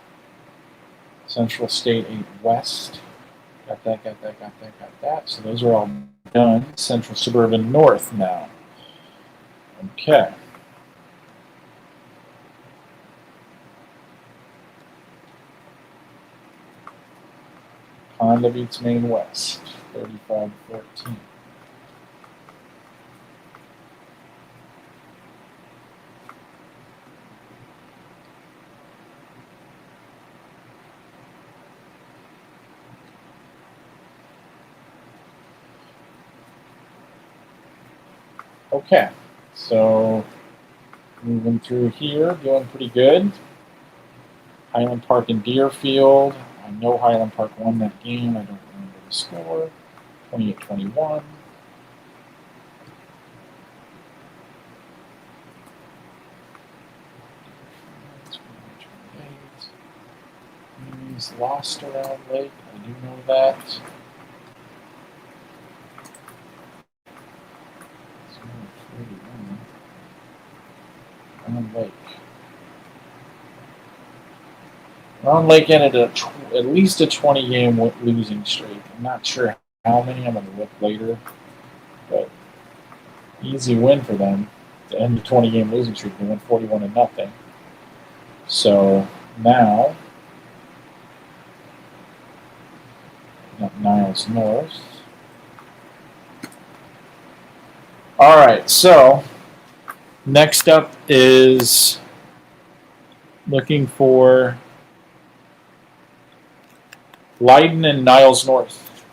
[SPEAKER 2] Central State 8 West. Got that. So those are all done. Central Suburban North now. Okay. Honda beats Maine West, 35-14. Okay, so moving through here, doing pretty good. Highland Park and Deerfield. I know Highland Park won that game. I don't remember the score. 28-21. He's lost around Lake. I do know that. Round Lake. Round Lake ended at least a 20-game losing streak. I'm not sure how many. I'm going to look later. But easy win for them to end a 20-game losing streak. They went 41-0. So now, got Niles North. All right, so next up is looking for Leiden and Niles North.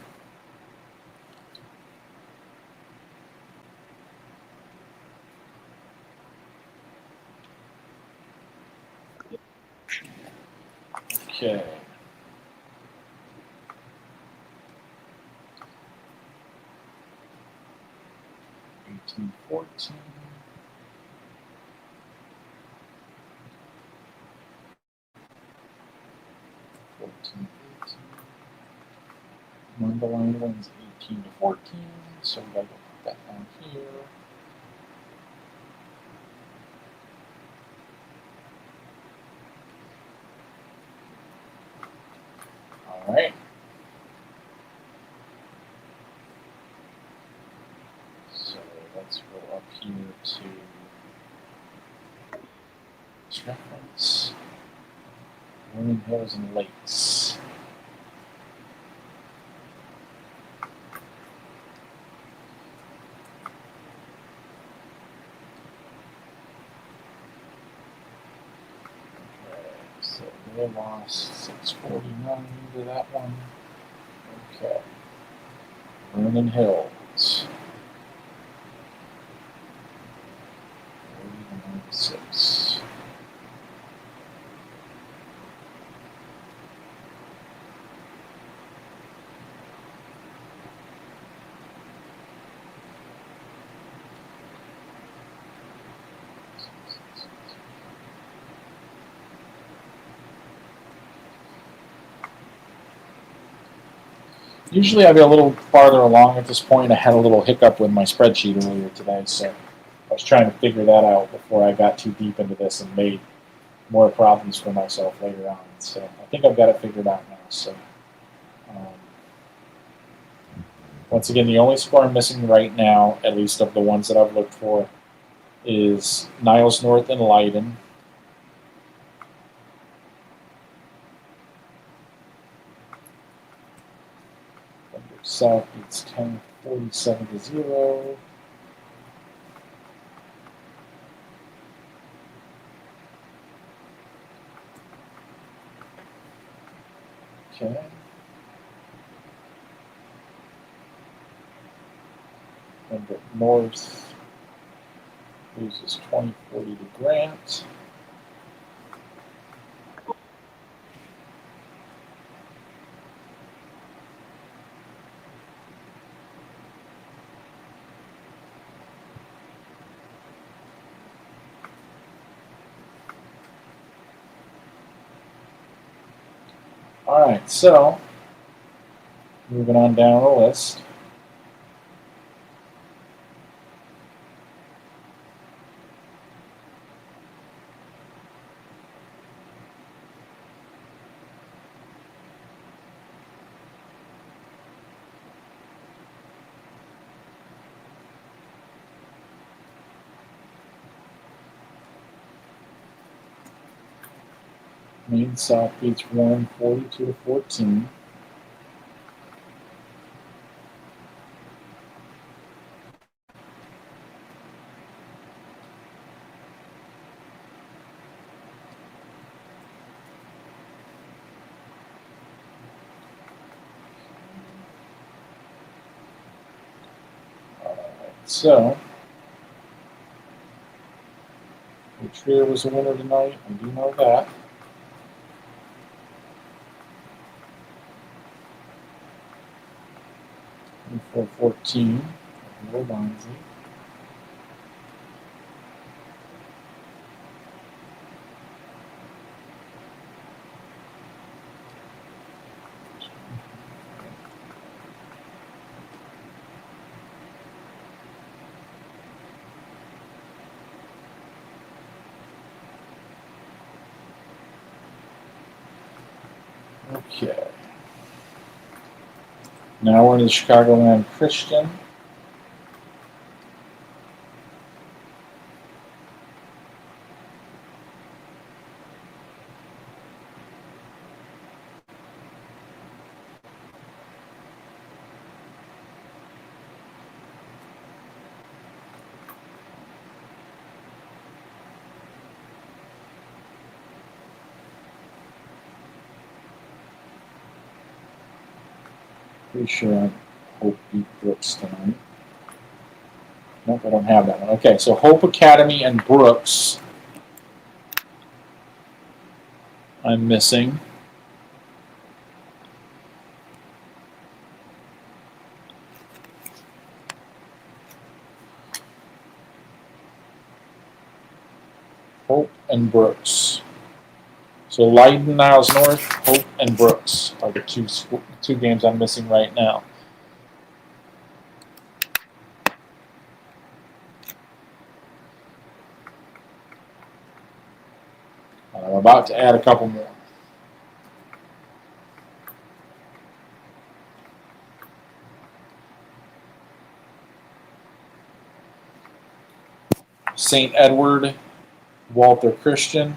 [SPEAKER 2] Okay. $18.14. 14. Mundelein wins 18-14, so we gotta go put that down here. here. All right. So let's go up here to this reference. Vernon Hills and Lakes. So they lost 649 to that one. Okay. Vernon Hills. 40-96. Usually I'd be a little farther along at this point. I had a little hiccup with my spreadsheet earlier today, so I was trying to figure that out before I got too deep into this and made more problems for myself later on. So I think I've got it figured out now. So once again, the only score I'm missing right now, at least of the ones that I've looked for, is Niles North and Leiden. South beats 1047 to 0. Okay. Pembroke North loses 2040 to Grant. All right, so moving on down the list. Main South beats Warren 42 to 14. So, Trier was a winner tonight. I do know that. For 14, Will Bonzi. Okay. Now we're in the Chicagoland Christian. Pretty sure I Hope beat Brooks tonight. Nope, I don't have that one. Okay, so Hope Academy and Brooks I'm missing. Hope and Brooks. So Leiden, Niles North, Hope, and Brooks are the two games I'm missing right now. I'm about to add a couple more. St. Edward, Walter Christian.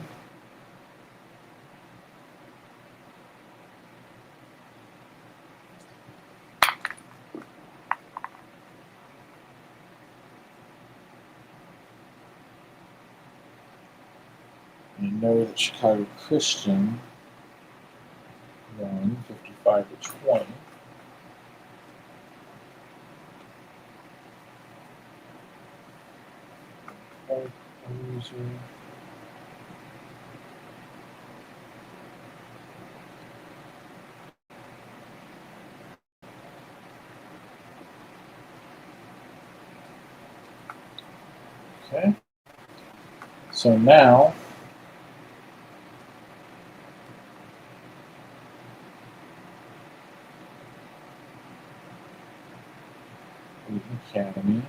[SPEAKER 2] I know that Chicago Christian won 55-20. Okay. So now Academy.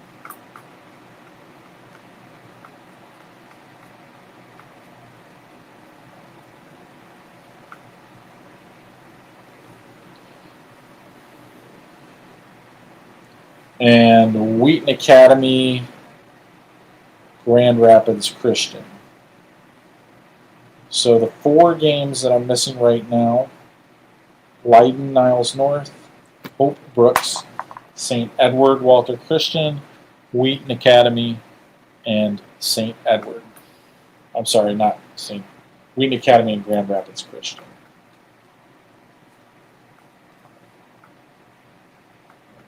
[SPEAKER 2] And Wheaton Academy, Grand Rapids Christian. So the 4 games that I'm missing right now: Leiden, Niles North, Hope Brooks, St. Edward, Walter Christian, Wheaton Academy, and St. Edward. I'm sorry, not Wheaton Academy and Grand Rapids Christian.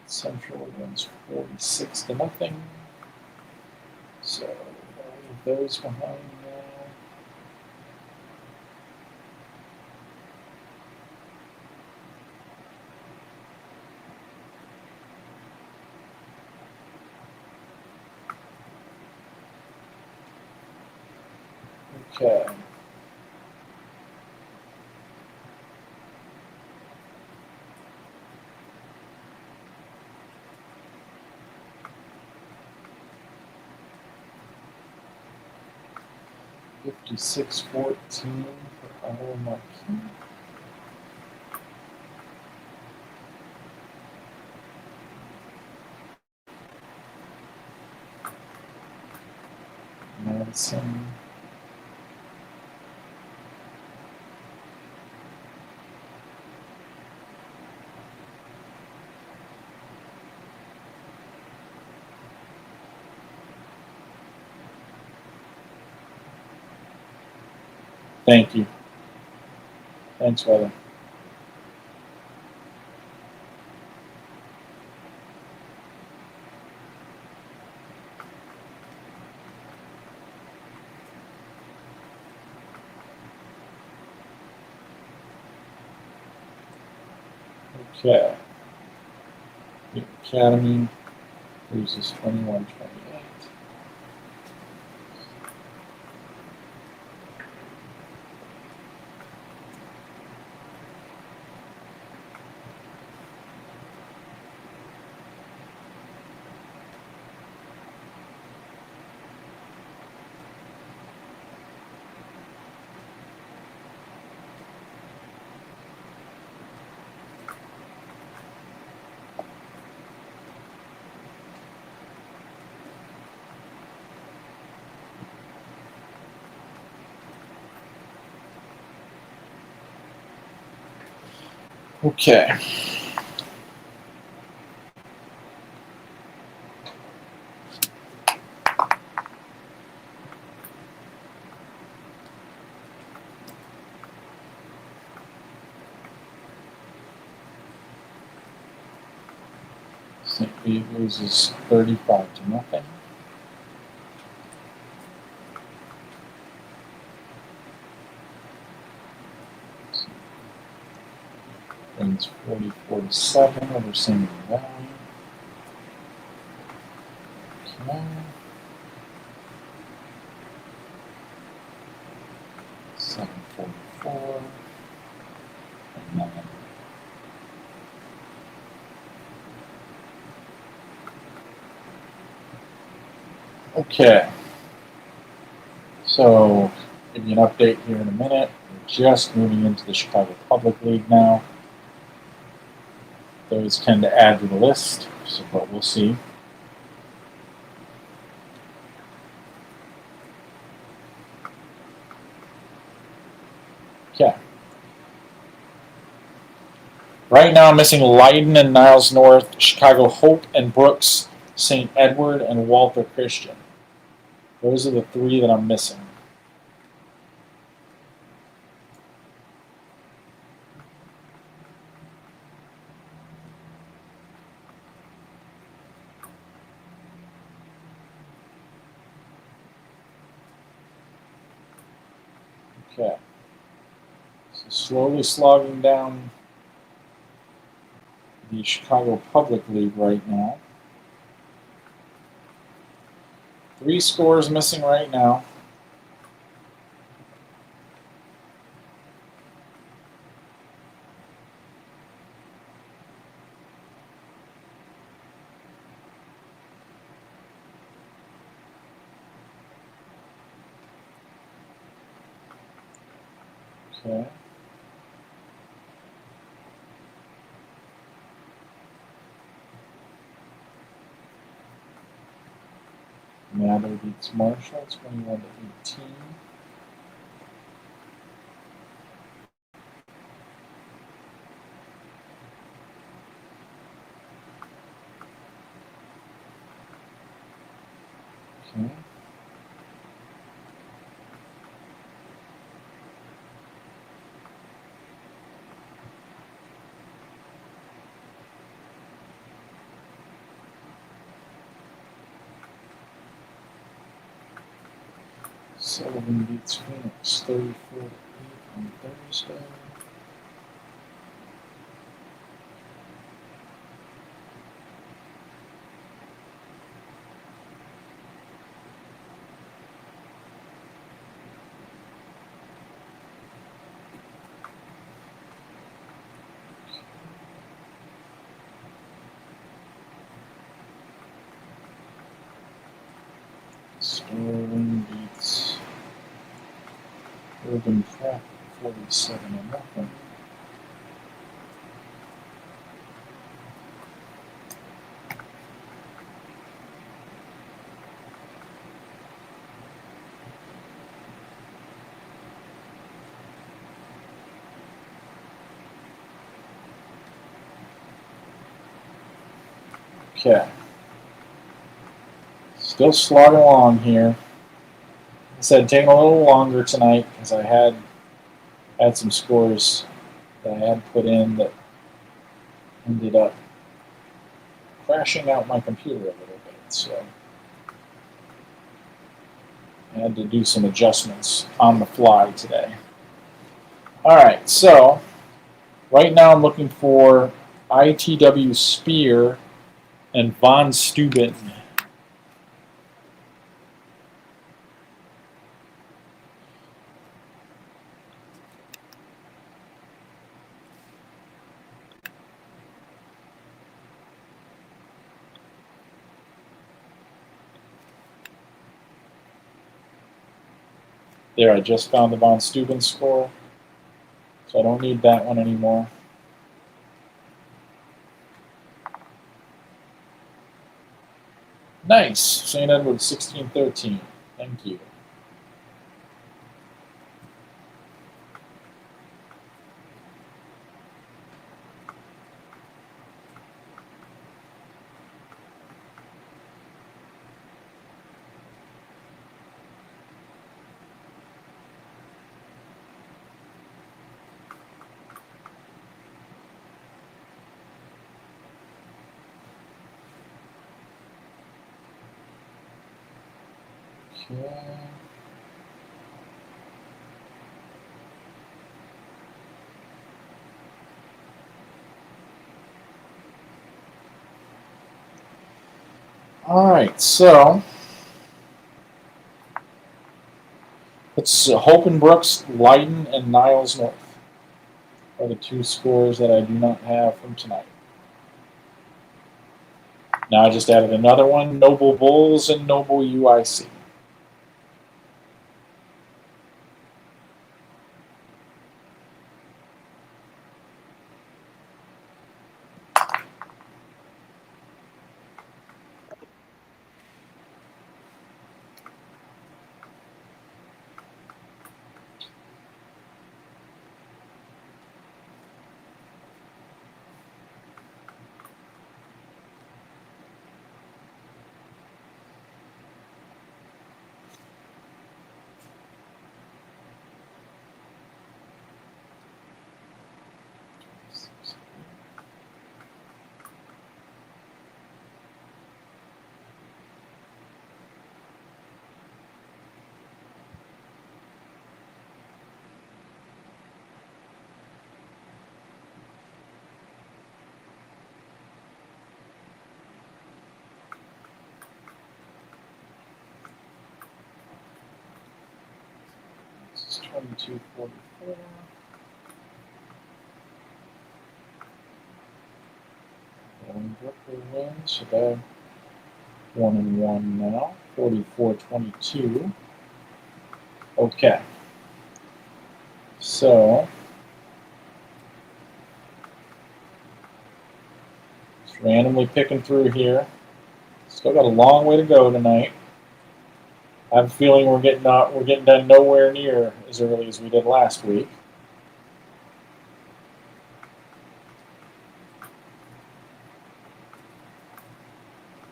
[SPEAKER 2] Central wins 46-0. So I'll leave those behind now. Okay. $56-14 for Iowa Marquis. Madison. Thank you. Thanks, Weather. Okay. The Academy loses 21-28. Okay. St. Louis loses 35-0. Wins 40-47 over San Valley. Okay. 7-44. And 9. Okay. So give you an update here in a minute. We're just moving into the Chicago Public League now. Those tend to add to the list, but we'll see. Okay. Right now, I'm missing Leiden and Niles North, Chicago Hope and Brooks, St. Edward, and Walter Christian. Those are the three that I'm missing. Okay. So slowly slogging down the Chicago Public League right now. 3 scores missing right now. Okay. Mather beats Marshall, 21 to 18. Okay. Sullivan beats Phoenix 34 to 8 on Thursday. Sterling beats Urban Prep 47 to 0. Okay. Still slogging along here. I said taking a little longer tonight because I had some scores that I had put in that ended up crashing out my computer a little bit. So I had to do some adjustments on the fly today. All right, so right now I'm looking for ITW Spear and Von Steuben. There, I just found the Von Steuben score, so I don't need that one anymore. Nice. St. Edward 16-13. Thank you. Okay. All right, so it's Hope and Brooks, Leiden, and Niles North are the 2 scores that I do not have from tonight. Now I just added another one, Noble Bulls and Noble UIC. It's 22-44. And Brooklyn wins, so they're 1-1 now. 44-22. Okay. So just randomly picking through here. Still got a long way to go tonight. I have a feeling we're getting done nowhere near as early as we did last week.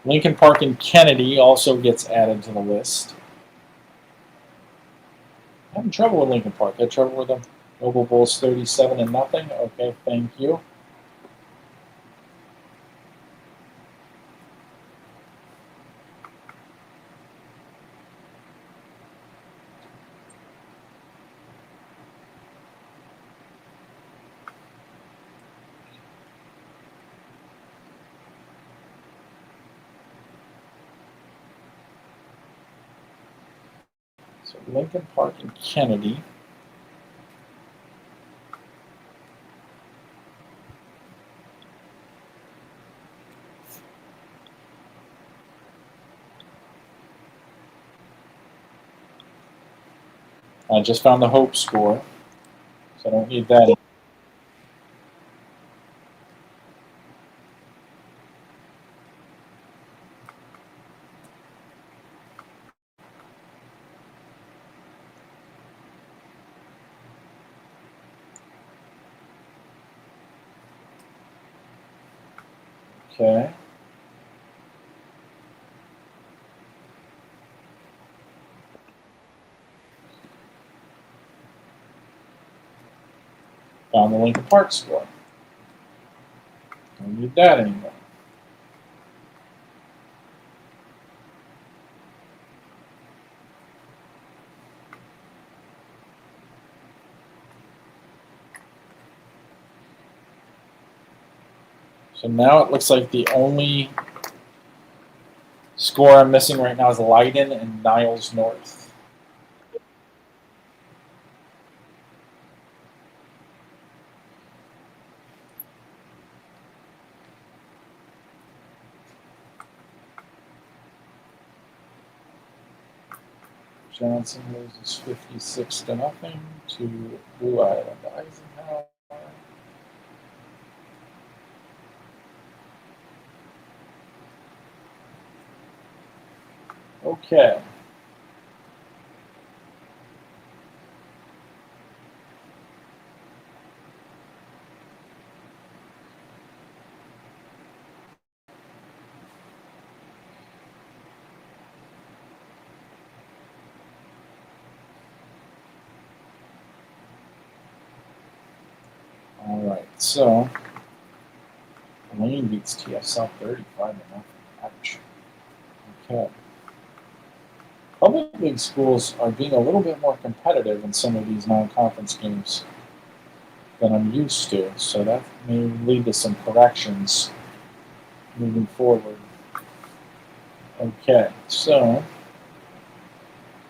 [SPEAKER 2] Lincoln Park and Kennedy also gets added to the list. I'm having trouble with Lincoln Park. Had trouble with them. Noble Bulls 37-0. Okay, thank you. So Lincoln Park and Kennedy. I just found the Hope score, so I don't need that. Okay. Found the Lincoln Park score. Don't need that anymore. So now it looks like the only score I'm missing right now is Leiden and Niles North. Johnson loses 56-0 to Blue Island Eisenhower. Okay. All right, so Lane beats TF South 35-0. Ouch. Okay. Public league schools are being a little bit more competitive in some of these non-conference games than I'm used to, so that may lead to some corrections moving forward. Okay, so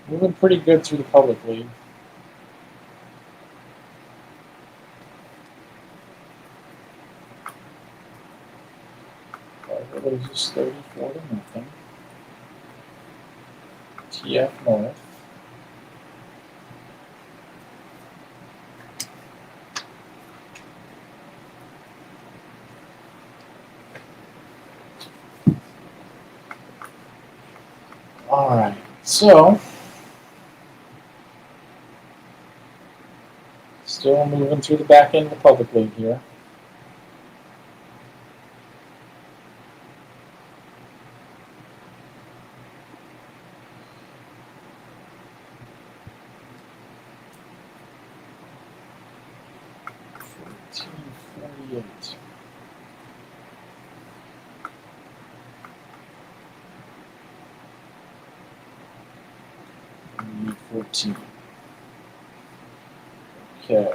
[SPEAKER 2] moving pretty good through the public league. It loses 34-0. TF North. All right, so still moving through the back end of the public league here. We need 14. Okay.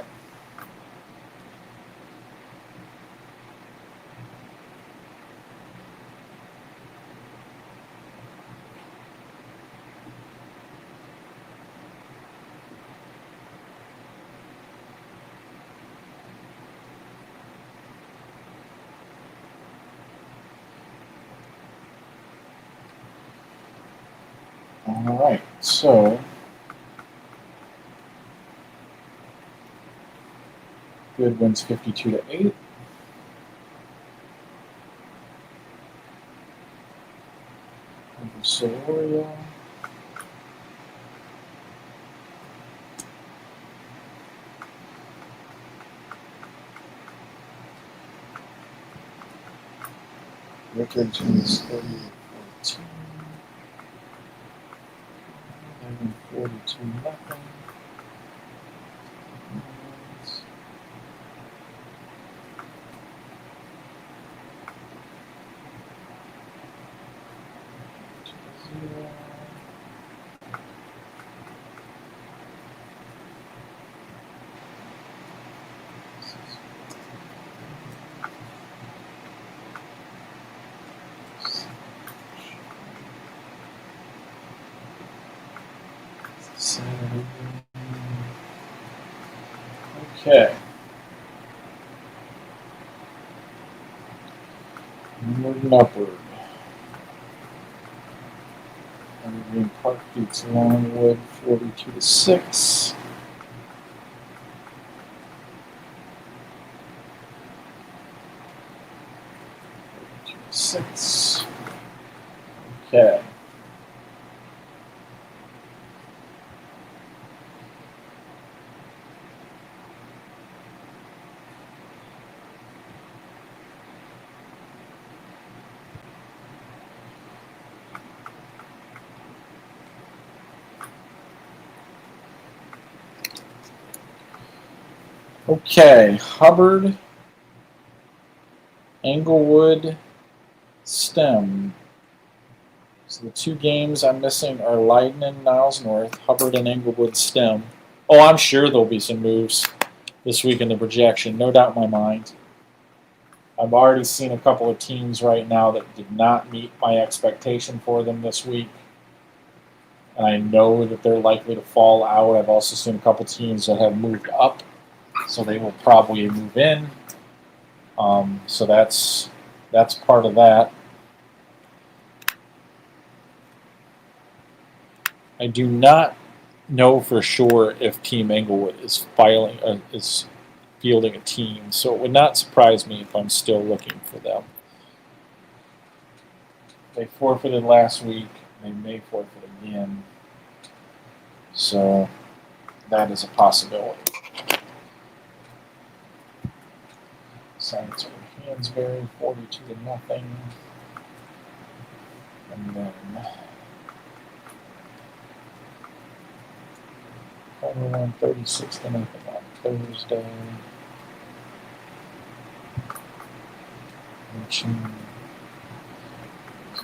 [SPEAKER 2] All right, so Good wins 52-8. Over Solorio. Ricketts wins 38-14. 42-0. Okay. Moving upward. Green Park beats Longwood 42-6. Six. Okay. Okay, Hubbard, Englewood, STEM. So the two games I'm missing are Leiden and Niles North, Hubbard and Englewood STEM. Oh, I'm sure there'll be some moves this week in the projection, no doubt in my mind. I've already seen a couple of teams right now that did not meet my expectation for them this week. And I know that they're likely to fall out. I've also seen a couple teams that have moved up, so they will probably move in. So that's part of that. I do not know for sure if Team Englewood is fielding a team, so it would not surprise me if I'm still looking for them. They forfeited last week. They may forfeit again. So that is a possibility. Science over Hansberry, 42-0. And then Overland 36-0 on Thursday. Mission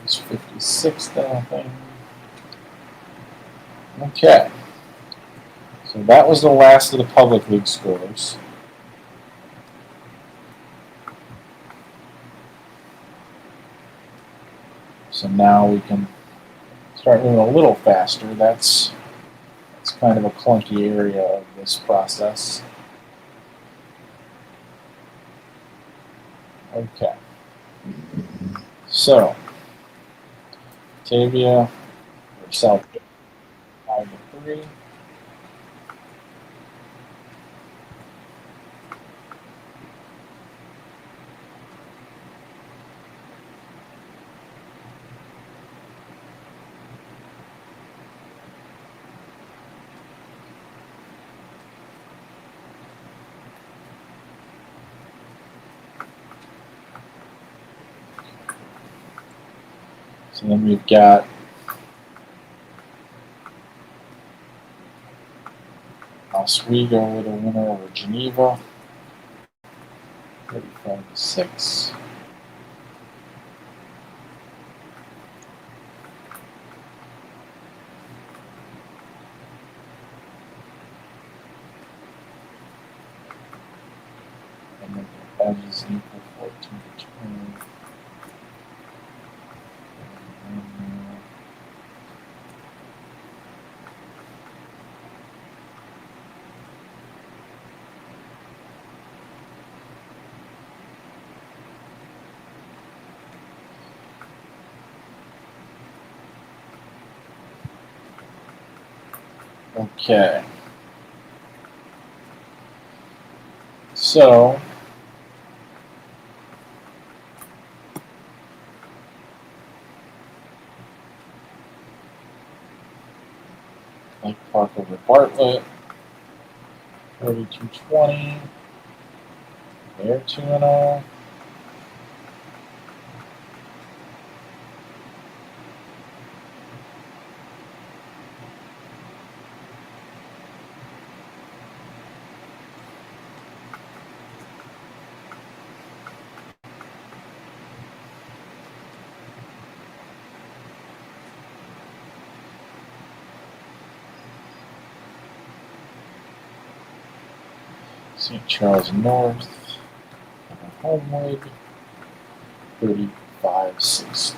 [SPEAKER 2] is 56-0. Okay. So that was the last of the public league scores. So now we can start moving a little faster. That's kind of a clunky area of this process. Okay. So, Batavia or South 5-3. So then we've got Oswego with a winner over Geneva, 35-6. And then the edges equal 14-20. Okay. So, Lake Park over Bartlett, 42-20. They're 2-0. St. Charles North, Homewood, 35-16.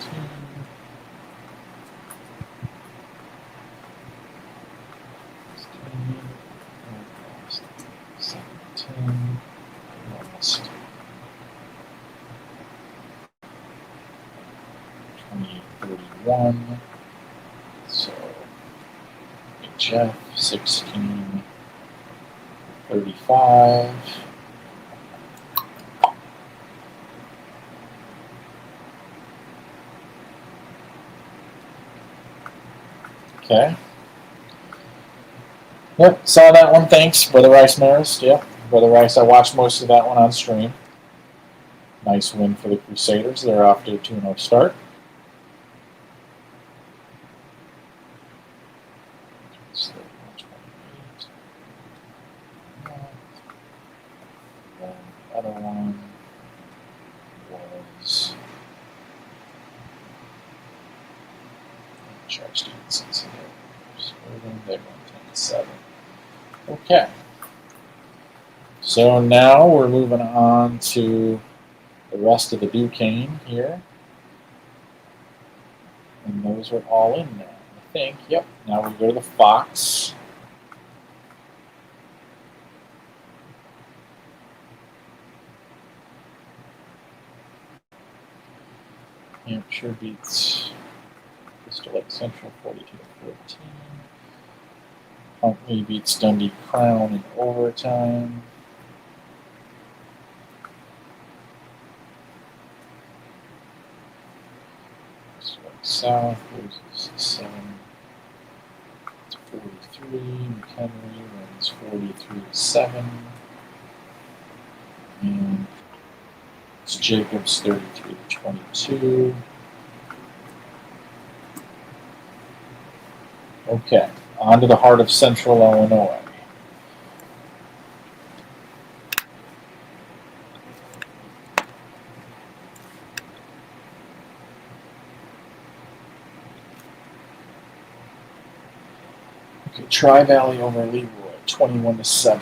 [SPEAKER 2] 17. Almost. 28-31. So, Jeff, 16. 35. Okay. Yep, saw that one. Thanks, Brother Rice Marist. Yep, Brother Rice. I watched most of that one on stream. Nice win for the Crusaders. They're off to a 2-0 start. The other one was Charge Stevenson's here. They went 10-7. Okay. So now we're moving on to the rest of the Duquesne here. And those are all in there, I think. Yep. Now we go to the Fox. Hampshire beats Crystal Lake Central 42-14. Huntley beats Dundee Crown in overtime. South loses 7-43. McHenry wins 43-7. And it's Jacobs 33-22. Okay, on to the heart of Central Illinois. Okay, Tri-Valley over Leroy, 21-7.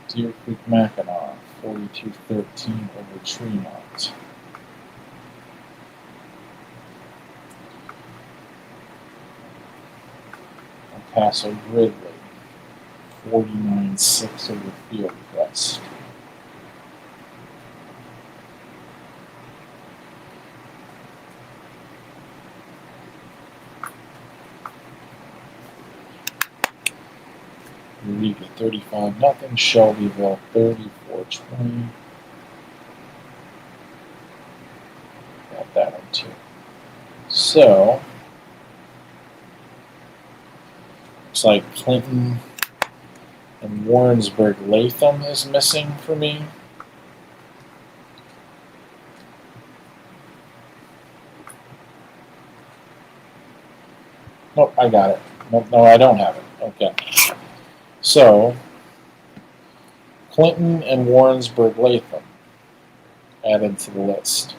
[SPEAKER 2] Deer Creek Mackinac, 42-13 over Tremont. El Paso Gridley, 49-6 over Fieldcrest. Eureka 35-0. Shelbyville 34-20. Got that one too. So looks like Clinton and Warrensburg Latham is missing for me. Nope, I got it. Nope, no, I don't have it. Okay. So, Clinton and Warrensburg Latham added to the list.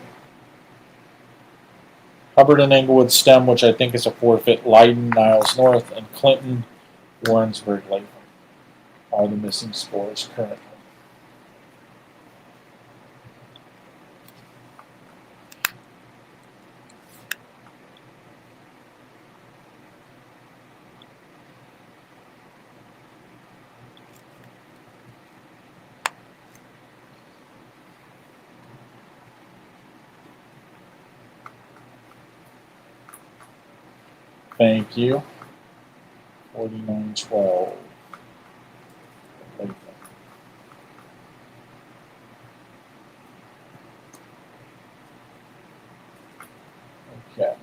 [SPEAKER 2] Hubbard and Englewood Stem, which I think is a forfeit. Leiden, Niles North, and Clinton, Warrensburg Latham are the missing scores currently. Thank you. 49-12. Okay.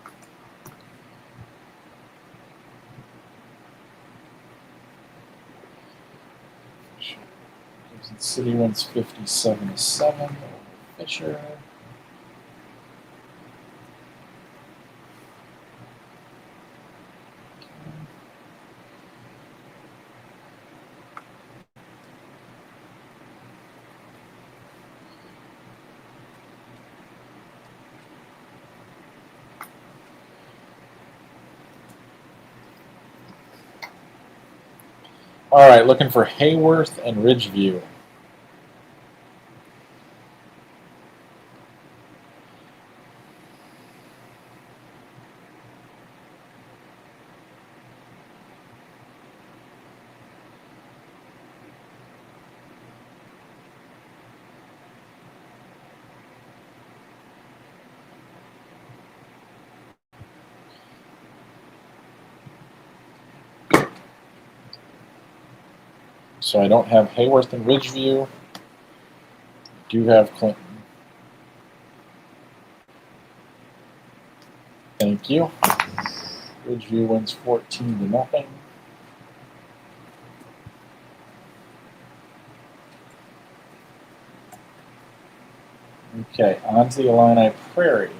[SPEAKER 2] City wins 57-7 over Fisher. All right, looking for Hayworth and Ridgeview. So I don't have Hayworth and Ridgeview. I do have Clinton. Thank you. Ridgeview wins 14-0. Okay, on to the Illini Prairie.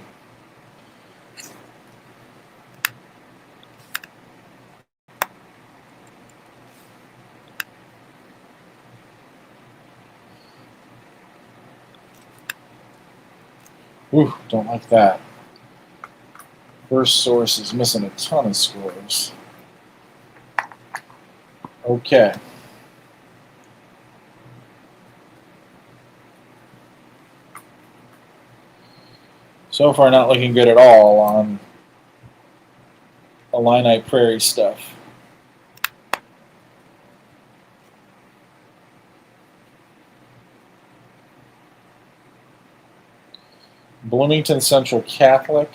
[SPEAKER 2] Ooh, don't like that. First source is missing a ton of scores. Okay. So far, not looking good at all on Illini Prairie stuff. Bloomington Central Catholic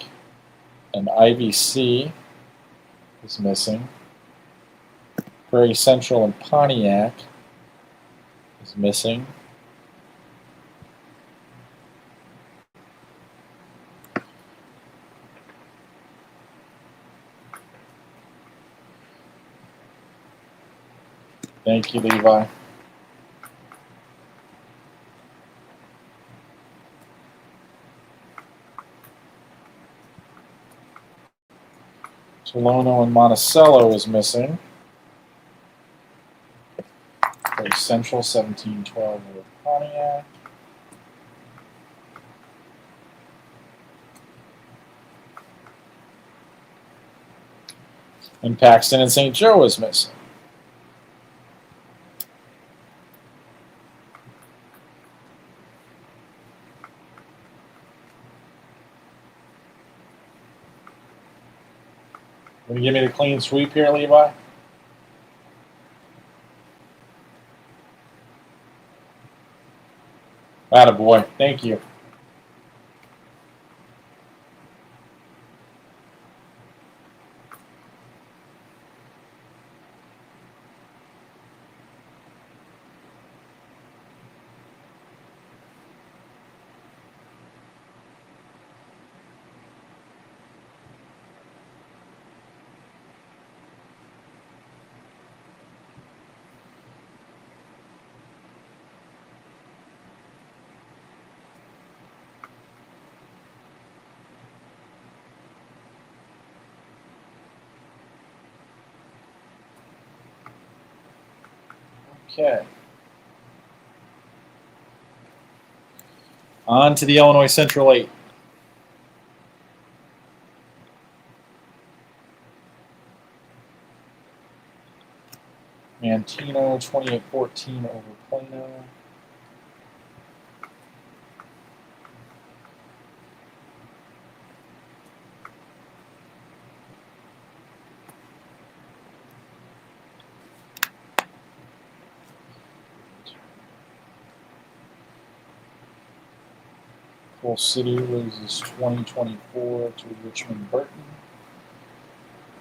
[SPEAKER 2] and IVC is missing. Prairie Central and Pontiac is missing. Thank you, Levi. Tolono and Monticello is missing. Prairie Central 17-12 over Pontiac. And Paxton and St. Joe is missing. Will you give me the clean sweep here, Levi? Attaboy. Thank you. Okay. On to the Illinois Central 8. Mantino 28-14 over Plano. Full City loses 20-24 to Richmond Burton.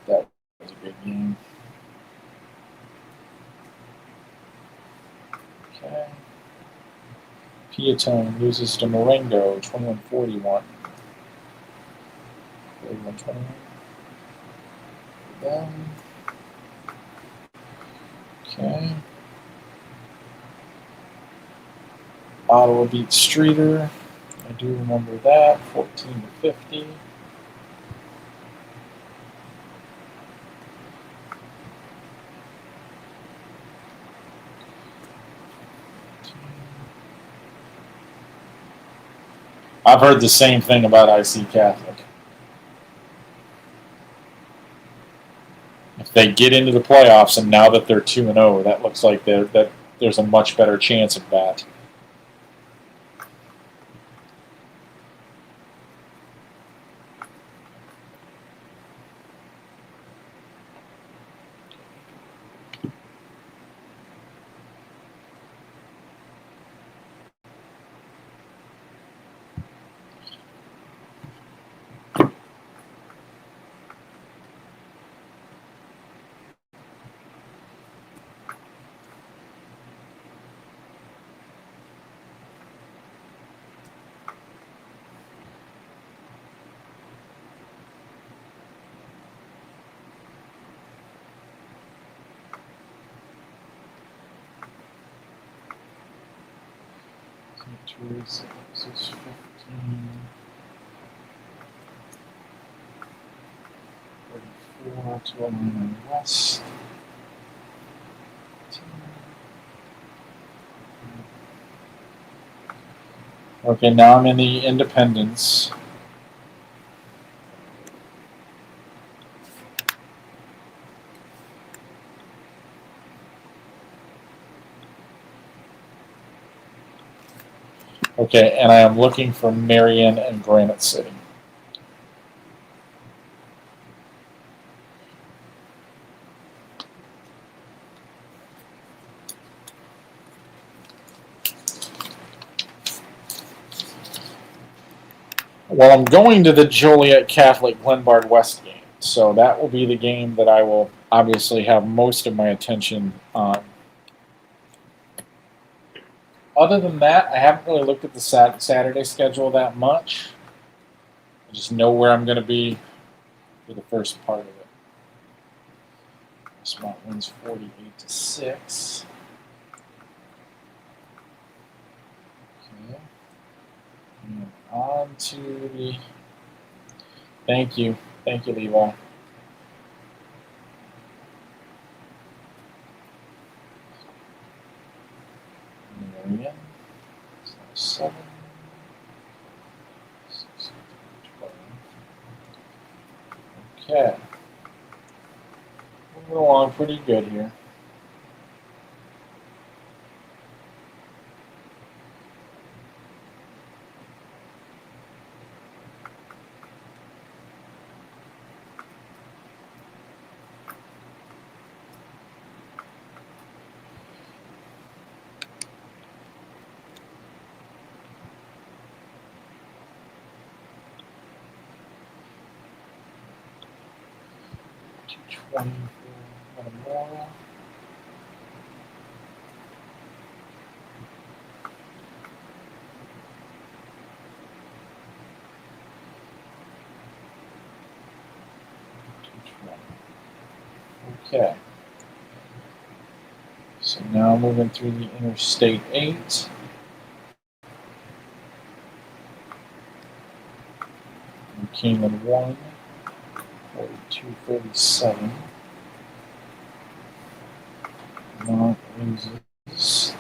[SPEAKER 2] That Okay. Piatone loses to Marengo, 21-41. 41-21. Then. Okay. Ottawa beats Streeter. I do remember that. 14-50. I've heard the same thing about IC Catholic. If they get into the playoffs, and now that they're 2-0, that looks like that there's a much better chance of that. This is 15. 44 to Illinois West. Okay, now I'm in the Independence. Okay, and I am looking for Marion and Granite City. Well, I'm going to the Joliet Catholic Glenbard West game, so that will be the game that I will obviously have most of my attention on. Other than that, I haven't really looked at the Saturday schedule that much. I just know where I'm going to be for the first part of it. Westmont wins 48-6. Okay. And on to the... Thank you, Levi. Marion. 7. 6, 12. Okay. Moving along pretty good here. $2.20 for Memorial. Okay. So now moving through the Interstate 8. And Keeneland 1, 42-37. Mont loses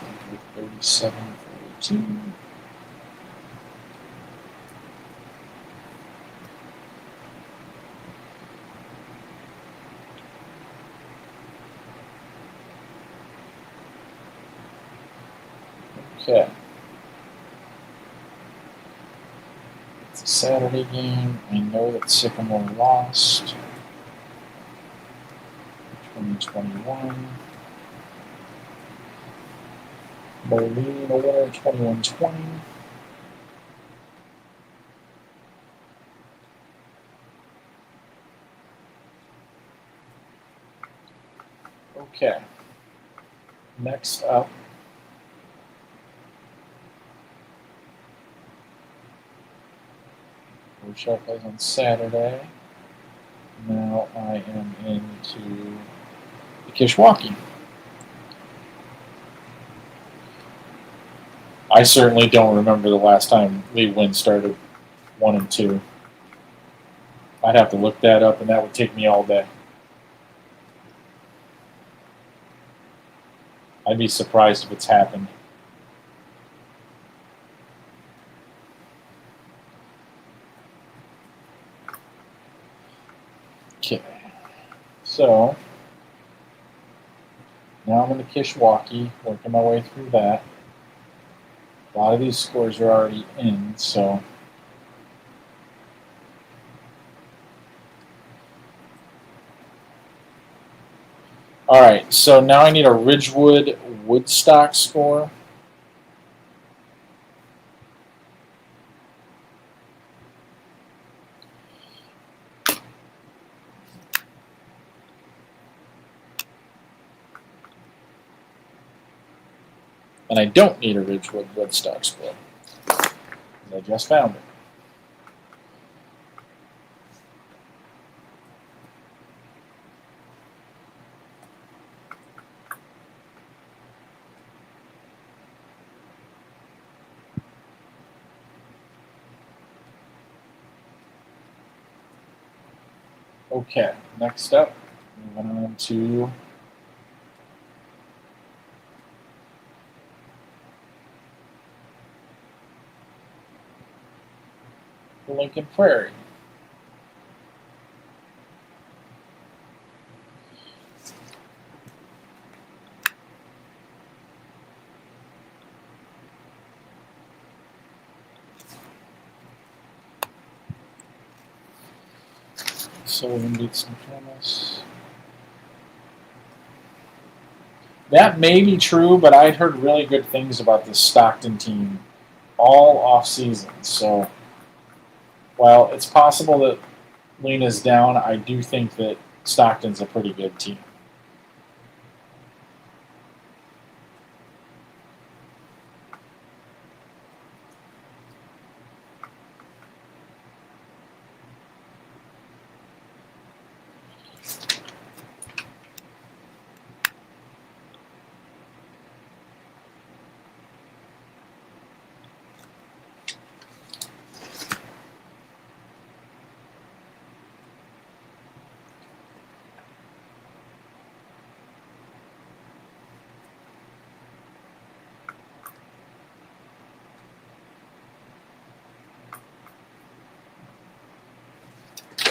[SPEAKER 2] 37-42. Okay. It's a Saturday game. I know that Sycamore lost. 2021. Moline a winner, 21-20. Okay. Next up Rochelle plays on Saturday. Now I am into the Kishwaukee. I certainly don't remember the last time League Win started 1 and 2. I'd have to look that up, and that would take me all day. I'd be surprised if it's happened. Okay. So, now I'm in the Kishwaukee, working my way through that. A lot of these scores are already in, so... Alright, so now I need a Ridgewood Woodstock score. And I don't need a Ridgewood Woodstock score. I just found it. Okay, next up, moving on to the Lincoln Prairie. Sullivan beats St. Thomas. That may be true, but I'd heard really good things about this Stockton team all off season. So while it's possible that Lena's down, I do think that Stockton's a pretty good team.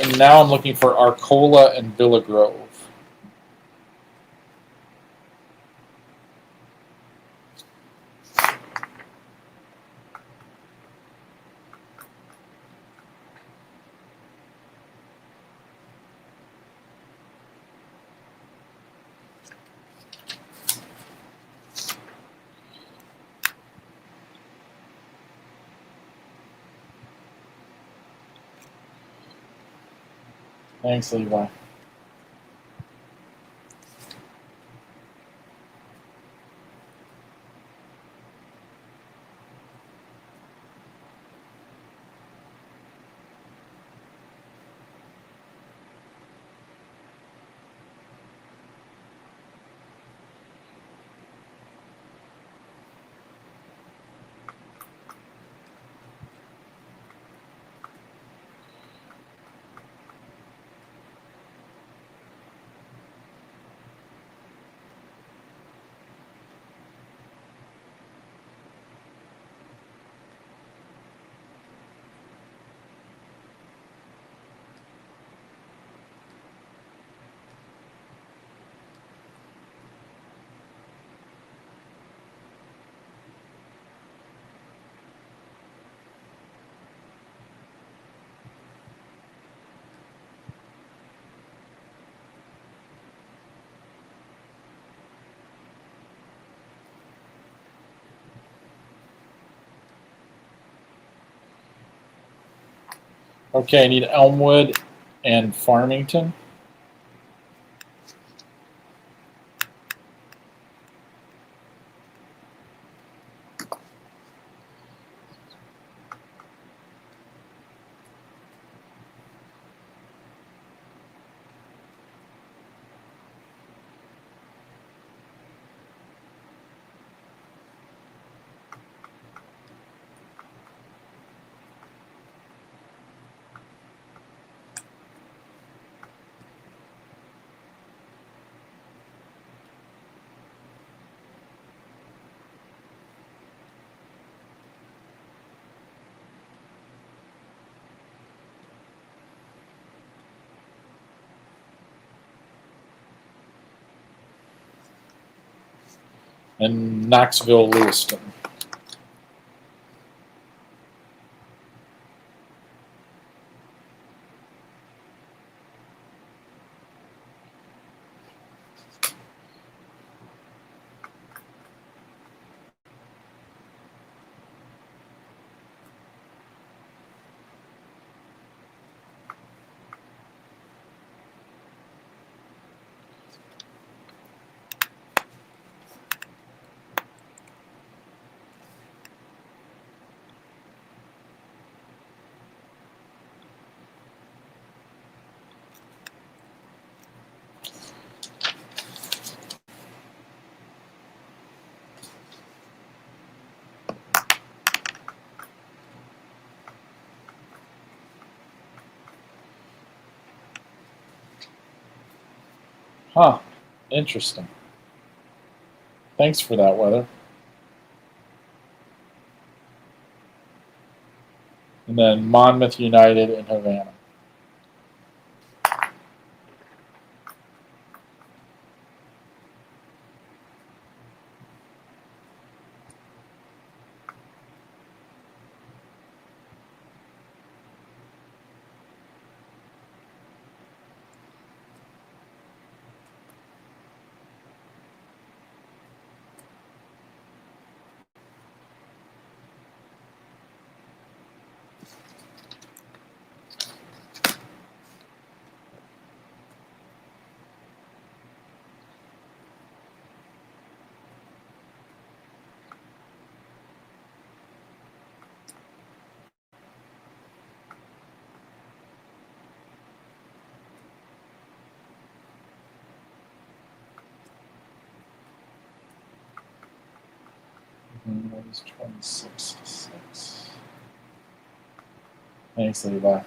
[SPEAKER 2] And now I'm looking for Arcola and Villa Grove. Thanks, Levi. Okay, I need Elmwood and Farmington. and Knoxville, Lewiston. Huh. Interesting. Thanks for that, weather. And then Monmouth United in Havana. What is 26 to 6? Thanks, Levi.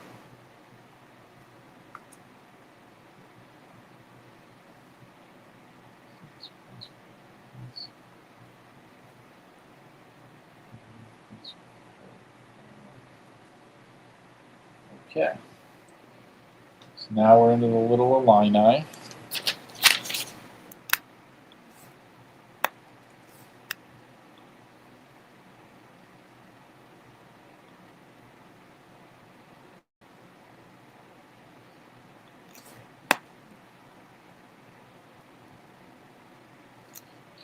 [SPEAKER 2] Okay. So now we're into the little Illini.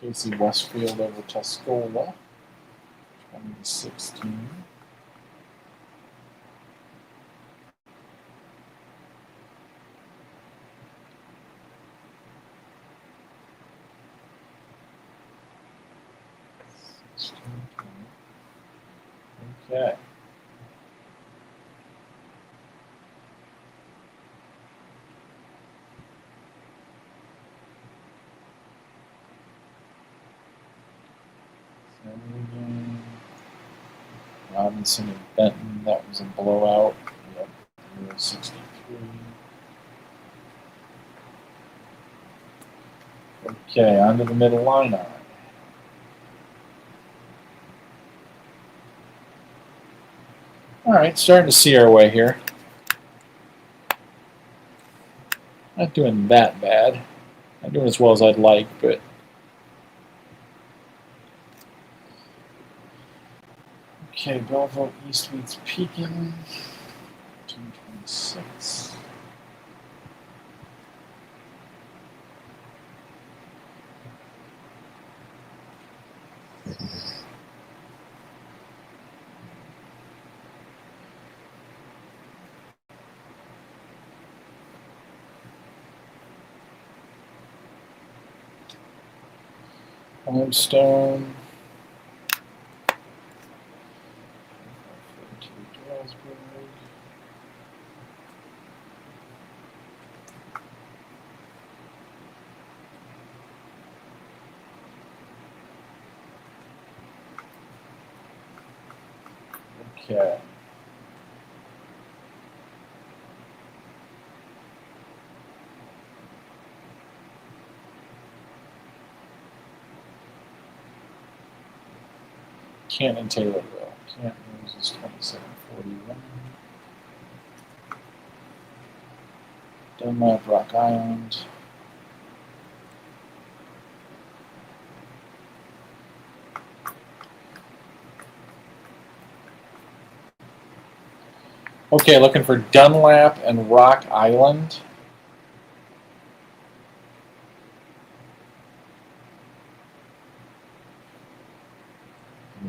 [SPEAKER 2] Casey Westfield over Tuscola, 2016. Okay. Robinson and Benton, that was a blowout. Yep, 63. Okay, on to the middle lineup. All right, starting to see our way here. Not doing that bad. Not doing as well as I'd like, but okay, Belleville East meets Pekin. 226. Limestone. Okay. Canton Taylorville. Canton loses 27-41. Dunlap Rock Island. Okay, looking for Dunlap and Rock Island.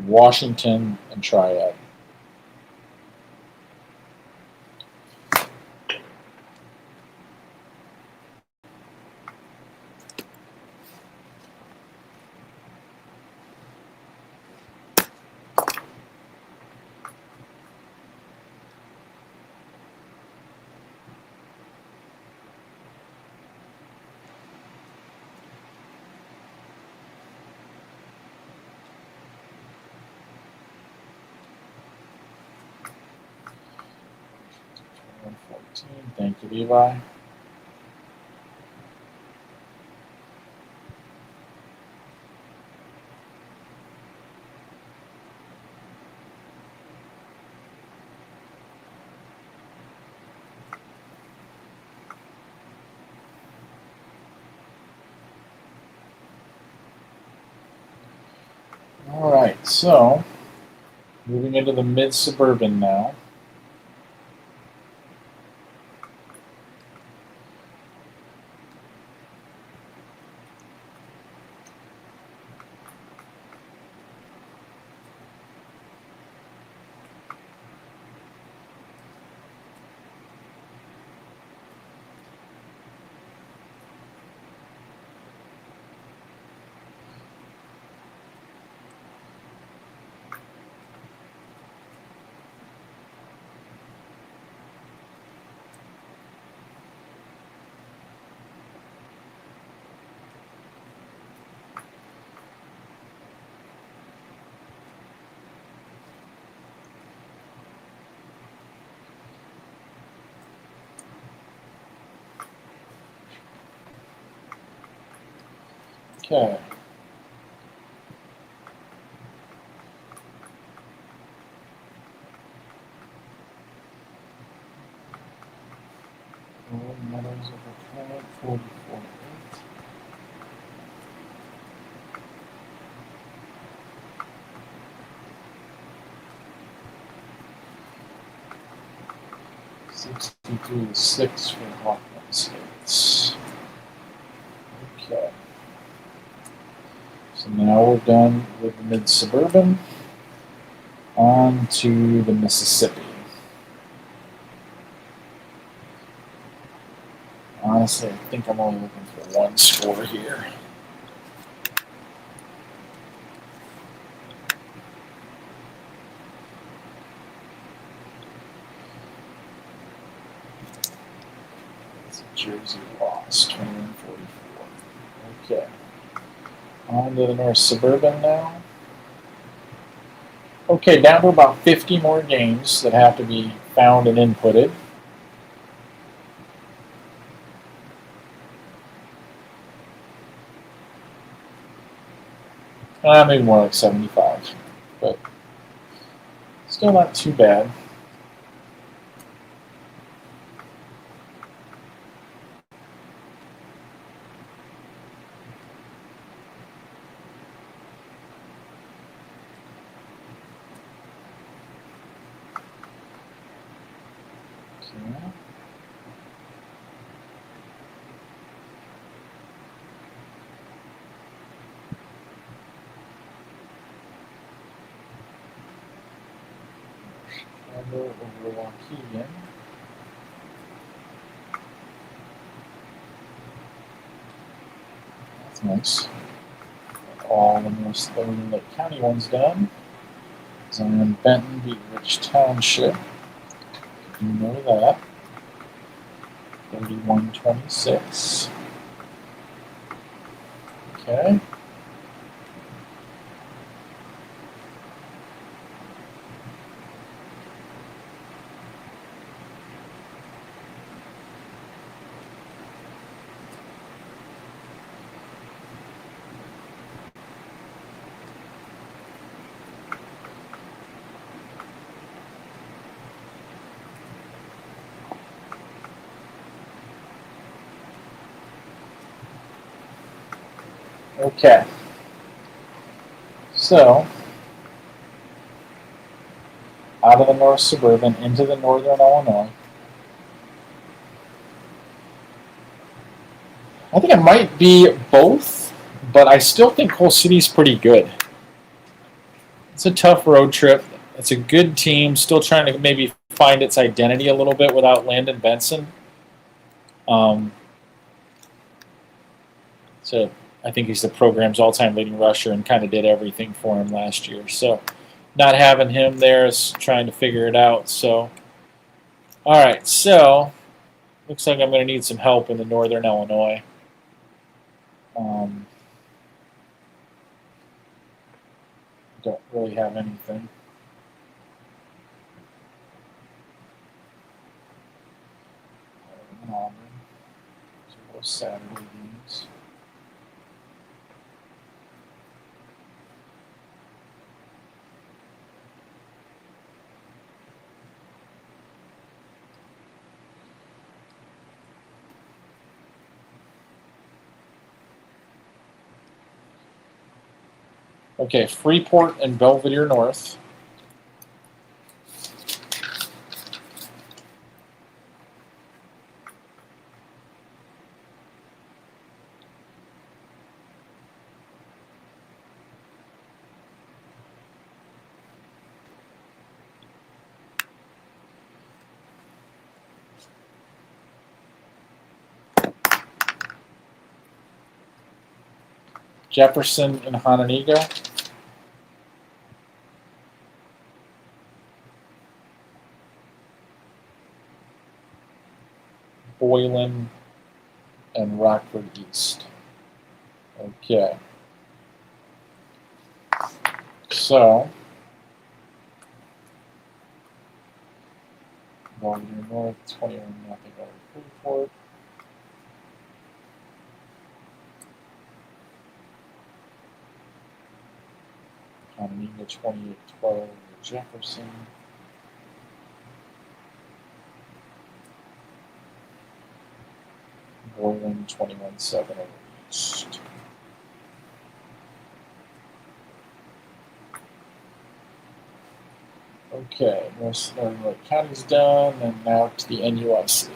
[SPEAKER 2] Washington and Triad. Thank you, Levi. All right, so moving into the mid-suburban now. Okay. Meadows of the 44. $62 to 6 for Hawkman States. Okay. So now we're done with the mid-suburban. On to the Mississippi. Honestly, I think I'm only looking for one score here. It's a Jersey loss, 21-44. Okay. On to the North Suburban now. Okay, down to about 50 more games that have to be found and inputted. Maybe more like 75, but still not too bad. Okay. Over Waukegan. That's nice. All the most Lake County ones done. Zion Benton beat Rich Township. You know that. 31-26. Okay. Okay. So, out of the North Suburban into the Northern Illinois. I think it might be both, but I still think Coal City's pretty good. It's a tough road trip. It's a good team, still trying to maybe find its identity a little bit without Landon Benson. So I think he's the program's all-time leading rusher and kind of did everything for him last year. So not having him there is trying to figure it out. So, all right, so looks like I'm going to need some help in the Northern Illinois. Don't really have anything. Auburn. So those Saturday games. Okay, Freeport and Belvedere North. Jefferson and Hononegah. Boylan and Rockford East. Okay. So, Belvedere North, 21-0 over Freeport. Hononegah 28-12 over Jefferson. Boylan 21-7 over East. Okay, West Illinois County's done, and now to the NUIC.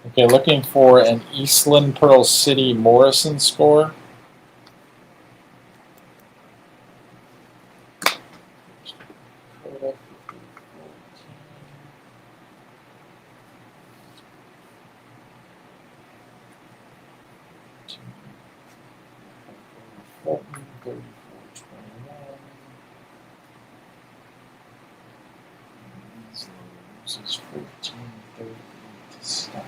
[SPEAKER 2] Okay, looking for an Eastland Pearl City Morrison score. This is 14-38 to stop.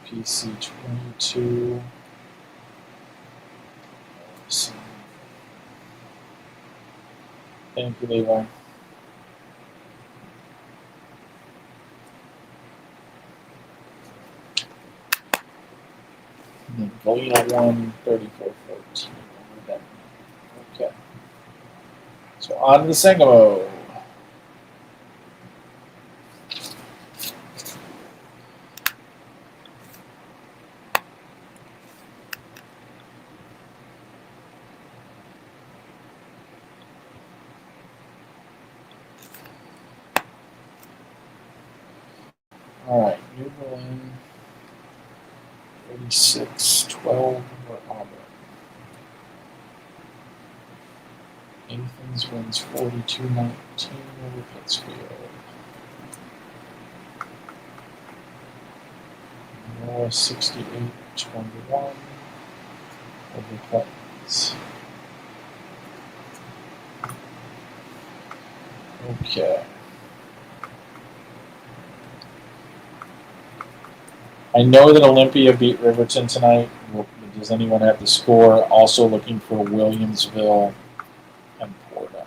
[SPEAKER 2] PC 22. Thank you, Levi. And then Galena 1, 34-14. Okay. So on to the Sangamo. All right, New Berlin, 36-12 over Auburn. Athens wins 42-19 over Pittsfield. Noah 68-21 over Plains. Okay. I know that Olympia beat Riverton tonight. Does anyone have the score? Also looking for Williamsville and Porta.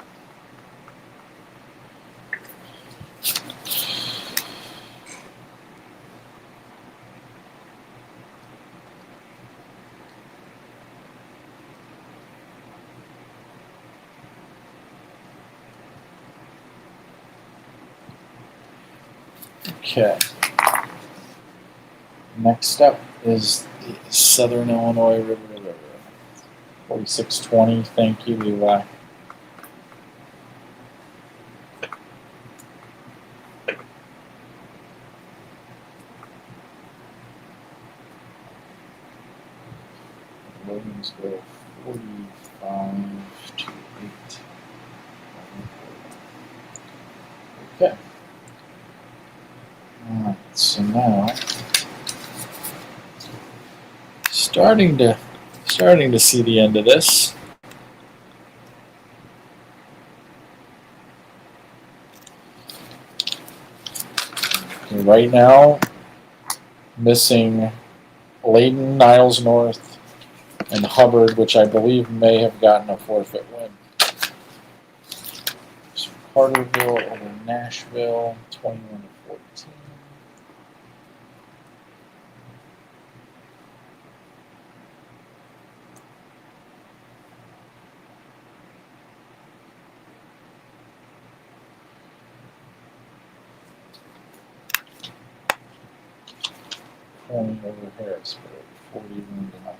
[SPEAKER 2] Okay. Next up is the Southern Illinois River. 46-20. Thank you, Levi. Williamsville 45-8. Okay. Alright, so now starting to see the end of this. Okay, right now, missing Layton, Niles North, and Hubbard, which I believe may have gotten a forfeit win. So Carterville over Nashville, 21-14. Corning over Harrisburg, 41-0.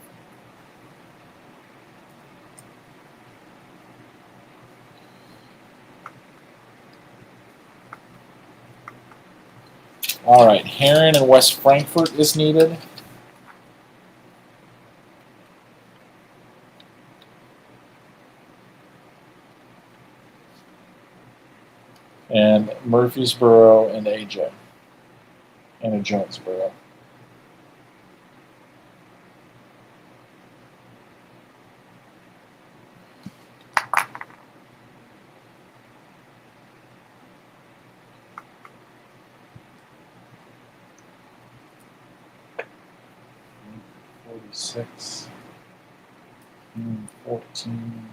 [SPEAKER 2] All right, Heron and West Frankfort is needed. And Murfreesboro and AJ. And a Jonesboro. Six, 14.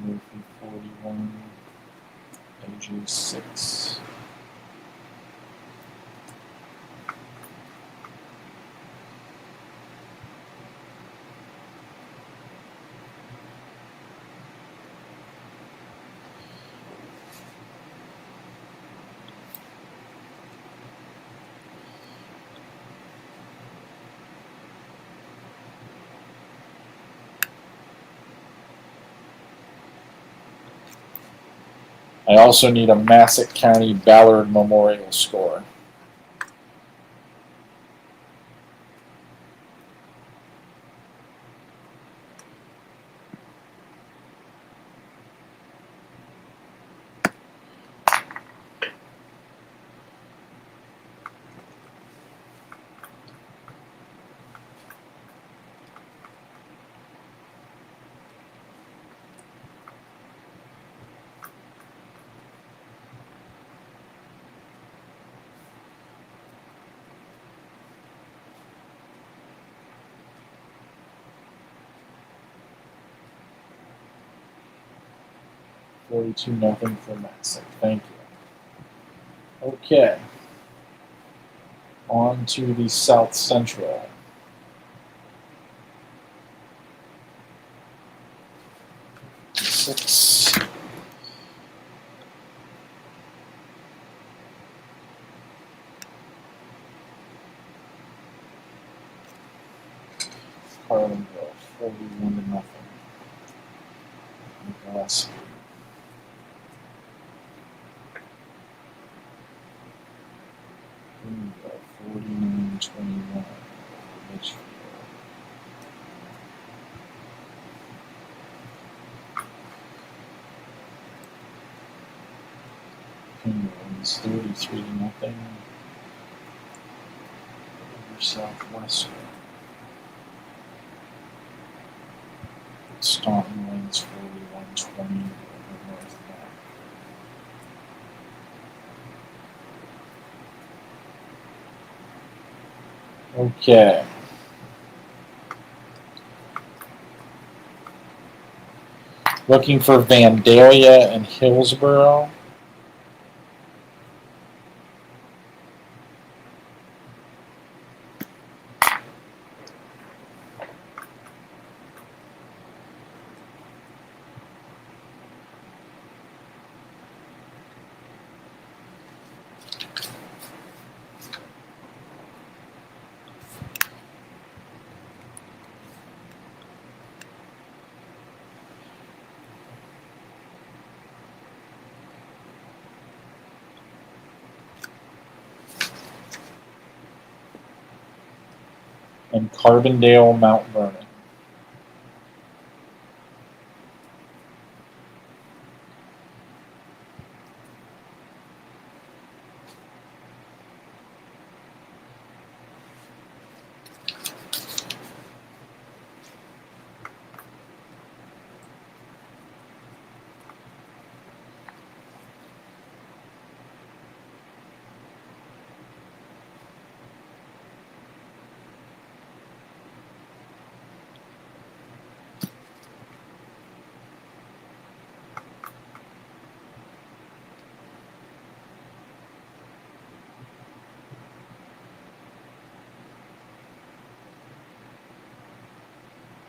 [SPEAKER 2] Murphy 41, AG 6. I also need a Massac County Ballard Memorial score. $42-0 for Massac. Thank you. Okay. On to the South Central. Six. Carlinville, 41-0. Gillespie. Greenville, 49-21. Litchfield. Penguins, 33-0. Over Southwestern. Staunton wins 41-20 over North Mac. Okay. Looking for Vandalia and Hillsboro. and Carbondale Mount Vernon.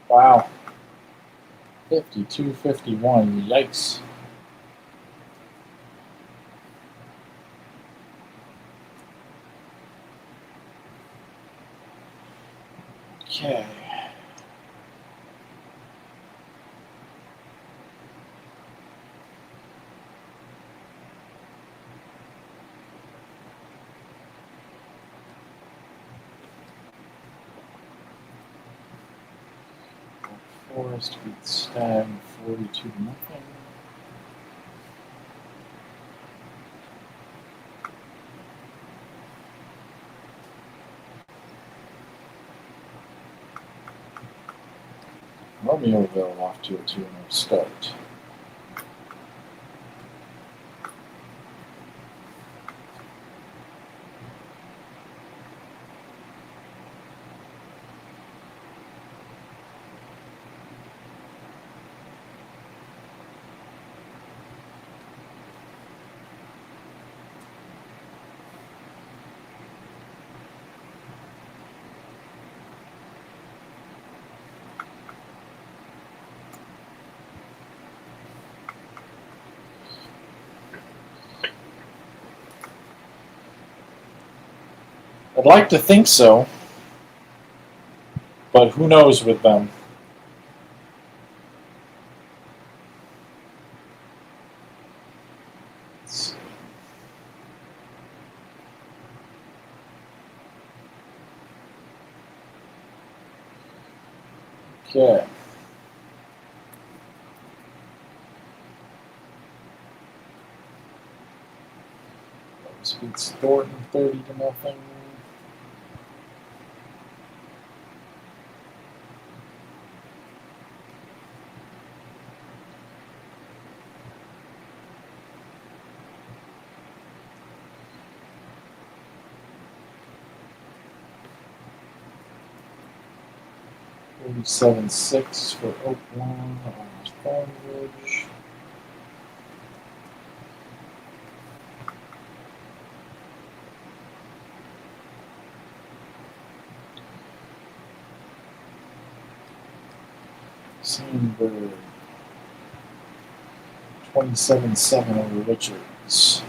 [SPEAKER 2] Wow. 52-51. Yikes. Okay. Forest beats Stag 42-0. Romeoville off to a 2-0 start. I'd like to think so, but who knows with them. Okay. Lowe's beats Thornton 30-0. $47.6 for Oaklawn over Thornridge. Sandberg 27-7 over Richards.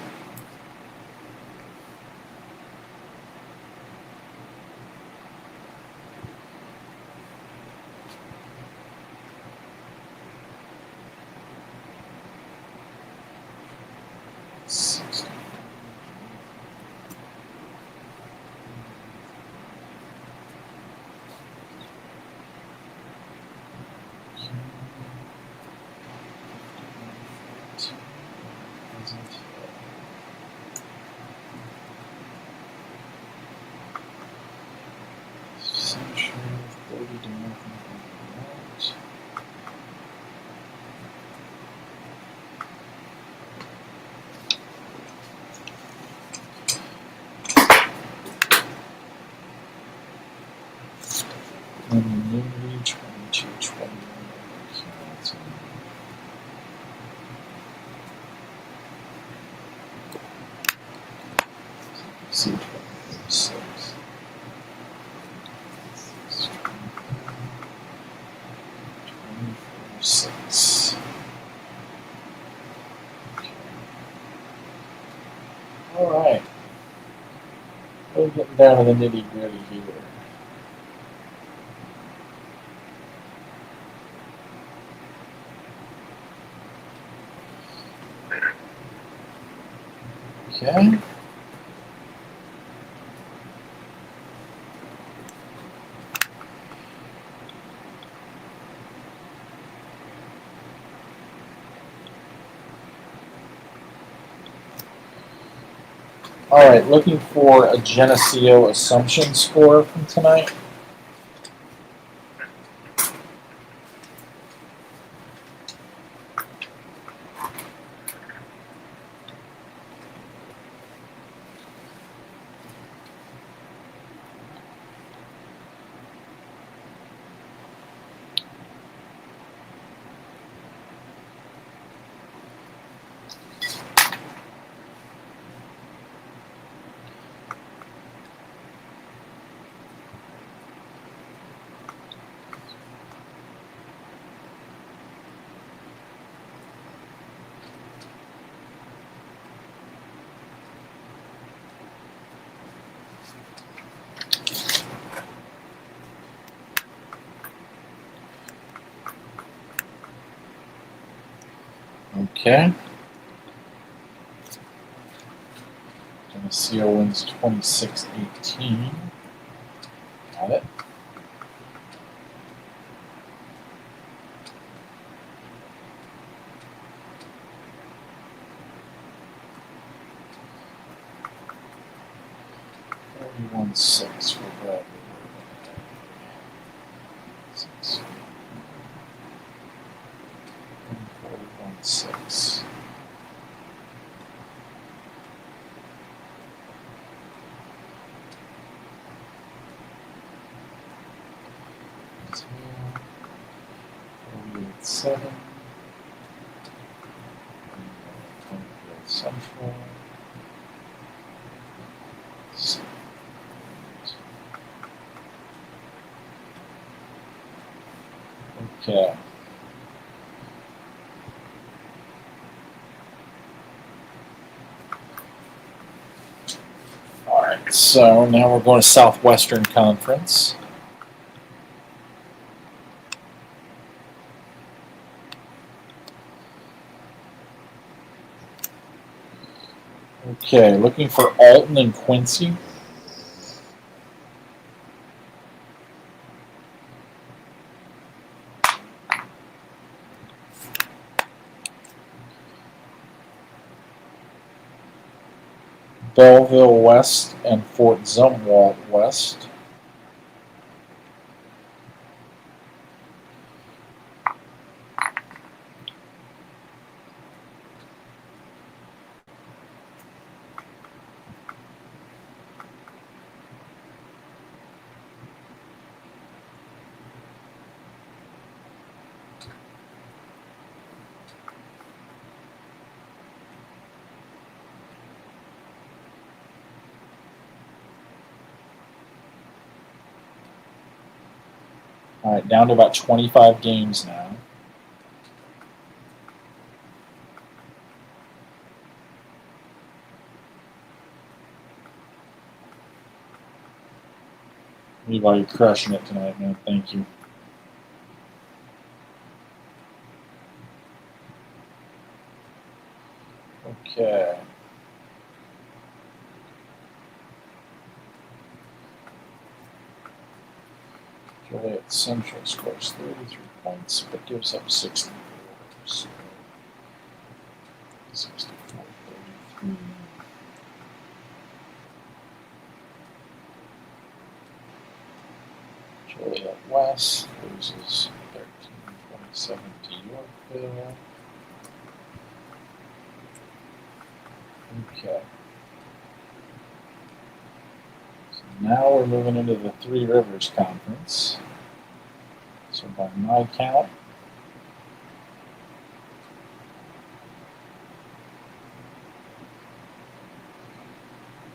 [SPEAKER 2] Central 30-0. And Newry 22-21. C 26. Six. All right. We're getting down to the nitty gritty here. Okay. All right, looking for a Geneseo Assumption score from tonight. Okay. Geneseo wins 26-18. Got it. $41.6 for Brad. 41.6. Seven. Central. Okay. All right. So now we're going to Southwestern Conference. Okay, looking for Alton and Quincy. Belleville West and Fort Zumwalt West. All right, down to about 25 games now. Levi, you're crushing it tonight, man. Thank you. Okay. Joliet Central scores 33 points, but gives up 64. So 64, 33. Joliet West loses 13-27 to Yorkville. Okay. So now we're moving into the Three Rivers Conference. So by my count,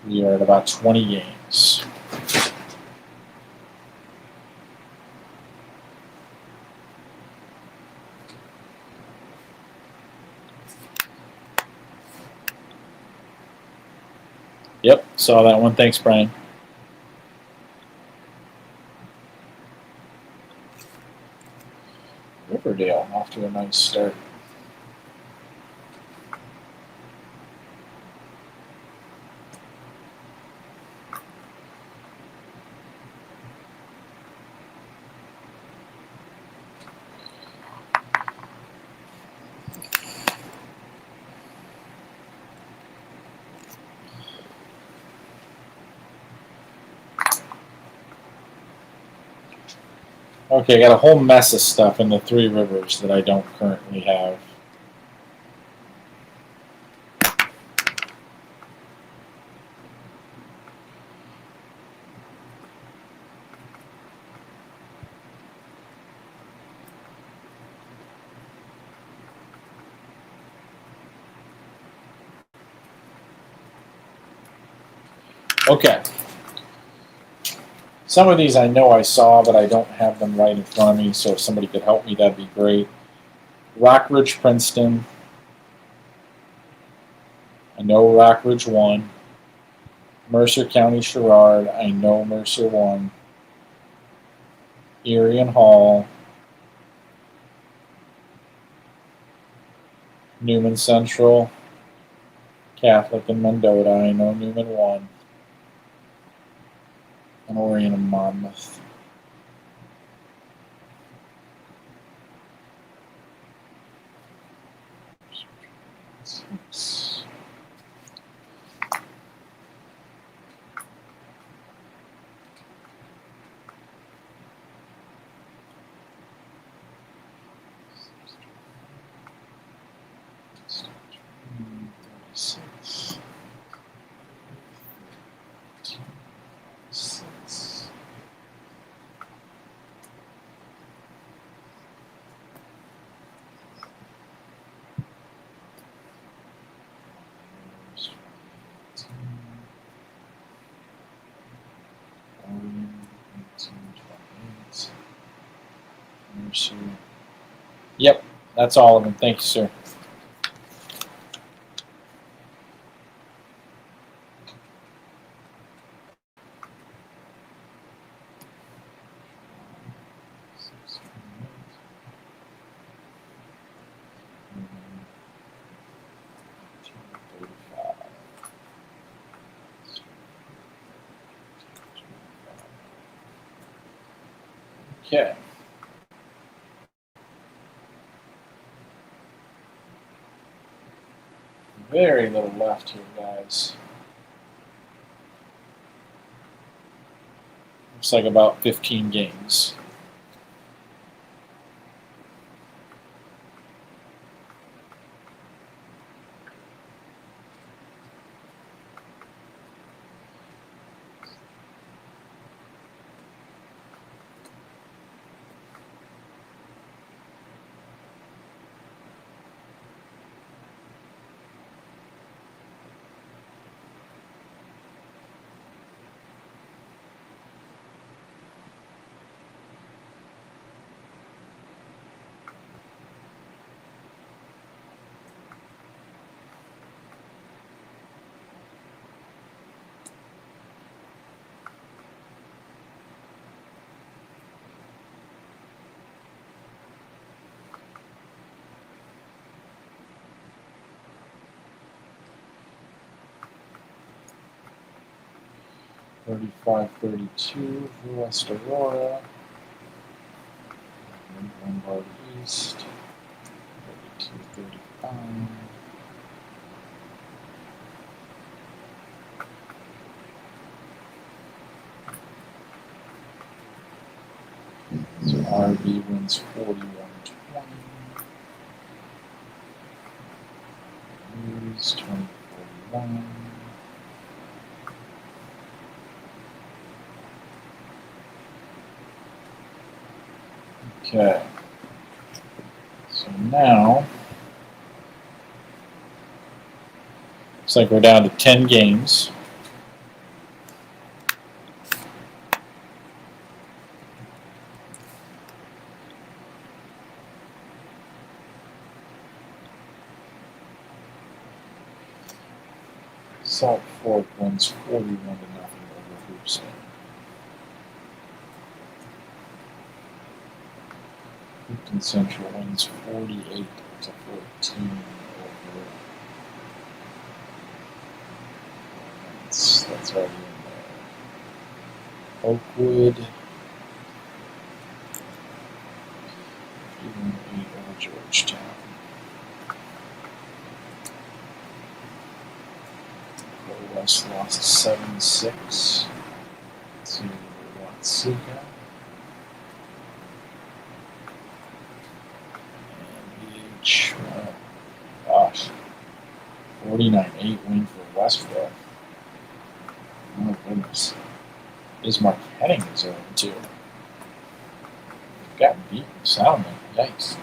[SPEAKER 2] we are at about 20 games. Yep, saw that one. Thanks, Brian. Riverdale off to a nice start. Okay, I got a whole mess of stuff in the Three Rivers that I don't currently have. Okay. Some of these I know I saw, but I don't have them right in front of me, so if somebody could help me, that'd be great. Rockridge, Princeton. I know Rockridge won. Mercer County, Sherrard. I know Mercer won. Erie and Hall. Newman Central. Catholic and Mendota. I know Newman won. And Orion and Monmouth. Yep, that's all of them. Thank you, sir. Okay. Very little left here, guys. Looks like about 15 games. $35.32 for West Aurora. Lombard East. $32.35. So RV wins 41.20. News 20.41. Okay. So now, looks like we're down to 10 games. Salt Fork wins 41-0 over Hoopston. Hoopton Central wins 48-14 over. That's already in there. Oakwood. 51-8 over Georgetown. West lost 7-6 to Watsika. 49-8 win for Westville. Oh, goodness. Bismarck Heading is 0-2. Got beaten soundly. Yikes.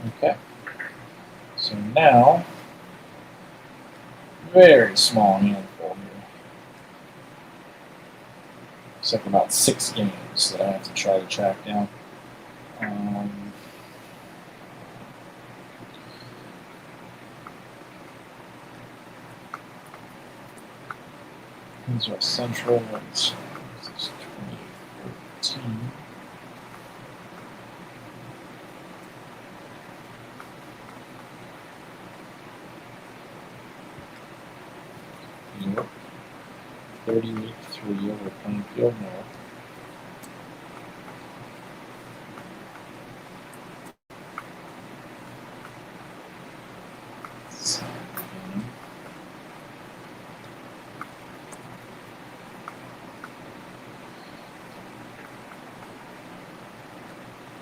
[SPEAKER 2] Okay. So now, very small handful here. Looks like about 6 games that I have to try to track down. These are Central. This is 2014. York, 30 week 3 over Plainfield North.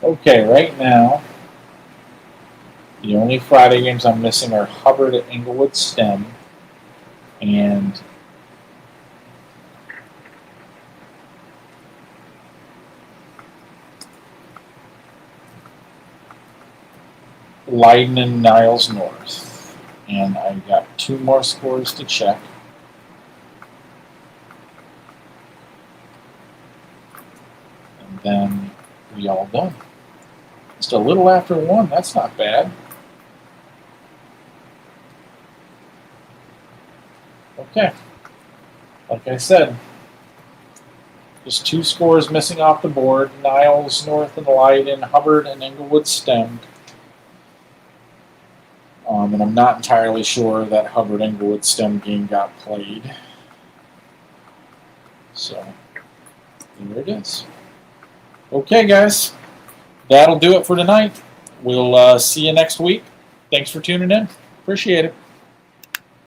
[SPEAKER 2] Okay, right now, the only Friday games I'm missing are Hubbard at Englewood STEM and Leiden and Niles North. And I've got 2 more scores to check. And then we all done. Just a little after 1, that's not bad. Okay. Like I said, just 2 scores missing off the board. Niles North and Leiden, Hubbard and Englewood STEM. And I'm not entirely sure that Hubbard-Englewood STEM game got played. So, there it is. Okay, guys. That'll do it for tonight. We'll see you next week. Thanks for tuning in. Appreciate it.